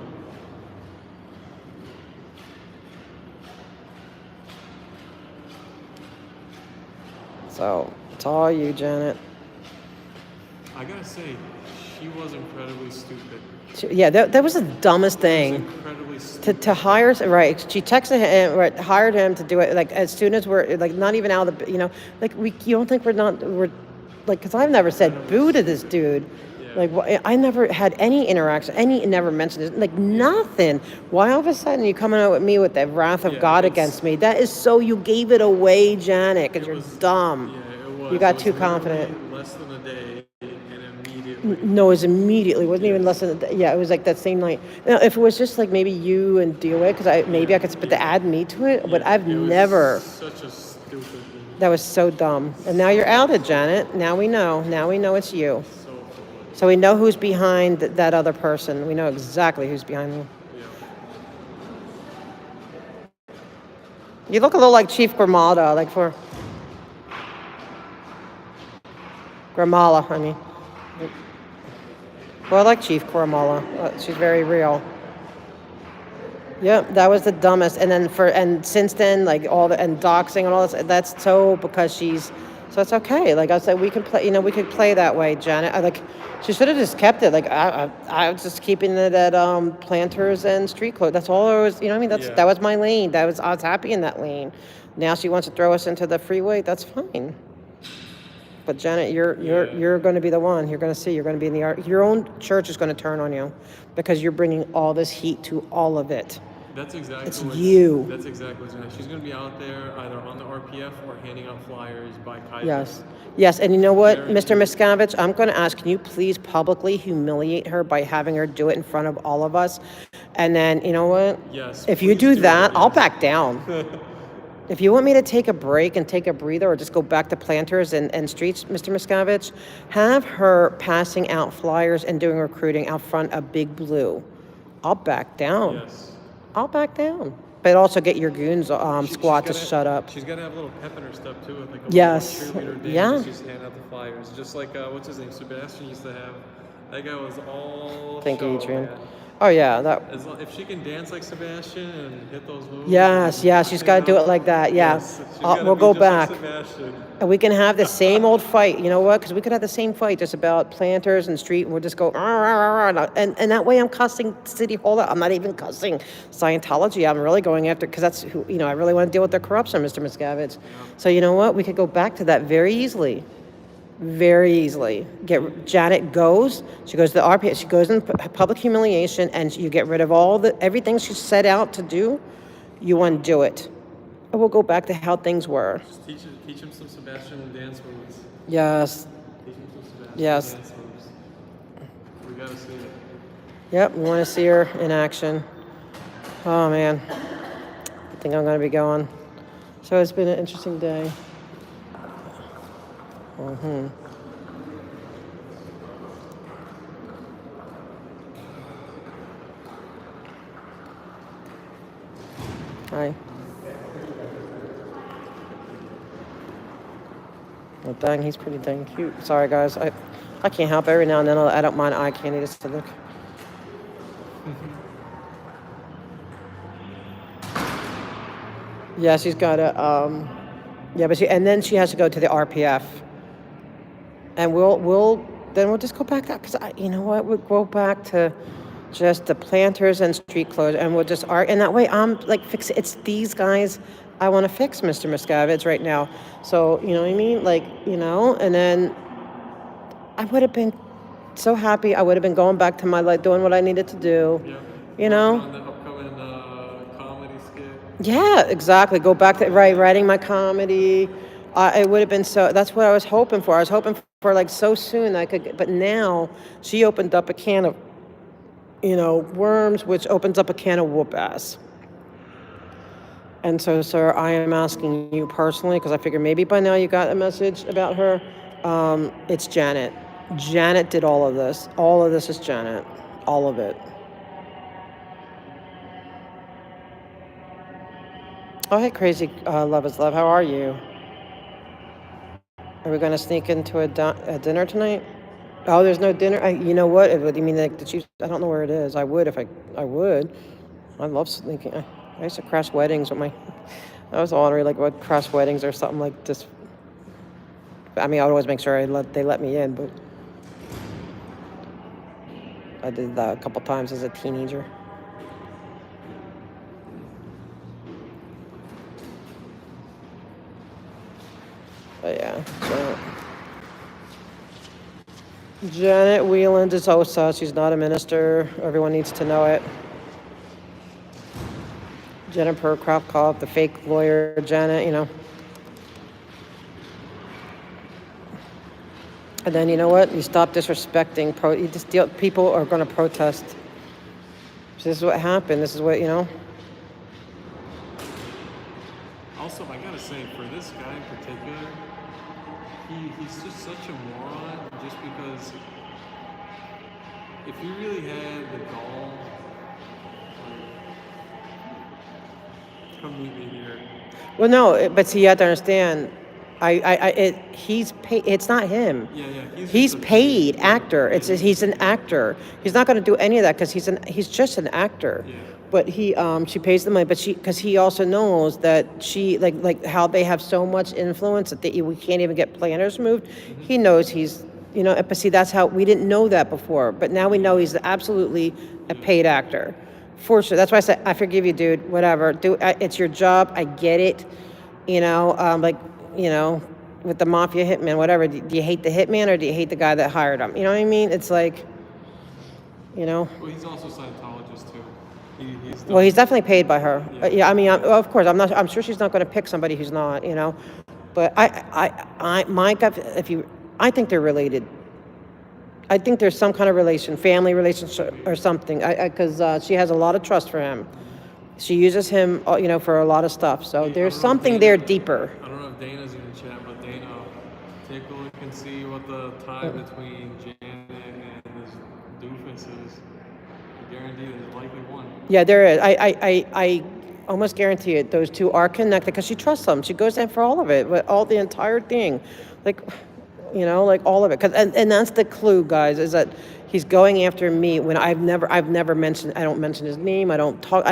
So it's all you, Janet. I gotta say, she was incredibly stupid. That was the dumbest thing. Incredibly stupid. To hire, right? She texted him, right, hired him to do it. Like as soon as we're like not even out of the, you don't think we're like, because I've never said boo to this dude. Like I never had any interaction, never mentioned it, like nothing. Why all of a sudden you coming out with me with the wrath of God against me? That is so you gave it away, Janet, because you're dumb. Yeah, it was. You got too confident. Less than a day, and immediately. No, it was immediately. It wasn't even less than. It was like that same night. Now, if it was just like maybe you and deal with, because I could, but to add me to it, but I've never. Such a stupid thing. That was so dumb. And now you're outed, Janet. Now we know. Now we know it's you. So we know who's behind that other person. We know exactly who's behind you. You look a little like Chief Gramada, Gramala, I mean. Well, I like Chief Gramala. She's very real. Yep, that was the dumbest. And then since then, like all the and doxing and all this, that's so because she's so it's okay. Like I said, we can play. We could play that way, Janet. She should have just kept it. Like I was just keeping it at planters and street clothes. That's all I was. You know what I mean? That was my lane. I was happy in that lane. Now she wants to throw us into the freeway. That's fine. But Janet, you're going to be the one. You're going to see. You're going to be in your own church is going to turn on you because you're bringing all this heat to all of it. That's exactly It's what you. That's exactly what's going to. She's going to be out there either on the RPF or handing out flyers by Kaiser. Yes. And you know what, Mr. Miscavige, I'm going to ask. Can you please publicly humiliate her by having her do it in front of all of us? And then you know what? Yes. If you do that, I'll back down. If you want me to take a break and take a breather or just go back to planters and streets, Mr. Miscavige, have her passing out flyers and doing recruiting out front of Big Blue. I'll back down. Yes. I'll back down. But also get your goons squad to shut up. She's got to have a little pep in her step too, with like a Yes. little cheerleader dance. Yeah. Just hand out the flyers, just like what's his name, Sebastian used to have. That guy was all. Thank you, show, Adrian. man. Oh yeah, If she can dance like Sebastian and hit those moves. Yes, she's got to do it like that. Yeah, we'll go back, and we can have the same old fight. You know what? Because we could have the same fight just about planters and street, and we'll just go, and that way I'm cussing City Hall out. I'm not even cussing Scientology. I'm really going after because that's who I really want to deal with their corruption, Mr. Miscavige. So you know what? We could go back to that very easily. Very easily. Janet goes. She goes to the RPS. She goes in public humiliation, and you get rid of everything she set out to do. You undo it. And we'll go back to how things were. Just teach him some Sebastian dance moves. Yes. Teach him some Sebastian Yes. dance moves. We gotta see it. Yep, we want to see her in action. Oh man, I think I'm going to be going. So it's been an interesting day. Mm-hmm. Hi. Well, dang, he's pretty dang cute. Sorry, guys. I can't help. Every now and then I don't mind eye candy just to look. Yeah, she's got a and then she has to go to the RPF. And we'll just go back to, because you know what, we'll go back to just the planters and street clothes, and we'll just and that way I'm like it's these guys I want to fix, Mr. Miscavige, right now. So you know what I mean, and then I would have been so happy. I would have been going back to my doing what I needed to do. Yeah. On the upcoming comedy skit. Yeah, exactly. Go back to writing my comedy. It would have been so. That's what I was hoping for. I was hoping for so soon I could. But now she opened up a can of, worms, which opens up a can of whoop ass. And so, sir, I am asking you personally because I figure maybe by now you got a message about her. It's Janet. Janet did all of this. All of this is Janet. All of it. Oh, hey, crazy love is love. How are you? Are we going to sneak into a dinner tonight? Oh, there's no dinner. You know what? What do you mean? I don't know where it is. I would if I would. I love sneaking. I used to crash weddings with I was honoring what crash weddings or something like this. I mean, I would always make sure they let me in, but I did that a couple times as a teenager. But yeah, Janet Whelan de Sosa. She's not a minister. Everyone needs to know it. Jennifer Kropkov, the fake lawyer, Janet, And then you know what? You stop disrespecting. People are going to protest. So this is what happened. This is what, Also, I gotta say, for this guy in particular, he's just such a moron. Just because, if he really had the gall, come meet me here. Well, no, but see, you have to understand. He's paid. It's not him. Yeah, He's paid actor. He's an actor. He's not going to do any of that because he's just an actor. But she pays the money, but because he also knows that she like how they have so much influence that we can't even get planners moved. He knows he's but see that's how we didn't know that before, but now we know he's absolutely a paid actor. For sure. That's why I said I forgive you, dude. Whatever. It's your job. I get it. With the mafia hitman, whatever. Do you hate the hitman or do you hate the guy that hired him? You know what I mean? It's like, Well, he's also a Scientologist too. Well, he's definitely paid by her. Yeah, I mean, of course, I'm sure she's not going to pick somebody who's not. But my gut, I think they're related. I think there's some kind of family relationship or something. Because she has a lot of trust for him. She uses him, for a lot of stuff. So there's something there deeper. I don't know if Dana's in the chat, but Dana, take a look and see what the tie between Janet and this doofus is. I guarantee there's likely one. Yeah, there is. I almost guarantee it. Those two are connected because she trusts them. She goes in for all of it, the entire thing, like all of it. And that's the clue, guys, is that he's going after me when I've never mentioned. I don't mention his name. I don't talk.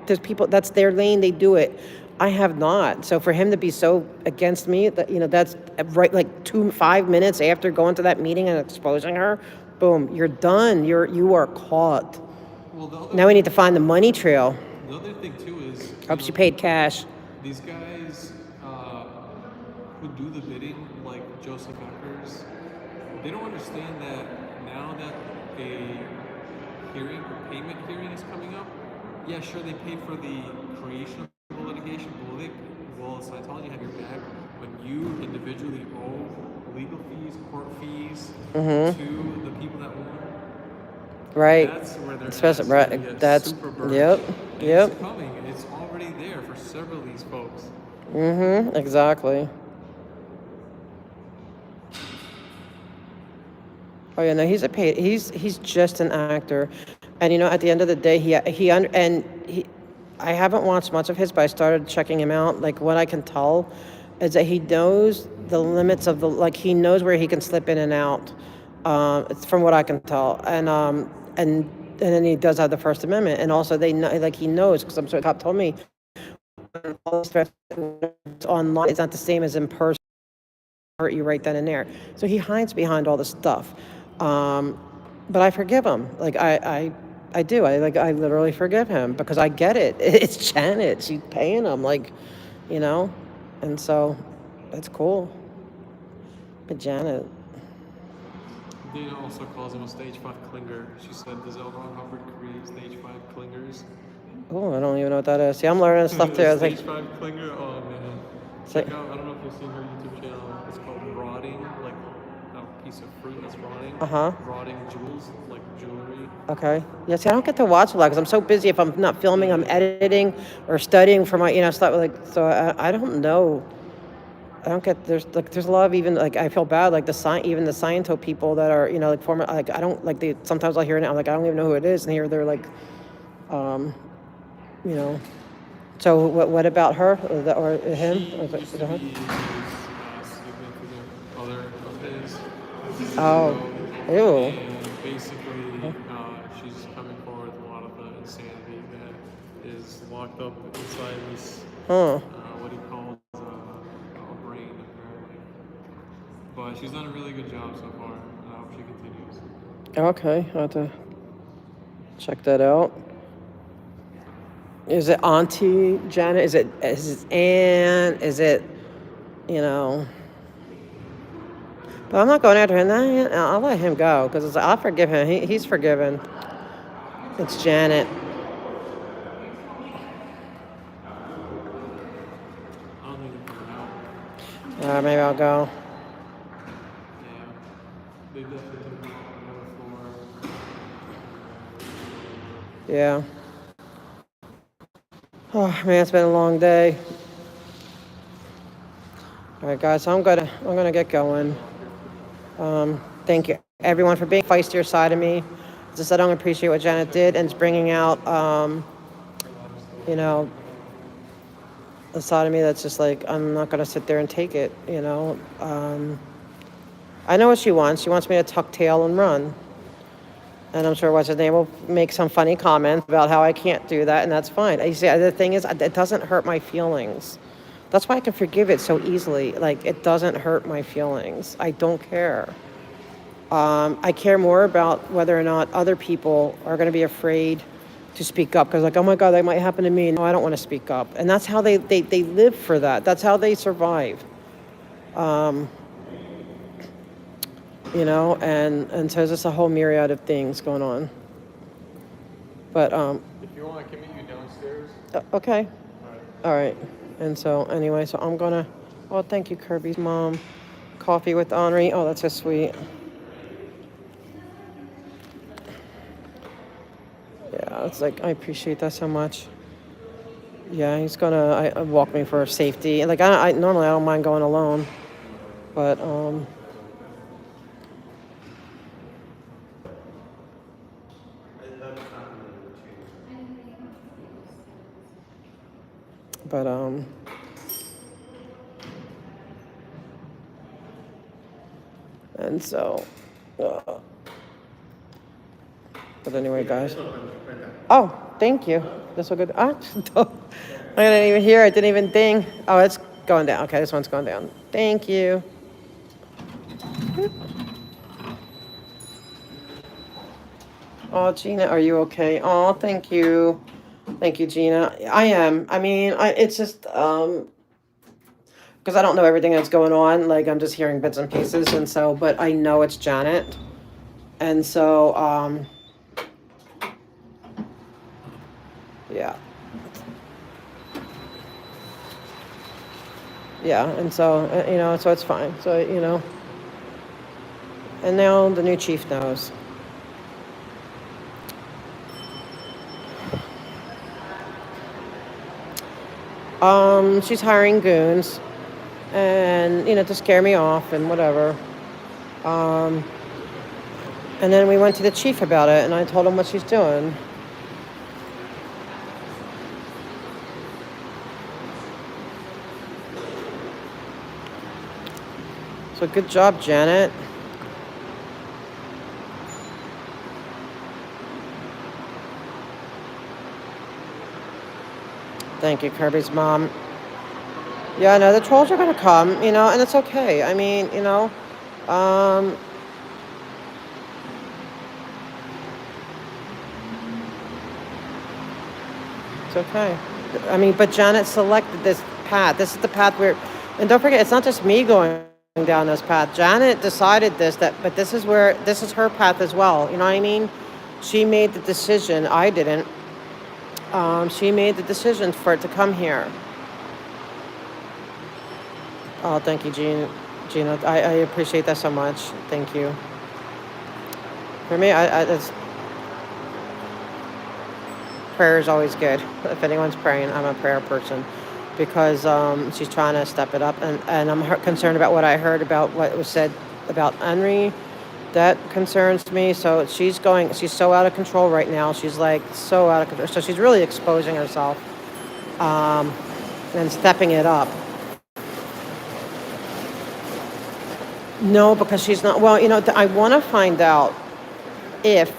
There's people. That's their lane. They do it. I have not. So for him to be so against me, that's right. Like 5 minutes after going to that meeting and exposing her, boom, you're done. You are caught. Now we need to find the money trail. The other thing too is hope she paid cash. These guys who do the bidding, like Joseph Eckers, they don't understand that now that a payment hearing is coming up. Yeah, sure, they paid for the creation of the litigation, but will Scientology have your back when you individually owe legal fees, court fees to the people that won? Right. That's where they're especially right. That's yep. It's coming. It's already there for several of these folks. Exactly. Oh yeah, no, he's just an actor, and at the end of the day, I haven't watched much of his, but I started checking him out. Like what I can tell is that he knows the limits of he knows where he can slip in and out. It's from what I can tell, and then he does have the First Amendment, and also they know, he knows because I'm sure cop told me all this threats online is not the same as in person. Hurt you right then and there. So he hides behind all this stuff, but I forgive him. I do. I literally forgive him because I get it. It's Janet. She's paying him, and so that's cool. But Janet. Dana also calls him a stage 5 clinger. She said, does L. Ron Hubbard create stage 5 clingers? Oh, I don't even know what that is. See, I'm learning stuff too. Stage 5 clinger? Oh, man. Check out, I don't know if you've seen her YouTube channel. It's called Rotting, like a piece of fruit that's rotting. Rotting jewels, like jewelry. Okay. Yeah, see, I don't get to watch a lot because I'm so busy. If I'm not filming, I'm editing or studying for my, stuff so I don't know. I don't get there's a lot of even I feel bad even the Scientology people that are former I don't sometimes I'll hear it and I'm I don't even know who it is and here they're so what about her or him? Used to be other of his. Oh, ew. And basically she's coming forward with a lot of the insanity that is locked up inside this what he calls brain apparently. But she's done a really good job so far, and I hope she continues. Okay, I'll have to check that out. Is it Auntie Janet? Is it Ann? Is it, But I'm not going after him. I'll let him go because I'll forgive him. He's forgiven. It's Janet. Maybe I'll go. They definitely took me on the floor. Yeah. Oh man, it's been a long day. All right, guys, so I'm gonna get going. Thank you everyone for being feistier side of me. As I said, I don't appreciate what Janet did and it's bringing out, a side of me that's just like, I'm not going to sit there and take it, you know. I know what she wants. She wants me to tuck tail and run. And I'm sure what's his name will make some funny comments about how I can't do that, and that's fine. You see, the thing is, it doesn't hurt my feelings. That's why I can forgive it so easily. Like, it doesn't hurt my feelings. I don't care. I care more about whether or not other people are going to be afraid to speak up because, like, oh my God, that might happen to me. No, I don't want to speak up. And that's how they live for that. That's how they survive. You know, and so there's just a whole myriad of things going on. But If you want, I can meet you downstairs. okay, all right. And so anyway, so I'm gonna. Oh, thank you, Kirby's mom. Coffee with Henri. Oh, that's so sweet. Yeah, it's like I appreciate that so much. Yeah, he's gonna walk me for safety. Like I normally I don't mind going alone, but But and so but anyway, guys. Oh, thank you. That's so good. I didn't even hear. I didn't even ding. Oh, it's going down. Okay, this one's going down. Thank you. Oh, Gina, are you okay? Oh, thank you. Thank you, Gina. I am. I mean, it's just because I don't know everything that's going on. Like, I'm just hearing bits and pieces, and so, but I know it's Janet, and so, yeah, yeah, and so you know, so it's fine. So you know, and now the new chief knows. She's hiring goons, and you know, to scare me off and whatever. And then we went to the chief about it, and I told him what she's doing. So good job, Janet. Thank you, Kirby's mom. Yeah, no, the trolls are gonna come, you know, and it's okay. I mean, you know, it's okay. I mean, but Janet selected this path. This is the path where, and don't forget, it's not just me going down this path. Janet decided this, but this is her path as well. You know what I mean? She made the decision. I didn't. She made the decision for it to come here. Oh, thank you, Gina. I appreciate that so much. Thank you. For me, prayer is always good. If anyone's praying, I'm a prayer person because she's trying to step it up, and I'm concerned about what I heard about what was said about Henri. That concerns me. So she's so out of control right now. She's like so out of control. So she's really exposing herself and stepping it up. No, because she's not. Well, you know, I want to find out if,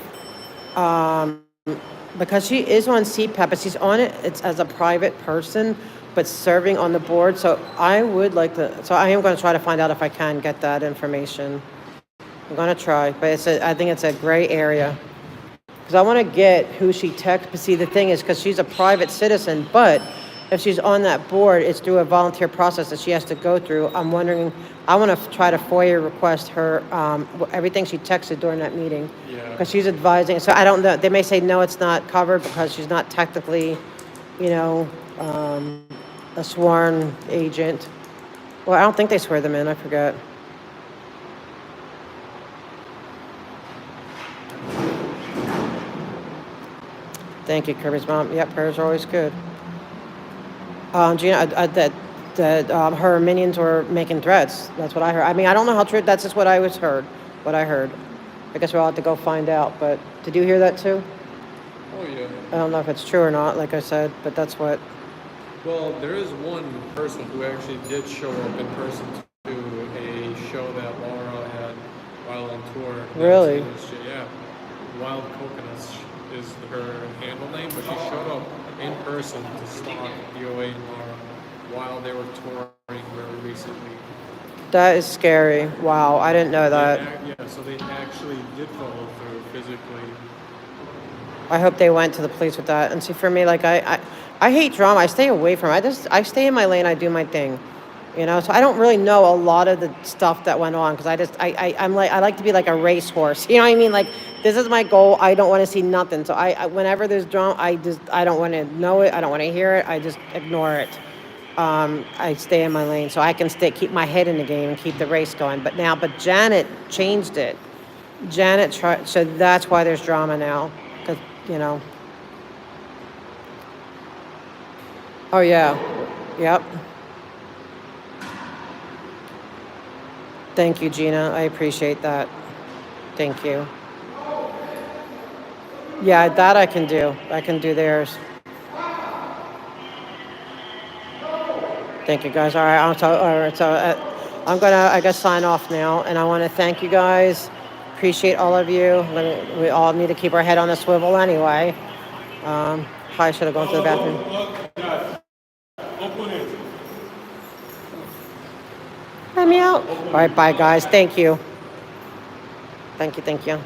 because she is on CPAP, but she's on it. It's as a private person, but serving on the board. So I would like to. So I am going to try to find out if I can get that information. I'm going to try, but I think it's a gray area because I want to get who she texts. But see, the thing is, because she's a private citizen, but if she's on that board, it's through a volunteer process that she has to go through. I'm wondering, I want to try to FOIA request her everything she texted during that meeting because she's advising. So I don't know. They may say, no, it's not covered because she's not technically, you know, a sworn agent. Well, I don't think they swear them in. I forget. Thank you, Kirby's mom. Yeah, prayers are always good. Gina, that her minions were making threats. That's what I heard. I mean, I don't know how true. That's just what I heard. What I heard. I guess we'll have to go find out. But did you hear that too? Oh yeah. I don't know if it's true or not, like I said, but that's what. Well, there is one person who actually did show up in person to a show that Laura had while on tour. Really? Yeah. Wild Coconuts is her handle name, but she showed up in person to stalk DOA and Laura while they were touring very recently. That is scary. Wow, I didn't know that. Yeah, so they actually did follow through physically. I hope they went to the police with that. And see, for me, like I hate drama. I stay away from it. I stay in my lane. I do my thing, you know. So I don't really know a lot of the stuff that went on because I like to be like a racehorse. You know what I mean? Like this is my goal. I don't want to see nothing. So I whenever there's drama, I don't want to know it. I don't want to hear it. I just ignore it. I stay in my lane so I can keep my head in the game and keep the race going. But Janet changed it. Janet tried, so that's why there's drama now. Because, you know. Oh, yeah. Yep. Thank you, Gina. I appreciate that. Thank you. Yeah, that I can do. I can do theirs. Thank you, guys. All right. All right. So I'm going to, I guess, sign off now. And I want to thank you guys. Appreciate all of you. We all need to keep our head on the swivel anyway. Probably should have gone to the bathroom. Let me out. All right. Bye, guys. Thank you. Thank you.